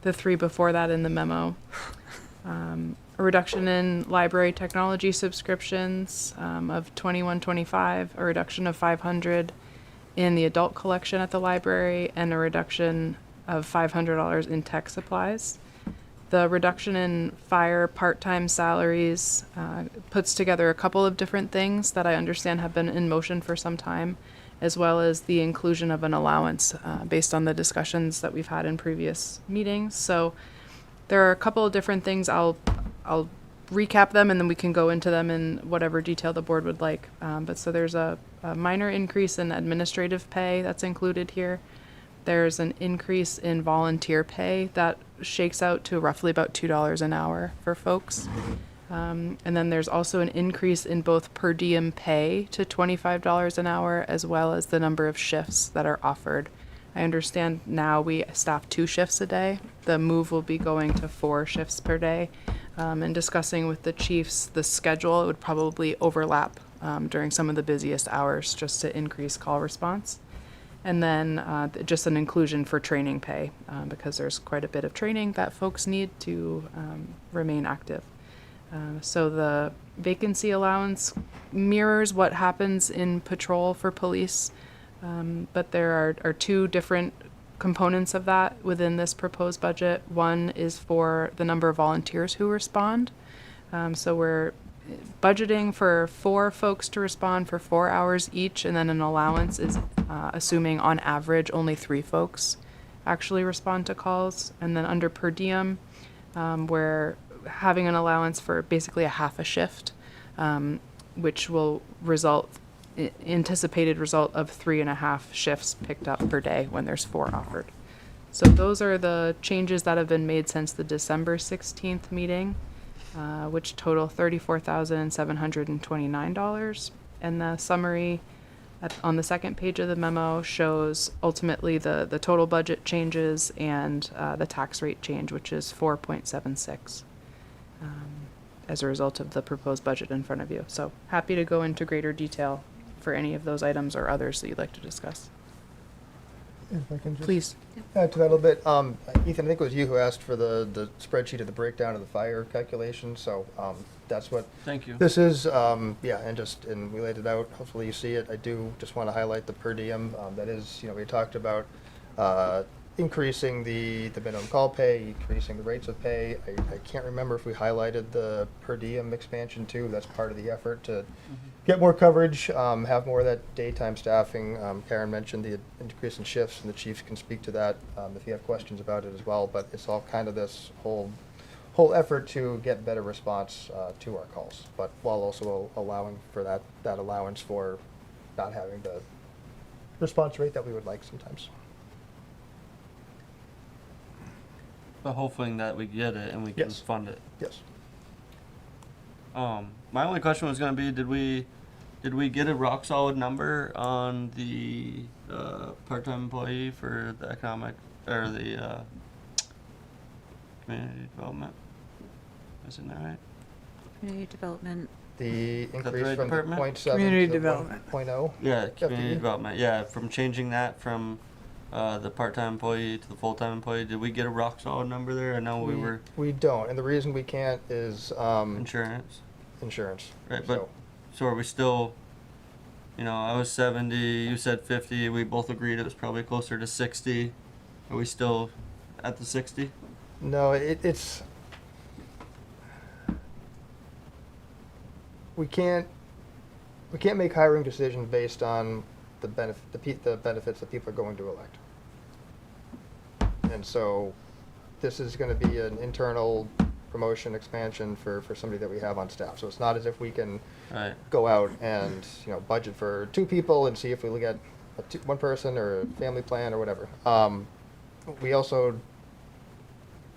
three before that in the memo. A reduction in library technology subscriptions of $21.25, a reduction of $500 in the adult collection at the library, and a reduction of $500 in tech supplies. The reduction in fire part-time salaries puts together a couple of different things that I understand have been in motion for some time, as well as the inclusion of an allowance based on the discussions that we've had in previous meetings. So there are a couple of different things. I'll recap them and then we can go into them in whatever detail the board would like. But so there's a minor increase in administrative pay that's included here. There's an increase in volunteer pay that shakes out to roughly about $2 an hour for folks. And then there's also an increase in both per diem pay to $25 an hour, as well as the number of shifts that are offered. I understand now we staff 2 shifts a day. The move will be going to 4 shifts per day. And discussing with the chiefs the schedule, it would probably overlap during some of the busiest hours just to increase call response. And then just an inclusion for training pay because there's quite a bit of training that folks need to remain active. So the vacancy allowance mirrors what happens in patrol for police, but there are 2 different components of that within this proposed budget. One is for the number of volunteers who respond. So we're budgeting for 4 folks to respond for 4 hours each, and then an allowance is assuming on average only 3 folks actually respond to calls. And then under per diem, we're having an allowance for basically a half a shift, which will anticipated result of 3.5 shifts picked up per day when there's 4 offered. So those are the changes that have been made since the December 16th meeting, which total $34,729. And the summary on the second page of the memo shows ultimately the total budget changes and the tax rate change, which is 4.76. As a result of the proposed budget in front of you. So happy to go into greater detail for any of those items or others that you'd like to discuss. If I can just Please. add to that a little bit. Ethan, I think it was you who asked for the spreadsheet of the breakdown of the fire calculation. So that's what Thank you. this is. And we laid it out. Hopefully you see it. I do just want to highlight the per diem. That is, we talked about increasing the minimum call pay, increasing the rates of pay. I can't remember if we highlighted the per diem expansion too. That's part of the effort to get more coverage, have more of that daytime staffing. Karen mentioned the increase in shifts, and the chiefs can speak to that if you have questions about it as well. But it's all kind of this whole effort to get better response to our calls, but while also allowing for that allowance for not having the response rate that we would like sometimes. But hoping that we get it and we can Yes. fund it. Yes. My only question was gonna be, did we get a rock solid number on the part-time employee for the economic or the community development? Isn't that right? Community development. The that the increase right from the department? 0.7 Community to development. 1.0. Yeah, community FTE. development. Yeah, from changing that from the part-time employee to the full-time employee, did we get a rock solid number there? I know we were We don't, and the reason we can't is insurance, insurance. right? But so are we still? I was 70. You said 50. We both agreed it was probably closer to 60. Are we still at the 60? No, it's we can't make hiring decisions based on the benefits that people are going to elect. And so this is going to be an internal promotion expansion for somebody that we have on staff. So it's not as if we can Right. go out and budget for 2 people and see if we get one person or a family plan or whatever. We also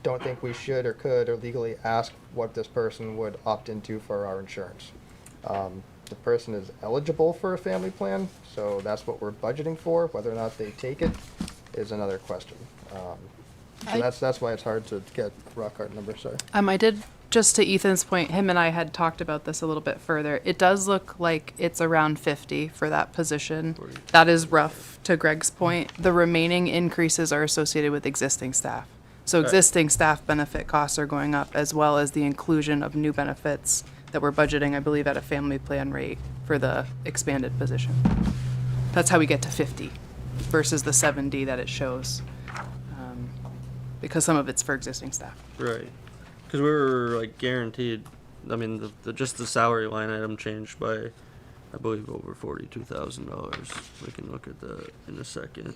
don't think we should or could or legally ask what this person would opt into for our insurance. The person is eligible for a family plan, so that's what we're budgeting for. Whether or not they take it is another question. So that's why it's hard to get rock hard numbers. Sorry. I did, just to Ethan's point, him and I had talked about this a little bit further. It does look like it's around 50 for that position. That is rough, to Greg's point. The remaining increases are associated with existing staff. So existing staff benefit costs are going up, as well as the inclusion of new benefits that we're budgeting, I believe, at a family plan rate for the expanded position. That's how we get to 50 versus the 70 that it shows, because some of it's for existing staff. Right. Because we were like guaranteed. I mean, just the salary line item changed by, I believe, over $42,000. We can look at that in a second.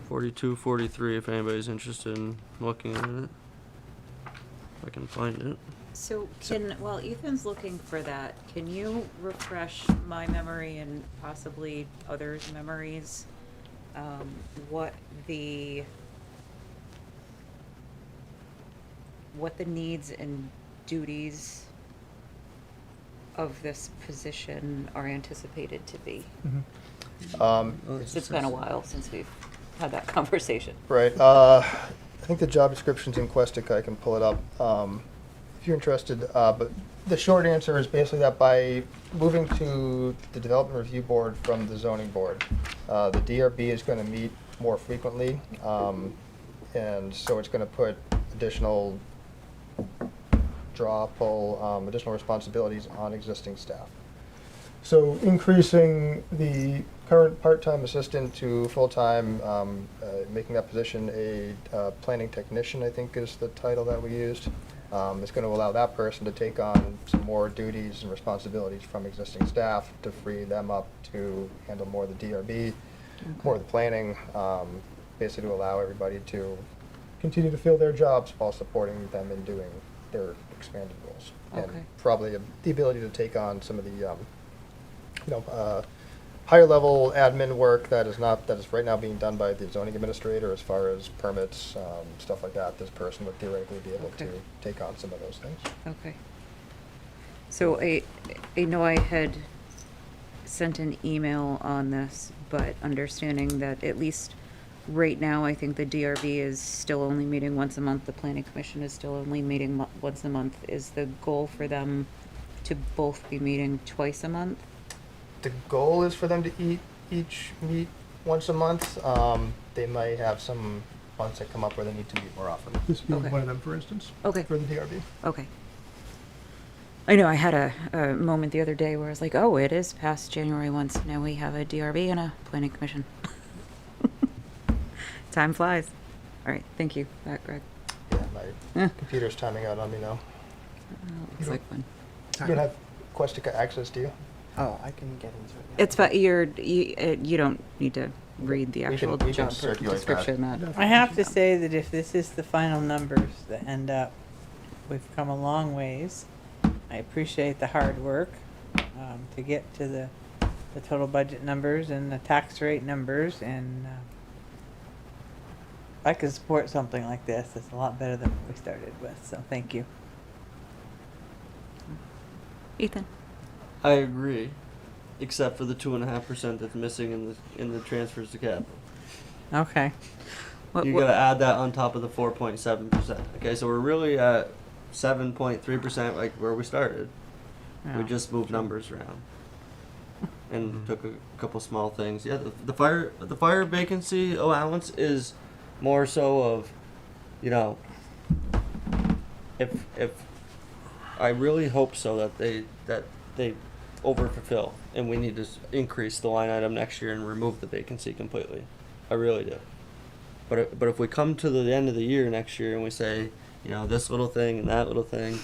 42, 43. If anybody's interested in looking at it, if I can find it. So while Ethan's looking for that, can you refresh my memory and possibly others' memories, what the needs and duties of this position are anticipated to be? It's been a while since we've had that conversation. Right. I think the job description's in Questic. I can pull it up if you're interested. But the short answer is basically that by moving to the Development Review Board from the Zoning Board, the DRB is going to meet more frequently, and so it's going to put additional additional responsibilities on existing staff. So increasing the current part-time assistant to full-time, making that position a planning technician, I think is the title that we used. It's going to allow that person to take on some more duties and responsibilities from existing staff to free them up to handle more of the DRB, more of the planning, basically to allow everybody to continue to fill their jobs while supporting them in doing their expanded roles. Okay. And probably the ability to take on some of the higher level admin work that is right now being done by the zoning administrator as far as permits, stuff like that. This person would theoretically be able to take on some of those things. Okay. So I know I had sent an email on this, but understanding that at least right now, I think the DRB is still only meeting once a month. The Planning Commission is still only meeting once a month. Is the goal for them to both be meeting twice a month? The goal is for them to each meet once a month. They might have some months that come up where they need to meet more often. This being one of them, for instance. Okay. For the DRB. Okay. I know I had a moment the other day where I was like, oh, it is past January once. Now we have a DRB and a Planning Commission. Time flies. All right, thank you, Greg. Yeah, my computer's timing out on me now. Looks like fun. You don't have Questica access, do you? Oh, I can get into it. It's fine. You don't need to read the actual we can job circulate description. that. I have to say that if this is the final numbers that end up, we've come a long ways. I appreciate the hard work to get to the total budget numbers and the tax rate numbers, and I can support something like this. It's a lot better than what we started with, so thank you. Ethan. I agree, except for the 2.5% that's missing in the transfers to capital. Okay. You gotta add that on top of the 4.7%. Okay, so we're really at 7.3%, like where we started. Yeah. We just moved numbers around and took a couple small things. Yeah, the fire vacancy allowance is more so of, if I really hope so that they overfulfill and we need to increase the line item next year and remove the vacancy completely. I really do. But if we come to the end of the year next year and we say, this little thing and that little thing,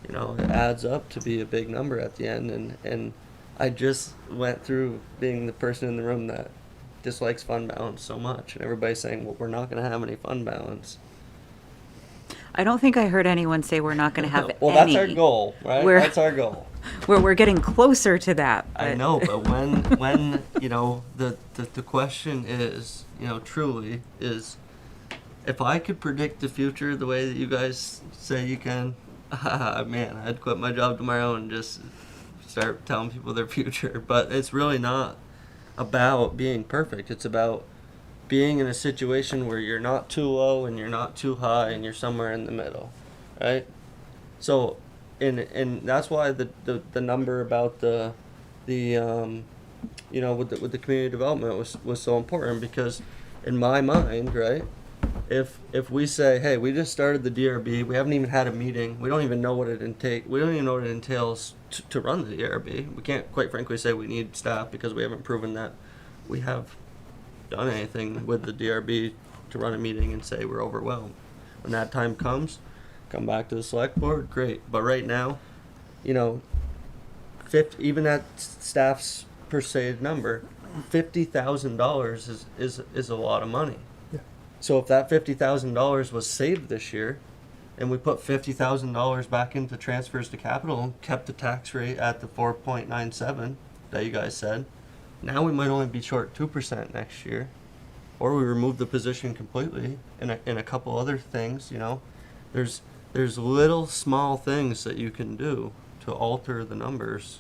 it adds up to be a big number at the end. And I just went through being the person in the room that dislikes fund balance so much, and everybody's saying, well, we're not going to have any fund balance. I don't think I heard anyone say we're not going to have well, any. that's our goal, right? That's our goal. We're getting closer to that. But. I know, but when the question is, truly is, if I could predict the future the way that you guys say you can, man, I'd quit my job tomorrow and just start telling people their future. But it's really not about being perfect. It's about being in a situation where you're not too low and you're not too high and you're somewhere in the middle, right? So, and that's why the number about the you know, with the community development was so important, because in my mind, right, if we say, hey, we just started the DRB, we haven't even had a meeting, we don't even know what it entails to run the DRB. We can't, quite frankly, say we need staff because we haven't proven that we have done anything with the DRB to run a meeting and say we're overwhelmed. When that time comes, come back to the select board, great. But right now, you know, even at staff's per se number, $50,000 is a lot of money. Yeah. So if that $50,000 was saved this year, and we put $50,000 back into transfers to capital and kept the tax rate at the 4.97 that you guys said, now we might only be short 2% next year, or we remove the position completely. And a couple other things, you know, there's little small things that you can do to alter the numbers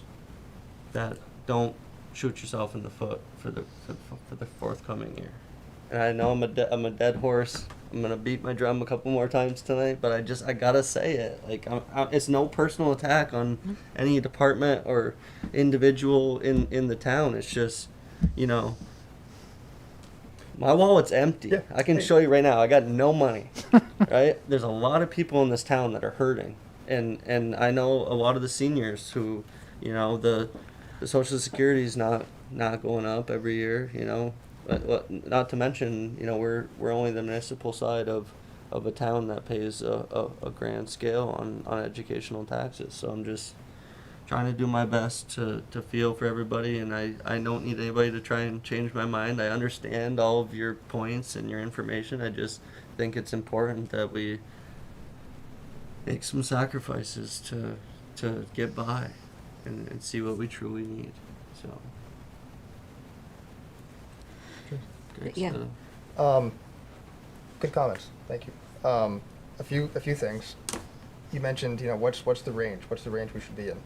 that don't shoot yourself in the foot for the forthcoming year. And I know I'm a dead horse. I'm gonna beat my drum a couple more times tonight, but I gotta say it. Like, it's no personal attack on any department or individual in the town. It's just, you know, my wallet's empty. Yeah. I can show you right now. I got no money. Right? There's a lot of people in this town that are hurting, and I know a lot of the seniors who, you know, the Social Security is not going up every year. You know. But not to mention, you know, we're only the municipal side of a town that pays a grand scale on educational taxes. So I'm just trying to do my best to feel for everybody, and I don't need anybody to try and change my mind. I understand all of your points and your information. I just think it's important that we make some sacrifices to get by and see what we truly need. So. Yeah. Good comments. Thank you. A few things. You mentioned, you know, what's the range? What's the range we should be in?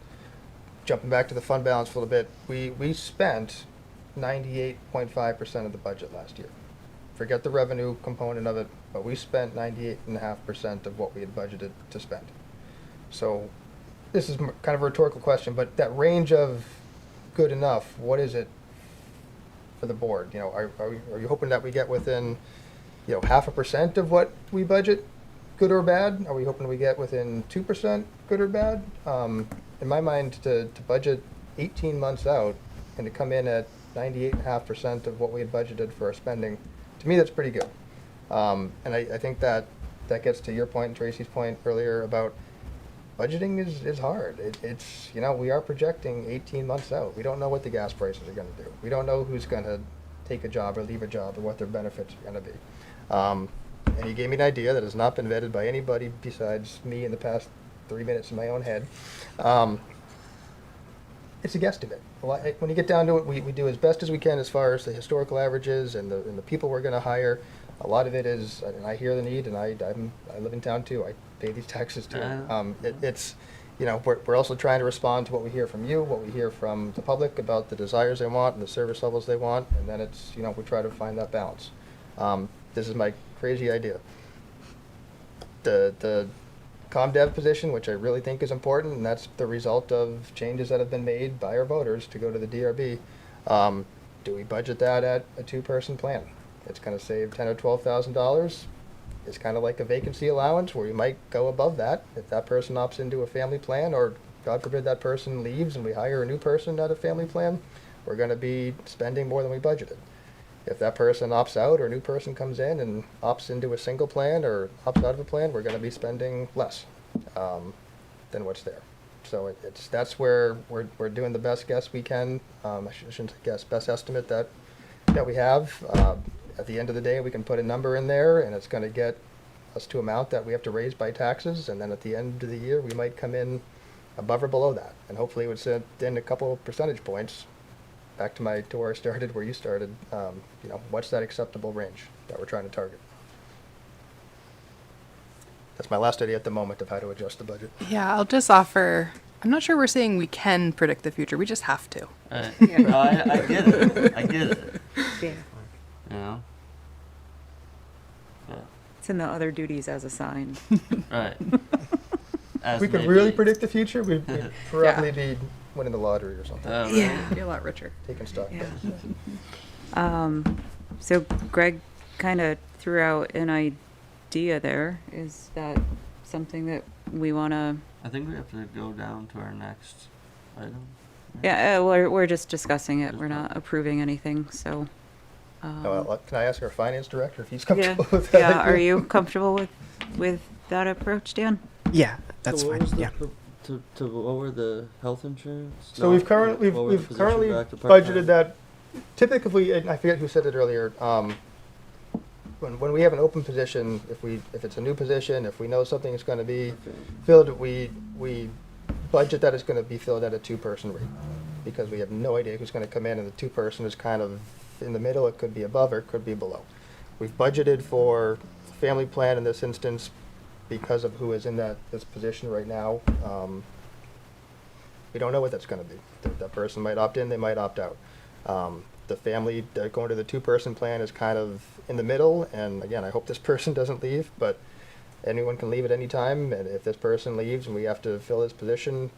Jumping back to the fund balance for a little bit, we spent 98.5% of the budget last year. Forget the revenue component of it, but we spent 98.5% of what we had budgeted to spend. So this is kind of a rhetorical question, but that range of good enough, what is it for the board? You know, are you hoping that we get within, you know, 0.5% of what we budget, good or bad? Are we hoping we get within 2%, good or bad? In my mind, to budget 18 months out and to come in at 98.5% of what we had budgeted for our spending, to me, that's pretty good. And I think that gets to your point and Tracy's point earlier about budgeting is hard. It's, you know, we are projecting 18 months out. We don't know what the gas prices are going to do. We don't know who's going to take a job or leave a job or what their benefits are going to be. And you gave me an idea that has not been vetted by anybody besides me in the past 3 minutes in my own head. It's a guesstimate. When you get down to it, we do as best as we can as far as the historical averages and the people we're going to hire. A lot of it is, and I hear the need, and I live in town too. I pay these taxes too. It's, you know, we're also trying to respond to what we hear from you, what we hear from the public about the desires they want and the service levels they want, and then it's, you know, we try to find that balance. This is my crazy idea. The ComDev position, which I really think is important, and that's the result of changes that have been made by our voters to go to the DRB. Do we budget that at a 2-person plan? It's going to save $10,000 or $12,000. It's kind of like a vacancy allowance where you might go above that if that person opts into a family plan, or God forbid that person leaves and we hire a new person at a family plan. We're going to be spending more than we budgeted. If that person opts out or a new person comes in and opts into a single plan or opts out of a plan, we're going to be spending less than what's there. So that's where we're doing the best guess we can. I shouldn't say guess, best estimate that we have. At the end of the day, we can put a number in there, and it's going to get us to amount that we have to raise by taxes, and then at the end of the year, we might come in above or below that, and hopefully it would send in a couple of percentage points. Back to where I started, where you started. You know, what's that acceptable range that we're trying to target? That's my last idea at the moment of how to adjust the budget. Yeah, I'll just offer. I'm not sure we're saying we can predict the future. We just have to. No, I get it. I get it. Yeah. You know? Yeah. It's in the other duties as assigned. Right. If we could really predict the future, we'd probably be winning the lottery or something, Yeah, be a lot richer. taking stock. Yeah. So Greg kind of threw out an idea there. Is that something that we want to? I think we have to go down to our next item. Yeah, we're just discussing it. We're not approving anything. So. Can I ask our finance director if he's Yeah. comfortable with that? Yeah. idea? Are you comfortable with that approach, Dan? Yeah, that's So what fine. was the Yeah. To lower the health insurance? So we've currently Lower the we've position currently back to part-time? budgeted that. Typically, and I forget who said it earlier. When we have an open position, if it's a new position, if we know something is going to be filled, we budget that it's going to be filled at a 2-person rate, because we have no idea who's going to come in, and the 2-person is kind of in the middle. It could be above or it could be below. We've budgeted for family plan in this instance because of who is in this position right now. We don't know what that's going to be. That person might opt in, they might opt out. The family going to the 2-person plan is kind of in the middle, and again, I hope this person doesn't leave, but anyone can leave at any time, and if this person leaves and we have to fill this position,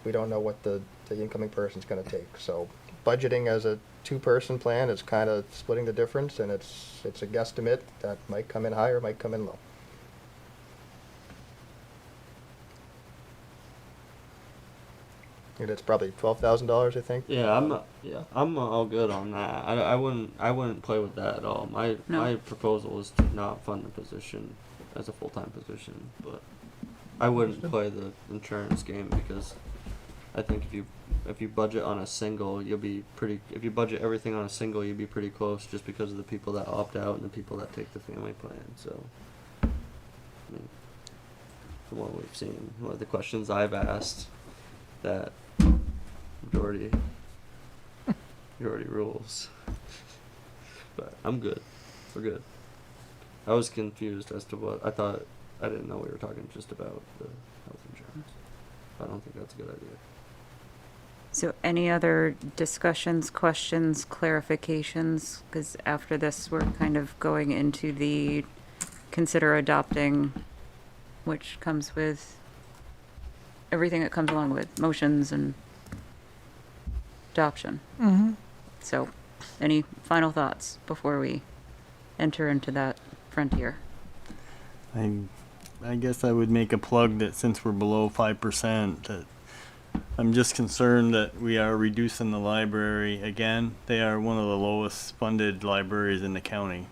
we don't know what the incoming person's going to take. So budgeting as a 2-person plan is kind of splitting the difference, and it's a guesstimate that might come in high or might come in low. And it's probably $12,000, I think. Yeah, I'm all good on that. I wouldn't play with that at all. My proposal is to not fund the position as a full-time position, but I wouldn't play the insurance game, because I think if you budget on a single, if you budget everything on a single, you'll be pretty close, just because of the people that opt out and the people that take the family plan. So, I mean, from what we've seen, what the questions I've asked, that majority rules. But I'm good. We're good. I was confused as to what I thought. I didn't know we were talking just about the health insurance. I don't think that's a good idea. So any other discussions, questions, clarifications? Because after this, we're kind of going into the consider adopting, which comes with everything that comes along with motions and adoption. Mm-hmm. So any final thoughts before we enter into that frontier? I guess I would make a plug that since we're below 5%, that I'm just concerned that we are reducing the library again. They are one of the lowest funded libraries in the county.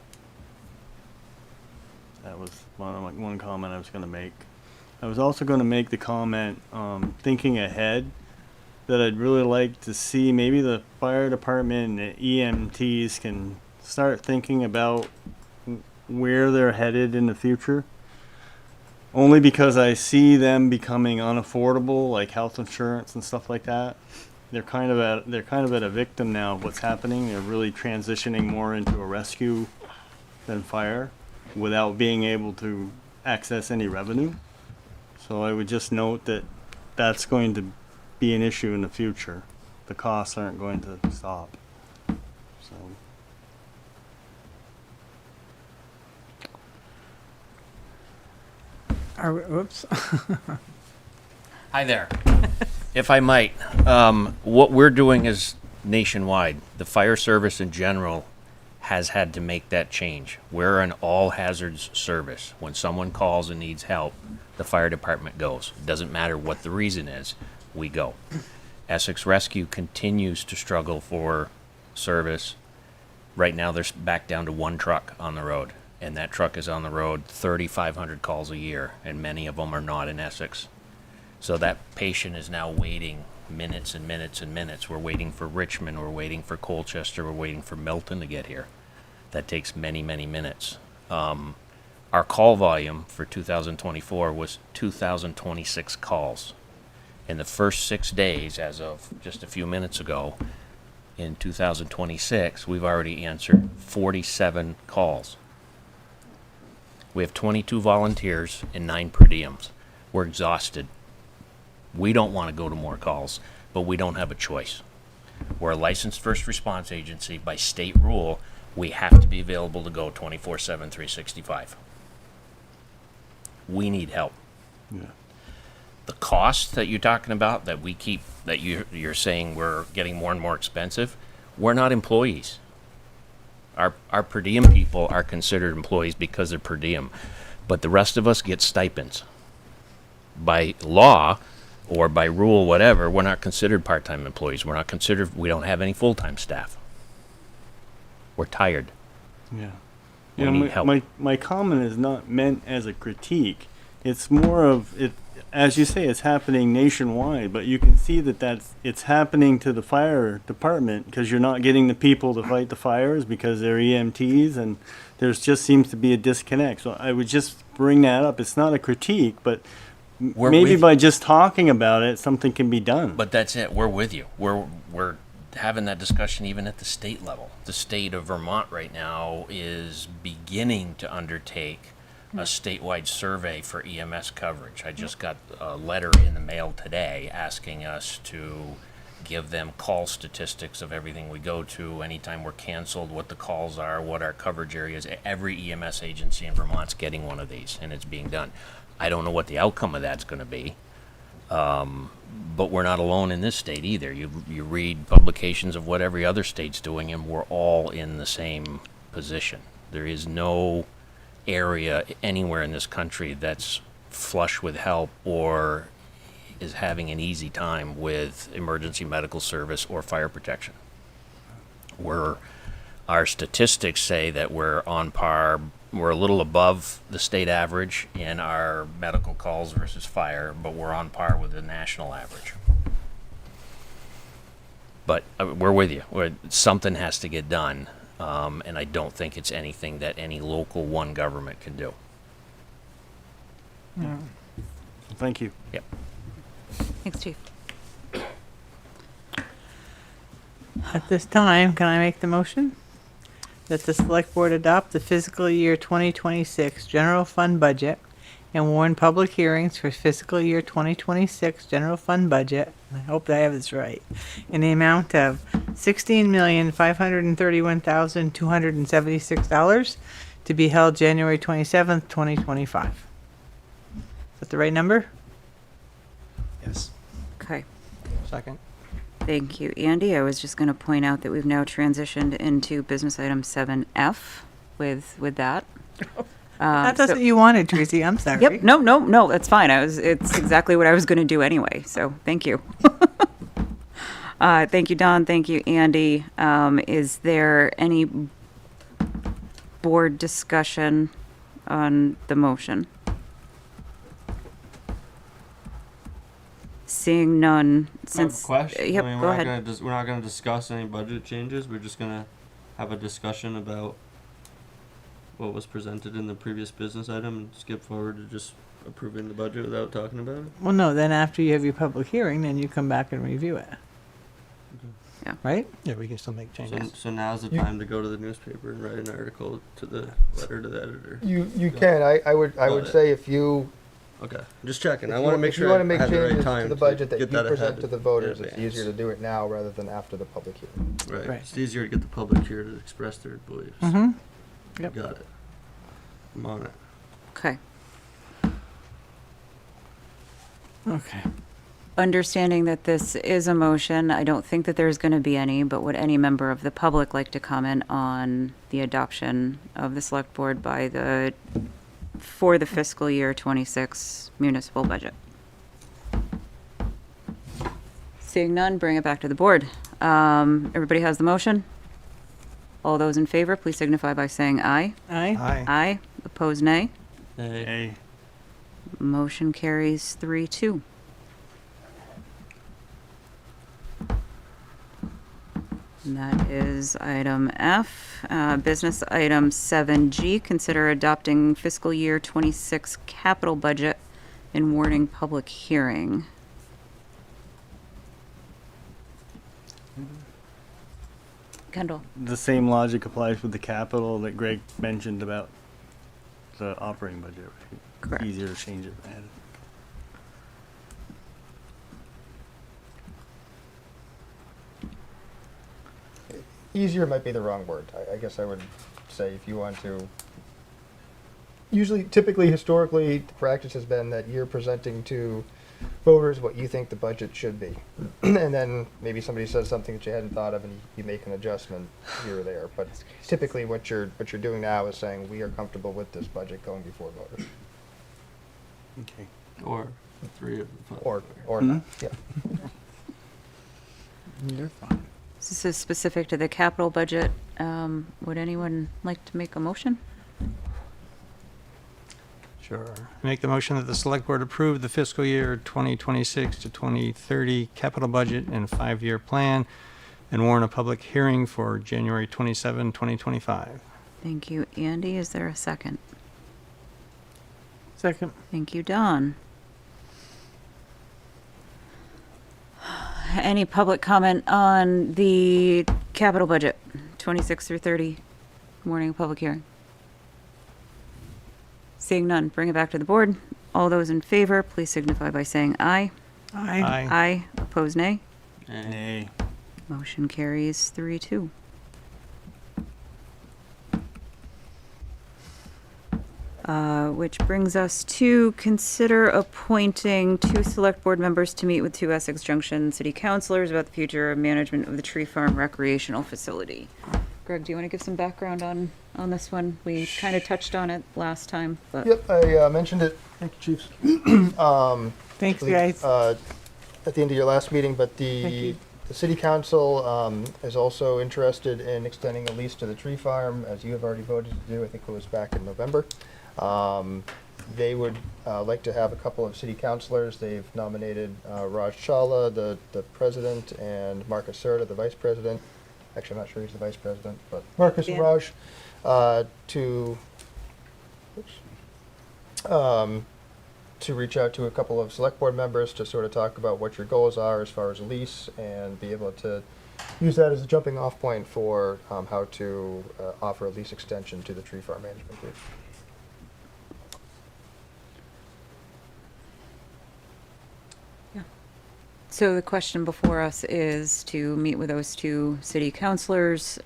That was one comment I was going to make. I was also going to make the comment, thinking ahead, that I'd really like to see maybe the fire department and the EMTs can start thinking about where they're headed in the future. Only because I see them becoming unaffordable, like health insurance and stuff like that. They're kind of at a victim now of what's happening. They're really transitioning more into a rescue than fire, without being able to access any revenue. So I would just note that that's going to be an issue in the future. The costs aren't going to stop. So. Whoops. Hi there. If I might, what we're doing is nationwide. The fire service in general has had to make that change. We're an all hazards service. When someone calls and needs help, the fire department goes. It doesn't matter what the reason is, we go. Essex Rescue continues to struggle for service. Right now they're back down to 1 truck on the road, and that truck is on the road 3,500 calls a year, and many of them are not in Essex. So that patient is now waiting minutes and minutes and minutes. We're waiting for Richmond, we're waiting for Colchester, we're waiting for Milton to get here. That takes many, many minutes. Our call volume for 2024 was 2,026 calls. In the first 6 days, as of just a few minutes ago, in 2026, we've already answered 47 calls. We have 22 volunteers and 9 per diems. We're exhausted. We don't want to go to more calls, but we don't have a choice. We're a licensed first response agency. By state rule, we have to be available to go 24/7, 365. We need help. Yeah. The cost that you're talking about, that we keep, that you're saying we're getting more and more expensive, we're not employees. Our per diem people are considered employees because they're per diem, but the rest of us get stipends. By law or by rule, whatever, we're not considered part-time employees. We're not considered, we don't have any full-time staff. We're tired. Yeah. We You know, need help. my comment is not meant as a critique. It's more of it, as you say, it's happening nationwide, but you can see that it's happening to the fire department because you're not getting the people to fight the fires because they're EMTs, and there's just seems to be a disconnect. So I would just bring that up. It's not a critique, but maybe by just talking about it, something can be done. But that's it. We're with you. We're having that discussion even at the state level. The state of Vermont right now is beginning to undertake a statewide survey for EMS coverage. I just got a letter in the mail today asking us to give them call statistics of everything we go to, anytime we're canceled, what the calls are, what our coverage area is. Every EMS agency in Vermont's getting one of these, and it's being done. I don't know what the outcome of that's going to be, but we're not alone in this state either. You read publications of what every other state's doing, and we're all in the same position. There is no area anywhere in this country that's flush with help or is having an easy time with emergency medical service or fire protection. Our statistics say that we're on par, we're a little above the state average in our medical calls versus fire, but we're on par with the national average. But we're with you. Something has to get done. And I don't think it's anything that any local one government can do. Thank you. Yep. Thanks, Chief. At this time, can I make the motion that the select board adopt the fiscal year 2026 general fund budget and warn public hearings for fiscal year 2026 general fund budget, I hope I have this right, in the amount of $16,531,276 to be held January 27th, 2025. Is that the right number? Yes. Okay. Second. Thank you, Andy. I was just going to point out that we've now transitioned into business item 7F with that. That's what you wanted, Tracy. I'm sorry. Yep. No. That's fine. It's exactly what I was going to do anyway. So thank you. Thank you, Don. Thank you, Andy. Is there any board discussion on the motion? Seeing none, since question. Yep. I mean, Go ahead. We're not gonna discuss any budget changes. We're just gonna have a discussion about what was presented in the previous business item and skip forward to just approving the budget without talking about it. Well, no, then after you have your public hearing, then you come back and review it. Yeah. Right? Yeah, we can still make changes. So now's the time to go to the newspaper and write an article to the letter to the editor. You can. I would Got say if you Okay, just checking. if I you want to wa- make if sure you want to I make had the right changes time to the budget that you get that present ahead to the in voters, it's advance. easier to do it now rather than after the public hearing. Right. Right. It's easier to get the public here to express their beliefs. Mm-hmm. Yep. Got it. I'm on it. Okay. Okay. Understanding that this is a motion, I don't think that there's going to be any, but would any member of the public like to comment on the adoption of the select board for the fiscal year 26 municipal budget? Seeing none, bring it back to the board. Everybody has the motion? All those in favor, please signify by saying aye. Aye. Aye. Aye. Opposed, nay. Hey. Motion carries 3-2. And that is item F. Business item 7G, consider adopting fiscal year 26 capital budget and warning public hearing. Kendall. The same logic applies with the capital that Greg mentioned about the operating budget, right? Correct. Easier to change it than add it. Easier might be the wrong word. I guess I would say if you want to. Usually, typically, historically, the practice has been that you're presenting to voters what you think the budget should be. And then maybe somebody says something that you hadn't thought of and you make an adjustment here or there. But typically what you're doing now is saying we are comfortable with this budget going before voters. Okay. Or 3 of the 5. Or not, yeah. You're fine. This is specific to the capital budget. Would anyone like to make a motion? Sure. Make the motion that the select board approve the fiscal year 2026 to 2030 capital budget and 5-year plan and warn a public hearing for January 27, 2025. Thank you, Andy. Is there a second? Second. Thank you, Don. Any public comment on the capital budget, 26 through 30, morning of public hearing? Seeing none, bring it back to the board. All those in favor, please signify by saying aye. Aye. Aye. Opposed, nay. Nay. Motion carries 3-2. Which brings us to consider appointing 2 select board members to meet with 2 Essex Junction city councilors about the future of management of the Tree Farm recreational facility. Greg, do you want to give some background on this one? We kind of touched on it last time, but. Yep, I mentioned it. Thank you, Chiefs. Thanks, I believe, guys. at the end of your last meeting, but Thank the you. city council is also interested in extending a lease to the tree farm, as you have already voted to do. I think it was back in November. They would like to have a couple of city councilors. They've nominated Raj Chawla, the president, and Marcus Serta, the vice president. Actually, I'm not sure he's the vice president, but Marcus and Dan. Raj to reach out to a couple of select board members to sort of talk about what your goals are as far as a lease and be able to use that as a jumping off point for how to offer a lease extension to the tree farm management group. So the question before us is to meet with those 2 city councilors.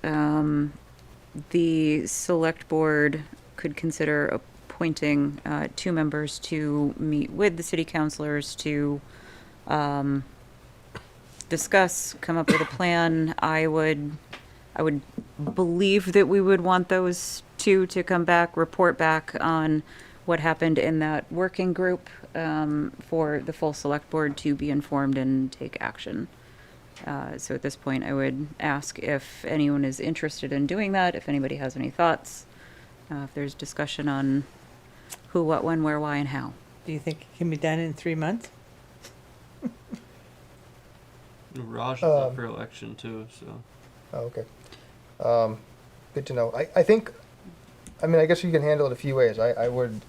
The select board could consider appointing 2 members to meet with the city councilors to discuss, come up with a plan. I would believe that we would want those 2 to come back, report back on what happened in that working group, for the full select board to be informed and take action. So at this point, I would ask if anyone is interested in doing that, if anybody has any thoughts, if there's discussion on who, what, when, where, why, and how. Do you think it can be done in 3 months? Raj is up for election too, so. Oh, okay. Good to know. I think, I mean, I guess you can handle it a few ways. I would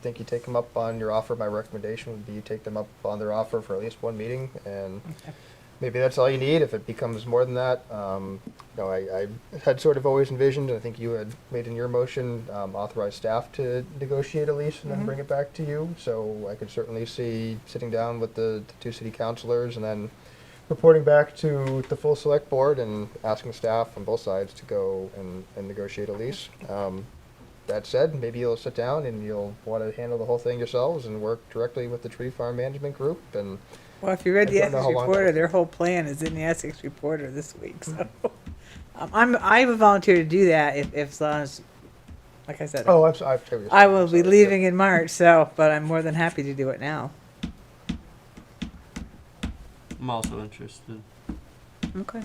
think you take them up on your offer. My recommendation would be you take them up on their offer for at least 1 meeting, and maybe that's all you need. If it becomes more than that, I had sort of always envisioned, and I think you had made in your motion, authorize staff to negotiate a lease and then bring it back to you. So I could certainly see sitting down with the 2 city councilors and then reporting back to the full select board and asking staff on both sides to go and negotiate a lease. That said, maybe you'll sit down and you'll want to handle the whole thing yourselves and work directly with the tree farm management group. And Well, if you read the I don't know Essex how long Reporter, that- their whole plan is in the Essex Reporter this week, so. I would volunteer to do that if as long as, like I said, oh, I've I will be sorry. leaving in March, so, but I'm more than happy to do it now. I'm also interested. Okay.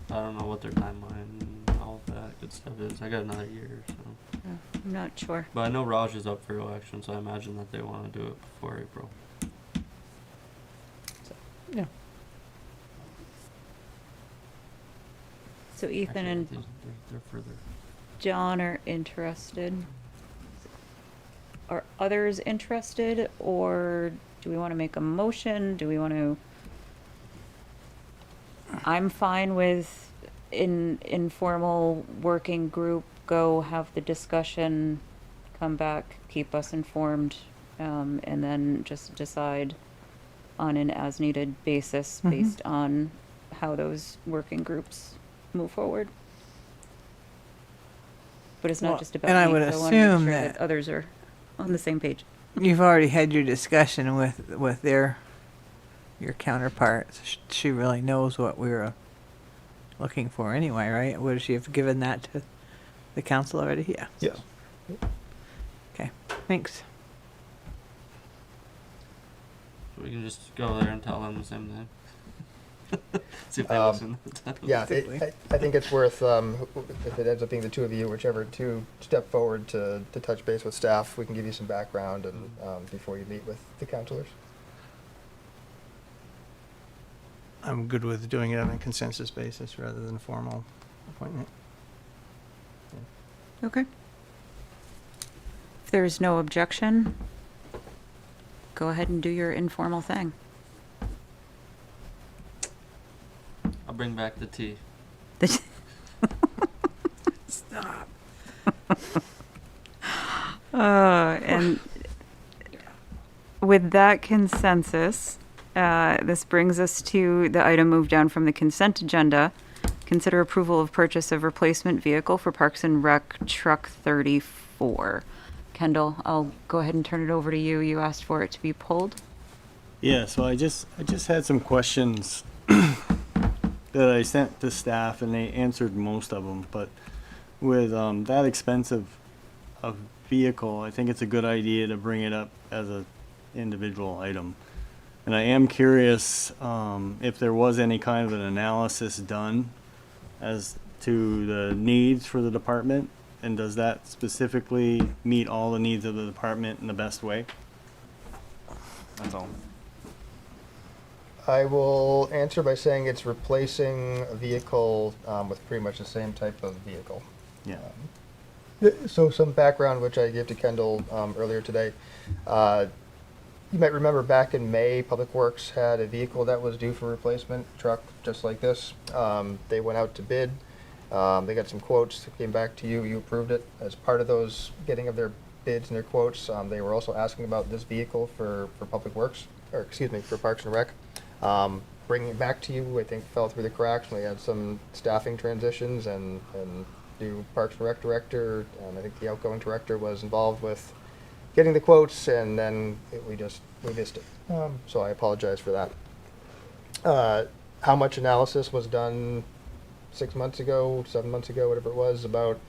I don't know what their timeline and all of that good stuff is. I got another year, so. I'm not sure. But I know Raj is up for election, so I imagine that they want to do it before April. Yeah. So Ethan Actually, I and think they're further. John are interested. Are others interested, or do we want to make a motion? Do we want to? I'm fine with informal working group go have the discussion, come back, keep us informed, and then just decide on an as-needed basis based on how those working groups move forward. But it's not Well, just about and I me, would so I want to assume make sure that- that others are on the same page. You've already had your discussion with your counterpart. She really knows what we were looking for anyway, right? Would she have given that to the council already? Yeah. Yes. Okay, thanks. So we can just go there and tell them the same thing. See if they Um, listen. Yeah, I think it's worth, if it ends up being the two of you, whichever two step forward to touch base with staff, we can give you some background and, before you meet with the counselors. I'm good with doing it on a consensus basis rather than a formal appointment. Okay. If there's no objection, go ahead and do your informal thing. I'll bring back the tea. Stop. And with that consensus, this brings us to the item moved down from the consent agenda. Consider approval of purchase of replacement vehicle for Parks and Rec Truck 34. Kendall, I'll go ahead and turn it over to you. You asked for it to be pulled. Yeah, so I just had some questions that I sent to staff, and they answered most of them. But with that expensive of vehicle, I think it's a good idea to bring it up as a individual item. And I am curious if there was any kind of an analysis done as to the needs for the department, and does that specifically meet all the needs of the department in the best way? That's all. I will answer by saying it's replacing a vehicle with pretty much the same type of vehicle. Yeah. So some background, which I gave to Kendall earlier today. You might remember back in May, Public Works had a vehicle that was due for replacement, truck just like this. They went out to bid. They got some quotes, came back to you, you approved it. As part of those getting of their bids and their quotes, they were also asking about this vehicle for Public Works, or excuse me, for Parks and Rec. Bringing it back to you, I think fell through the cracks. We had some staffing transitions and new Parks and Rec director, and I think the outgoing director was involved with getting the quotes, and then we missed it. So I apologize for that. How much analysis was done 6 months ago, 7 months ago, whatever it was, about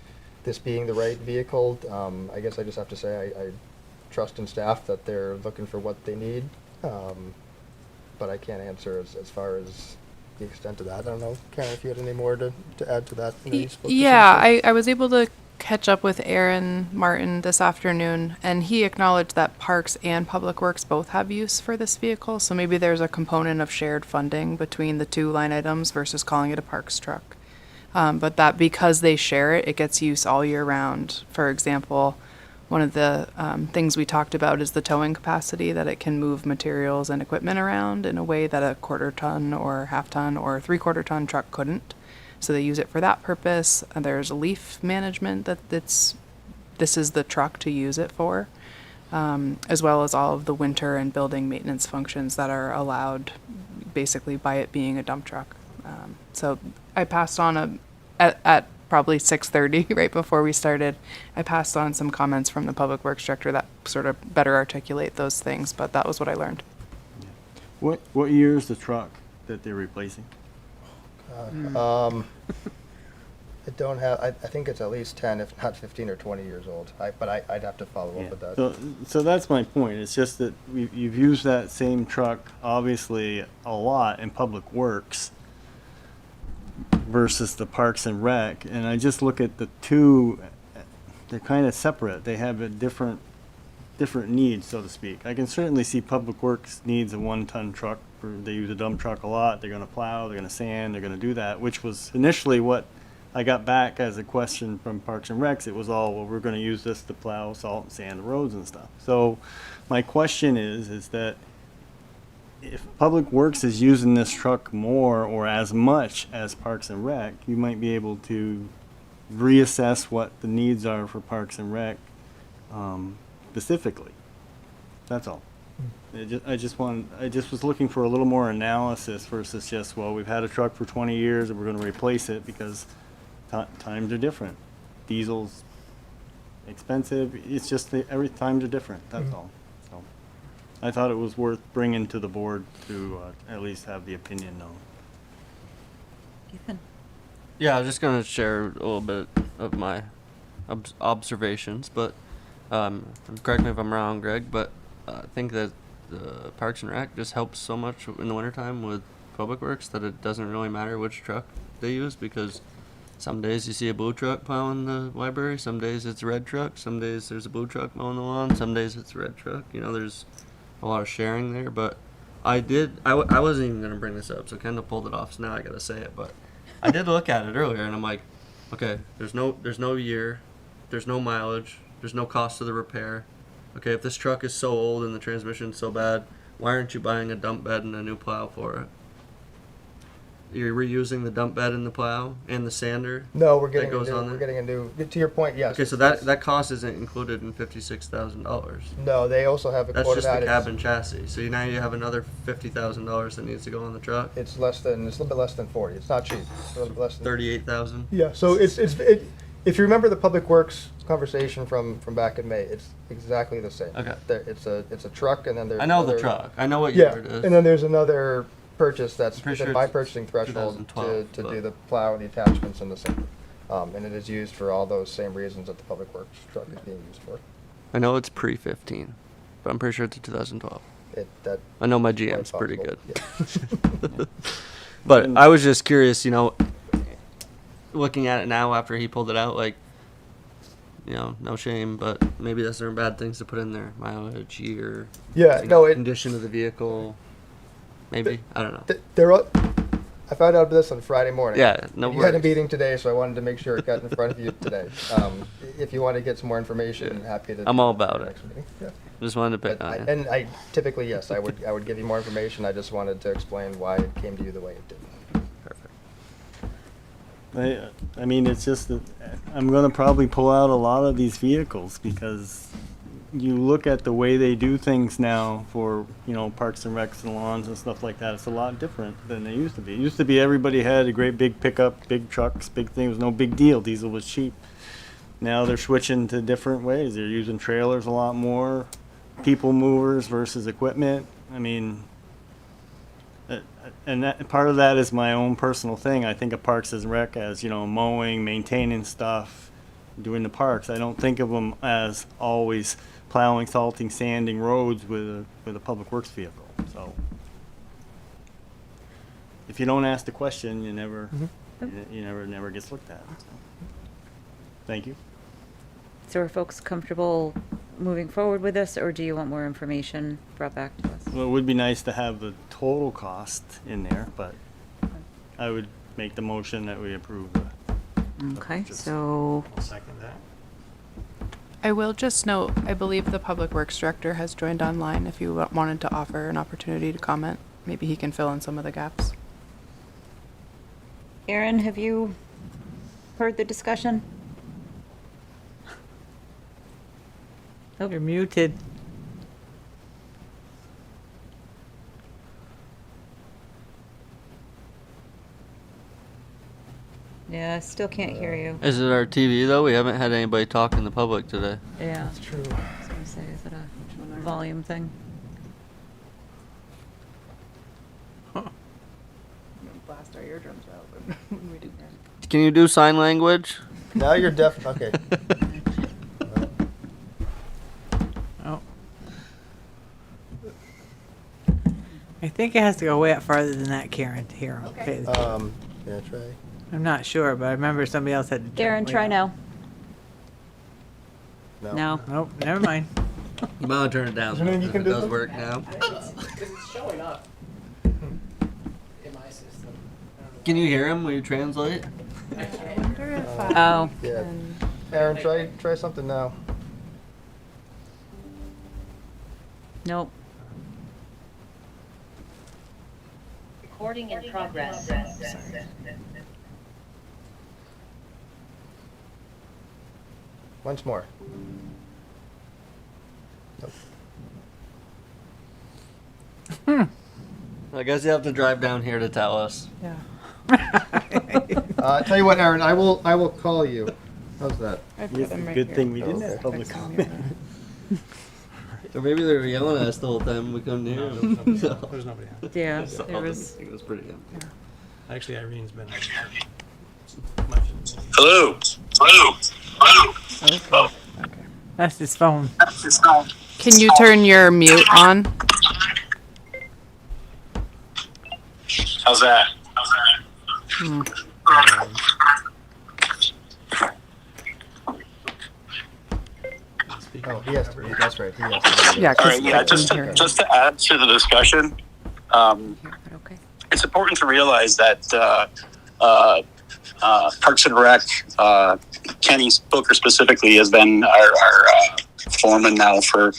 this being the right vehicle? I guess I just have to say I trust in staff that they're looking for what they need. But I can't answer as far as the extent of that. I don't know, Karen, if you had any more to add to that. I know you spoke to some Yeah, stuff. I was able to catch up with Aaron Martin this afternoon, and he acknowledged that Parks and Public Works both have use for this vehicle, so maybe there's a component of shared funding between the two line items versus calling it a Parks truck. But that because they share it, it gets use all year round. For example, one of the things we talked about is the towing capacity, that it can move materials and equipment around in a way that a 1/4 ton or 1/2 ton or 3/4 ton truck couldn't. So they use it for that purpose. And there's leaf management this is the truck to use it for, as well as all of the winter and building maintenance functions that are allowed basically by it being a dump truck. So I passed on at probably 6:30, right before we started, I passed on some comments from the Public Works director that sort of better articulate those things, but that was what I learned. What year is the truck that they're replacing? I don't have, I think it's at least 10, if not 15 or 20 years old. But I'd have to follow up with that. So that's my point. It's just that you've used that same truck obviously a lot in Public Works versus the Parks and Rec, and I just look at the two, they're kind of separate. They have a different needs, so to speak. I can certainly see Public Works needs a 1-ton truck. They use a dump truck a lot. They're going to plow, they're going to sand, they're going to do that, which was initially what I got back as a question from Parks and Recs. It was all, well, we're going to use this to plow, salt, and sand the roads and stuff. So my question is that if Public Works is using this truck more or as much as Parks and Rec, you might be able to reassess what the needs are for Parks and Rec, specifically. That's all. I just was looking for a little more analysis versus just, well, we've had a truck for 20 years and we're gonna replace it because times are different. Diesel's expensive, it's just every times are different, that's all. So, I thought it was worth bringing to the board to at least have the opinion known. Ethan? Yeah, I was just gonna share a little bit of my observations, but correct me if I'm wrong, Greg, but I think that the Parks and Rec just helps so much in the wintertime with Public Works that it doesn't really matter which truck they use, because some days you see a blue truck plowing the library, some days it's a red truck, some days there's a blue truck mowing the lawn, some days it's a red truck. You know, there's a lot of sharing there, but I wasn't even gonna bring this up, so Kendall pulled it off, so now I gotta say it, but I did look at it earlier, and I'm like, okay, there's no year, there's no mileage, there's no cost to the repair. Okay, if this truck is so old and the transmission's so bad, why aren't you buying a dump bed and a new plow for it? You're reusing the dump bed and the plow and the sander. No, we're getting that goes a new, on there? we're getting a new, to your point, yes. Okay, so that cost isn't included in $56,000. No, they also have a That's quoted just out. the cab and chassis. So now you have another $50,000 that needs to go on the truck. It's a little bit less than 40. It's not cheap. It's a little bit less than 38,000. Yeah, so if you remember the Public Works conversation from back in May, it's exactly the same. Okay. It's a truck, and then there's I know another, the truck. I know what Yeah, year it is. and then there's another purchase that's I'm pretty within sure my it's purchasing threshold 2012, to but- do the plow, the attachments, and the sander. And it is used for all those same reasons that the Public Works truck is being used for. I know it's pre-15, but I'm pretty sure it's a 2012. That I know my quite GM's pretty good. possible. Yeah. But I was just curious, you know, looking at it now after he pulled it out, like, you know, no shame, but maybe that's there bad things to put in there. Mileage, year, Yeah, you no, know, it, condition of the vehicle. Maybe. I don't know. they're all, I found out this on Friday morning. Yeah, no You had a worries. meeting today, so I wanted to make sure it got in front of you today. If you want to get some more information, happy to. I'm all do that about at the it. next meeting. Yeah. Just wanted to pick But on you. and I typically, yes, I would give you more information. I just wanted to explain why it came to you the way it did. Perfect. I mean, it's just that I'm going to probably pull out a lot of these vehicles because you look at the way they do things now for, you know, parks and recs and lawns and stuff like that. It's a lot different than it used to be. It used to be everybody had a great big pickup, big trucks, big things. It was no big deal. Diesel was cheap. Now they're switching to different ways. They're using trailers a lot more, people movers versus equipment. I mean, and that part of that is my own personal thing. I think of Parks and Rec as, you know, mowing, maintaining stuff, doing the parks. I don't think of them as always plowing, salting, sanding roads with a public works vehicle. So if you don't ask the question, you never you never gets looked at. So. Thank you. So are folks comfortable moving forward with this, or do you want more information brought back to us? Well, it would be nice to have the total cost in there, but I would make the motion that we approve the Okay, purchase. so I'll second that. I will just note, I believe the Public Works Director has joined online. If you wanted to offer an opportunity to comment, maybe he can fill in some of the gaps. Aaron, have you heard the discussion? You're muted. Yeah, I still can't hear you. Is it our TV though? We haven't had anybody talk in the public today. Yeah, That's true. I was gonna say, is it a volume thing? Blast our eardrums out when we do that. Can you do sign language? Now you're deaf. Okay. Oh. I think it has to go way up farther than that, Karen, to hear him. Okay. Yeah, try. I'm not sure, but I remember somebody else had to. Aaron, try now. No. Nope, never mind. You might want to turn it down. Is there anything you if can it do does then? work now. It's showing up in my system. Can you hear him when you translate? I wonder if Oh, Yeah. Aaron, try something now. nope. Recording in progress. Once more. Nope. I guess you have to drive down here to tell us. Yeah. Tell you what, Aaron, I will call you. How's that? It's a good thing we didn't have public comment. Or maybe they were yelling at us the whole time we couldn't hear them. There's nobody on. Yeah, So, there was. it was pretty good. Actually, Irene's been. Hello. Okay. That's his phone. Can you turn your mute on? How's that? Oh, he has to be. That's right. He has to be. Yeah, All right. Yeah. Just to add to the discussion, Okay. it's important to realize that Parks and Rec, Kenny Booker specifically, has been our foreman now for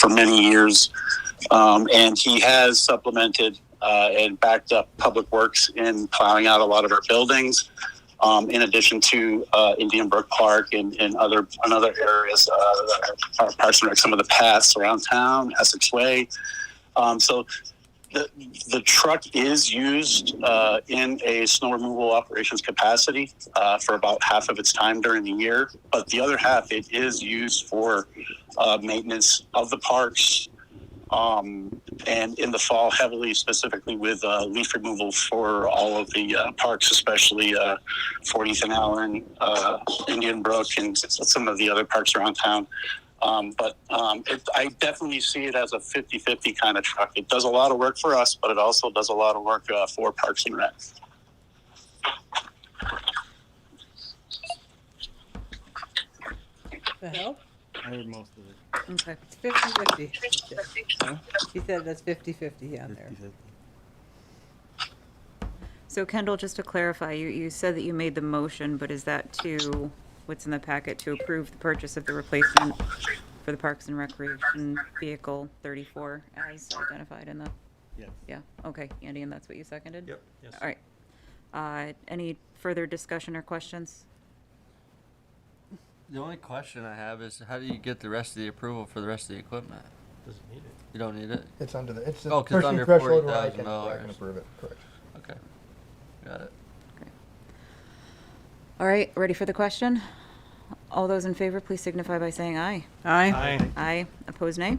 many years, and he has supplemented and backed up Public Works in plowing out a lot of our buildings. In addition to Indian Brook Park and other areas, our Parks and Rec, some of the paths around town, Essex Way. So the truck is used in a snow removal operations capacity for about half of its time during the year, but the other half it is used for maintenance of the parks. And in the fall, heavily, specifically with leaf removal for all of the parks, especially 40th and Allen, Indian Brook, and some of the other parks around town. But I definitely see it as a 50-50 kind of truck. It does a lot of work for us, but it also does a lot of work for Parks and Rec. The hell? I heard most of it. Okay. It's 50-50. He said that's 50-50 on there. So Kendall, just to clarify, you said that you made the motion, but is that to, what's in the packet, to approve the purchase of the replacement for the Parks and Recreation Vehicle 34 as identified in the? Yes. Yeah, okay, Andy, and that's what you seconded? Yep. Yes. All right. Any further discussion or questions? The only question I have is how do you get the rest of the approval for the rest of the equipment? Doesn't need it. You don't need it? It's under the. It's Oh, 'cause it's purchasing under threshold where I $40,000. can approve it. Correct. Okay. Got it. All right, ready for the question? All those in favor, please signify by saying aye. Aye. Aye. Aye. Opposed, nay.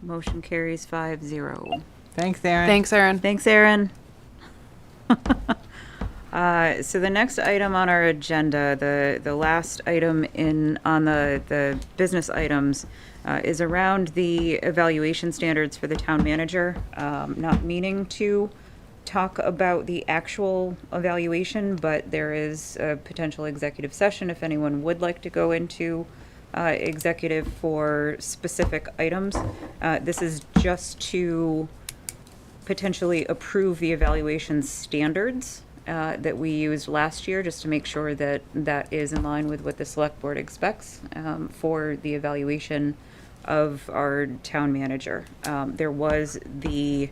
Motion carries 5-0. Thanks, Aaron. Thanks, Aaron. Thanks, Aaron. So the next item on our agenda, the last item on the business items, is around the evaluation standards for the town manager. Not meaning to talk about the actual evaluation, but there is a potential executive session if anyone would like to go into executive for specific items. This is just to potentially approve the evaluation standards that we used last year, just to make sure that that is in line with what the select board expects for the evaluation of our town manager. There was the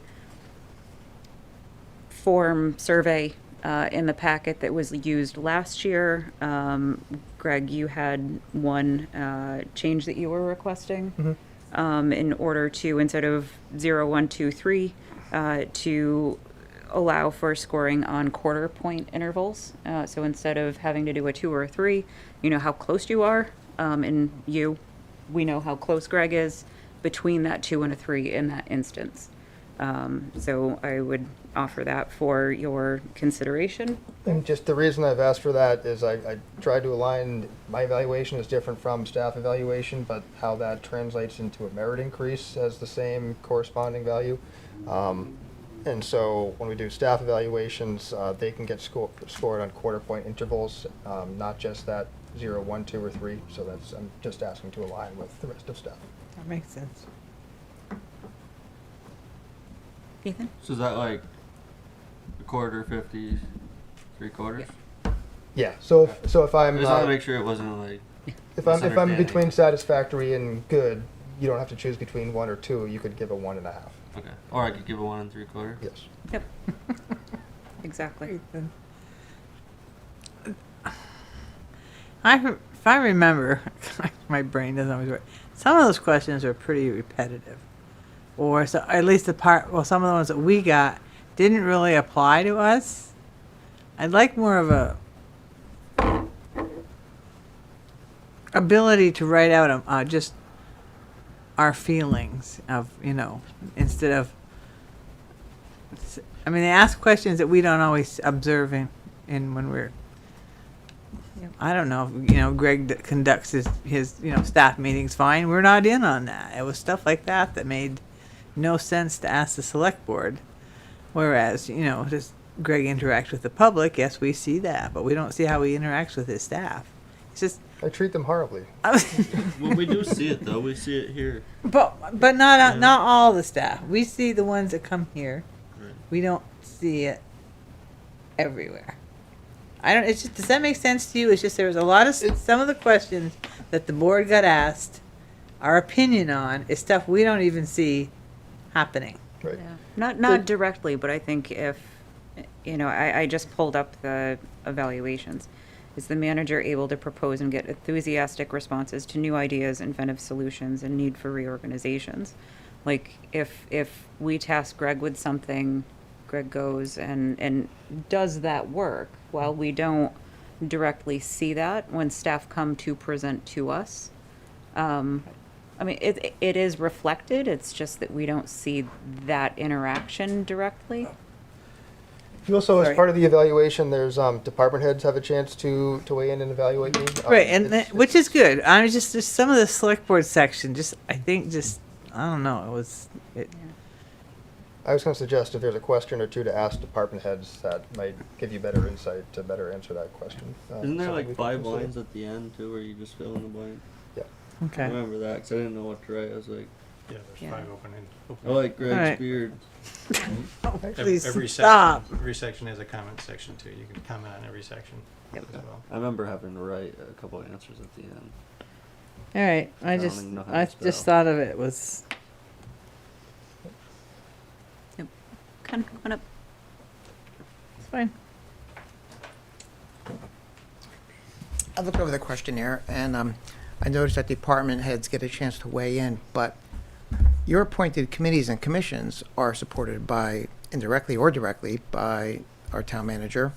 form survey in the packet that was used last year. Greg, you had one change that you were requesting in order to, instead of 0, 1, 2, 3, to allow for scoring on quarter point intervals. So instead of having to do a 2 or a 3, you know how close you are, and we know how close Greg is between that 2 and a 3 in that instance. So I would offer that for your consideration. And just the reason I've asked for that is I tried to align, my evaluation is different from staff evaluation, but how that translates into a merit increase as the same corresponding value. And so when we do staff evaluations, they can get scored on quarter point intervals, not just that 0, 1, 2, or 3. So I'm just asking to align with the rest of staff. That makes sense. Ethan? So is that like a quarter, 50, 3/4? Yeah. So if I I'm just want to make sure it wasn't like if I'm misunderstanding. between satisfactory and good, you don't have to choose between 1 or 2. You could give a 1.5. Okay. Or I could give a 1 3/4. Yes. Yep. Exactly. I if I remember, my brain doesn't always work. Some of those questions are pretty repetitive, or so at least some of the ones that we got didn't really apply to us. I'd like more of a ability to write out just our feelings of, instead of. I mean, they ask questions that we don't always observe in when we're. I don't know, Greg that conducts his staff meetings fine. We're not in on that. It was stuff like that made no sense to ask the select board. Whereas, does Greg interact with the public? Yes, we see that, but we don't see how he interacts with his staff. It's just. I treat them horribly. Well, we do see it though. We see it here. But not all the staff. We see the ones that come here. Right. We don't see it everywhere. It's just, does that make sense to you? It's just there was a lot of some of the questions that the board got asked, our opinion on is stuff we don't even see happening. Right. Yeah. Not directly, but I think if, I just pulled up the evaluations. Is the manager able to propose and get enthusiastic responses to new ideas, inventive solutions, and need for reorganizations? Like, if we task Greg with something, Greg goes and does that work. Well, we don't directly see that when staff come to present to us. I mean, it is reflected. It's just that we don't see that interaction directly. You also, as Sorry. part of the evaluation, there's department heads have a chance to weigh in and evaluate me. Right, and It's- which is good. I'm just some of the select board section. I don't know. I was going to suggest if there's a question or two to ask department heads that might give you better insight to better answer that question. Isn't there something we like can 5 consider. lines at the end too, where you just fill in the blank? Yeah. I Okay. remember that because I didn't know what to write. I was like, Yeah, there's Yeah. 5 open. I like Greg's Alright. beard. Oh, please Every stop. section, every section has a comment section too. You can comment on every section Yep. as well. I remember having to write a couple of answers at the end. All right. I don't even know how to I spell. just thought of it was. Come on up. It's fine. I looked over the questionnaire, and I noticed that department heads get a chance to weigh in, but your appointed committees and commissions are supported by, indirectly or directly, by our town manager.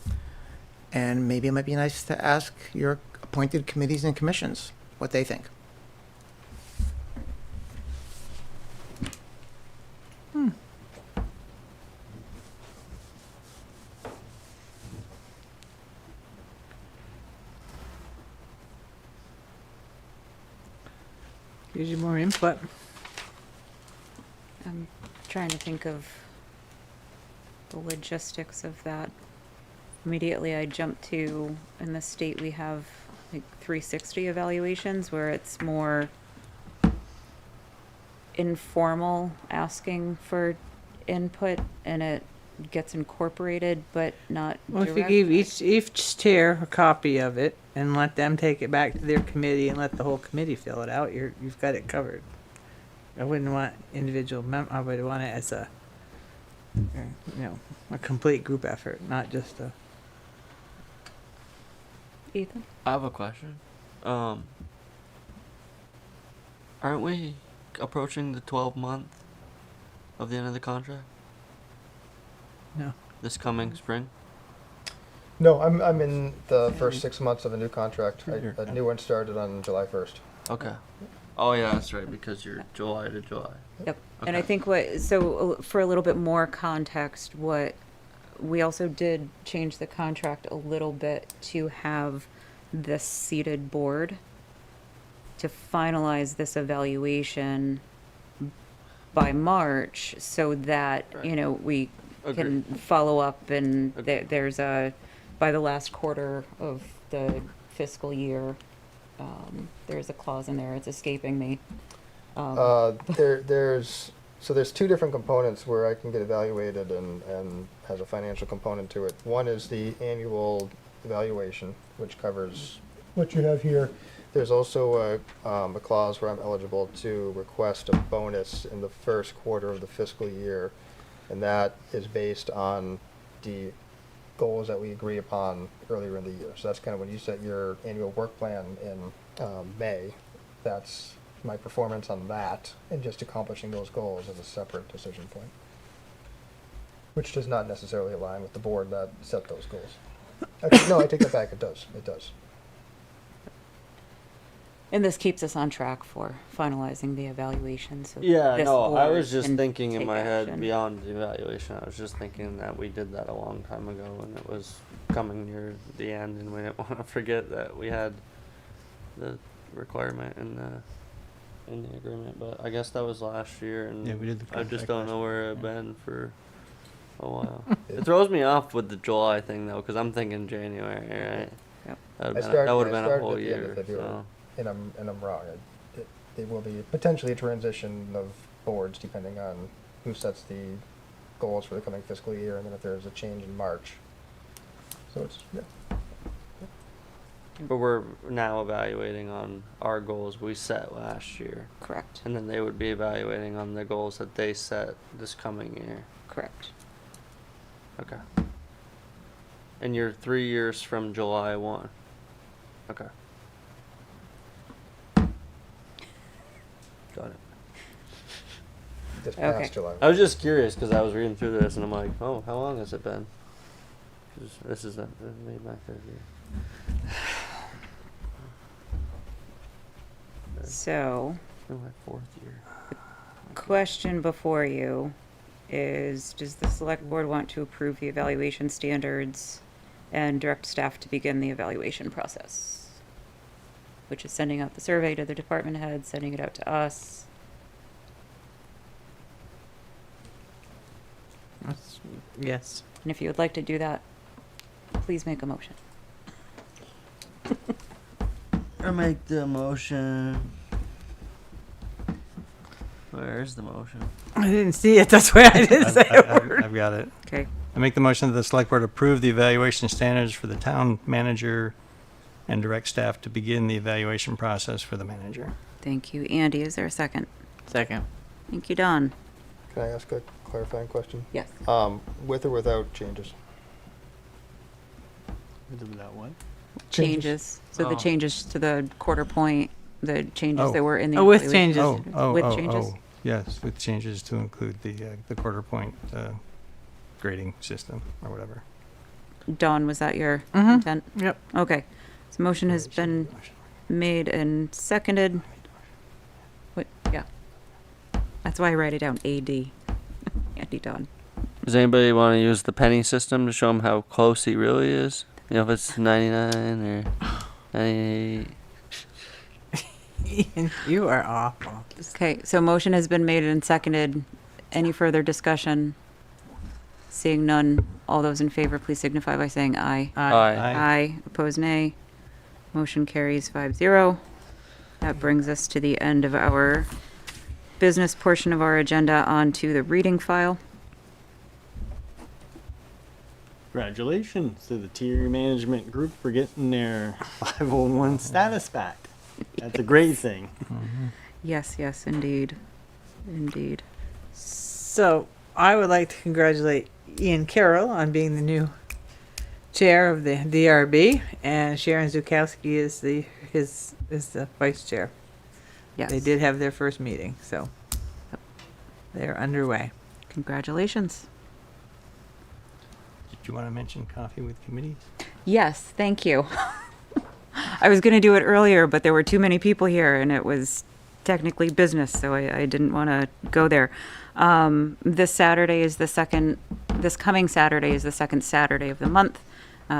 And maybe it might be nice to ask your appointed committees and commissions what they think. Gives you more input. I'm trying to think of the logistics of that. Immediately I jump to, in the state we have like 360 evaluations where it's more informal asking for input and it gets incorporated but not Well, if you direct. give each chair a copy of it and let them take it back to their committee and let the whole committee fill it out, you've got it covered. I wouldn't want individual I would want it as a complete group effort, not just a. Ethan? I have a question. Aren't we approaching the 12-month of the end of the contract No. this coming spring? No, I'm in the first 6 months of a new contract. A new one started on July 1st. Okay. Oh yeah, that's right, because you're July to July. Yep. And I Okay. think for a little bit more context, what we also did change the contract a little bit to have this seated board to finalize this evaluation by March so that, Right. we Agree. can follow up and Agree. there's by the last quarter of the fiscal year, there's a clause in there, it's escaping me. There's 2 different components where I can get evaluated and has a financial component to it. One is the annual evaluation, which covers what you have here. There's also a clause where I'm eligible to request a bonus in the first quarter of the fiscal year, and that is based on the goals that we agree upon earlier in the year. So that's kind of when you set your annual work plan in May. That's my performance on that, and just accomplishing those goals is a separate decision point, which does not necessarily align with the board that set those goals. Actually, no, I take that back. It does. It does. And this keeps us on track for finalizing the evaluation. So Yeah, this no, I board was just can thinking in take my head action. beyond the evaluation. I was just thinking that we did that a long time ago and it was coming near the end and we didn't want to forget that we had the requirement in the agreement. But I guess that was last year and Yeah, we did the I just contract don't last know where year, it's yeah. been for a while. It throws me off with the July thing though, because I'm thinking January, right? Yep. That would I have started been a at whole the end of year. February. So. And I'm wrong. It will be potentially a transition of boards depending on who sets the goals for the coming fiscal year, and then if there's a change in March. So it's But we're now evaluating on our goals we set last year. Correct. And then they would be evaluating on the goals that they set this coming year. Correct. Okay. And you're 3 years from July 1. Okay. Got it. this Okay. past July. I was just curious because I was reading through this and I'm like, oh, how long has it been? 'Cause this is made my third year. So, In my fourth year. question before you is, does the select board want to approve the evaluation standards and direct staff to begin the evaluation process? Which is sending out the survey to the department heads, sending it out to us. Yes. And if you would like to do that, please make a motion. I make the motion. Where's the motion? I didn't see it. That's why I didn't say a word. I've got it. Okay. I make the motion that the select board approve the evaluation standards for the town manager and direct staff to begin the evaluation process for the manager. Thank you. Andy, is there a second? Second. Thank you, Don. Can I ask a clarifying question? Yes. With or without changes? That what? Changes. So the Oh. changes to the quarter point, the changes Oh. that were in the Oh, with evaluation. changes. With changes? Yes, with changes to include the quarter point grading system or whatever. Don, was that your Mhm. intent? Yep. Okay. So motion has been made and seconded. What? Yeah. That's why I write it down. AD. Andy Don. Does anybody want to use the penny system to show him how close he really is? You know, if it's 99 or 98. Ian, you are awful. Okay, so motion has been made and seconded. Any further discussion? Seeing none, all those in favor, please signify by saying aye. Aye. Aye. Opposed, nay. Motion carries 5-0. That brings us to the end of our business portion of our agenda. On to the reading file. Congratulations to the tier management group for getting their 501 status back. That's a great thing. Yes, yes, indeed. Indeed. So I would like to congratulate Ian Carroll on being the new chair of the DRB, and Sharon Zukowski is the vice chair. Yes. They did have their first meeting, so they're underway. Congratulations. Did you want to mention coffee with committees? Yes, thank you. I was going to do it earlier, but there were too many people here and it was technically business, so I didn't want to go there. This coming Saturday is the second Saturday of the month.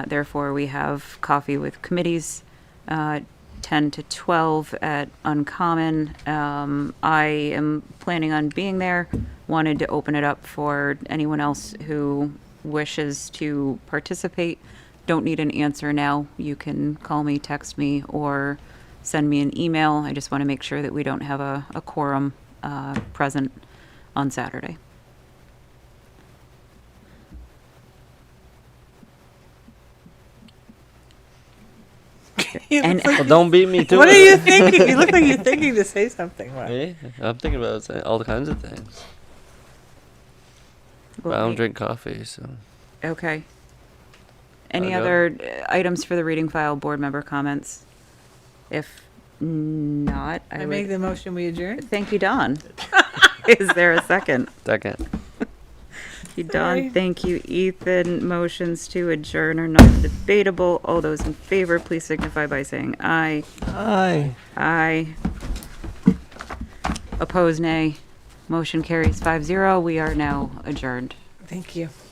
Therefore, we have coffee with committees, 10 to 12 at Uncommon. I am planning on being there. Wanted to open it up for anyone else who wishes to participate. Don't need an answer now. You can call me, text me, or send me an email. I just want to make sure that we don't have a quorum present on Saturday. And Well, don't beat me to What it. are you thinking? You look like you're thinking to say something. What? Me? I'm thinking about all kinds of things. But I don't drink coffee, so. Okay. Any Okay. other items for the reading file, board member comments? If not, I I make would, the motion, we adjourn? thank you, Don. Is there a second? Second. Thank you, Don. Sorry. Thank you, Ethan. Motions to adjourn are not debatable. All those in favor, please signify by saying aye. Aye. Aye. Oppose, nay. Motion carries 5-0. We are now adjourned. Thank you.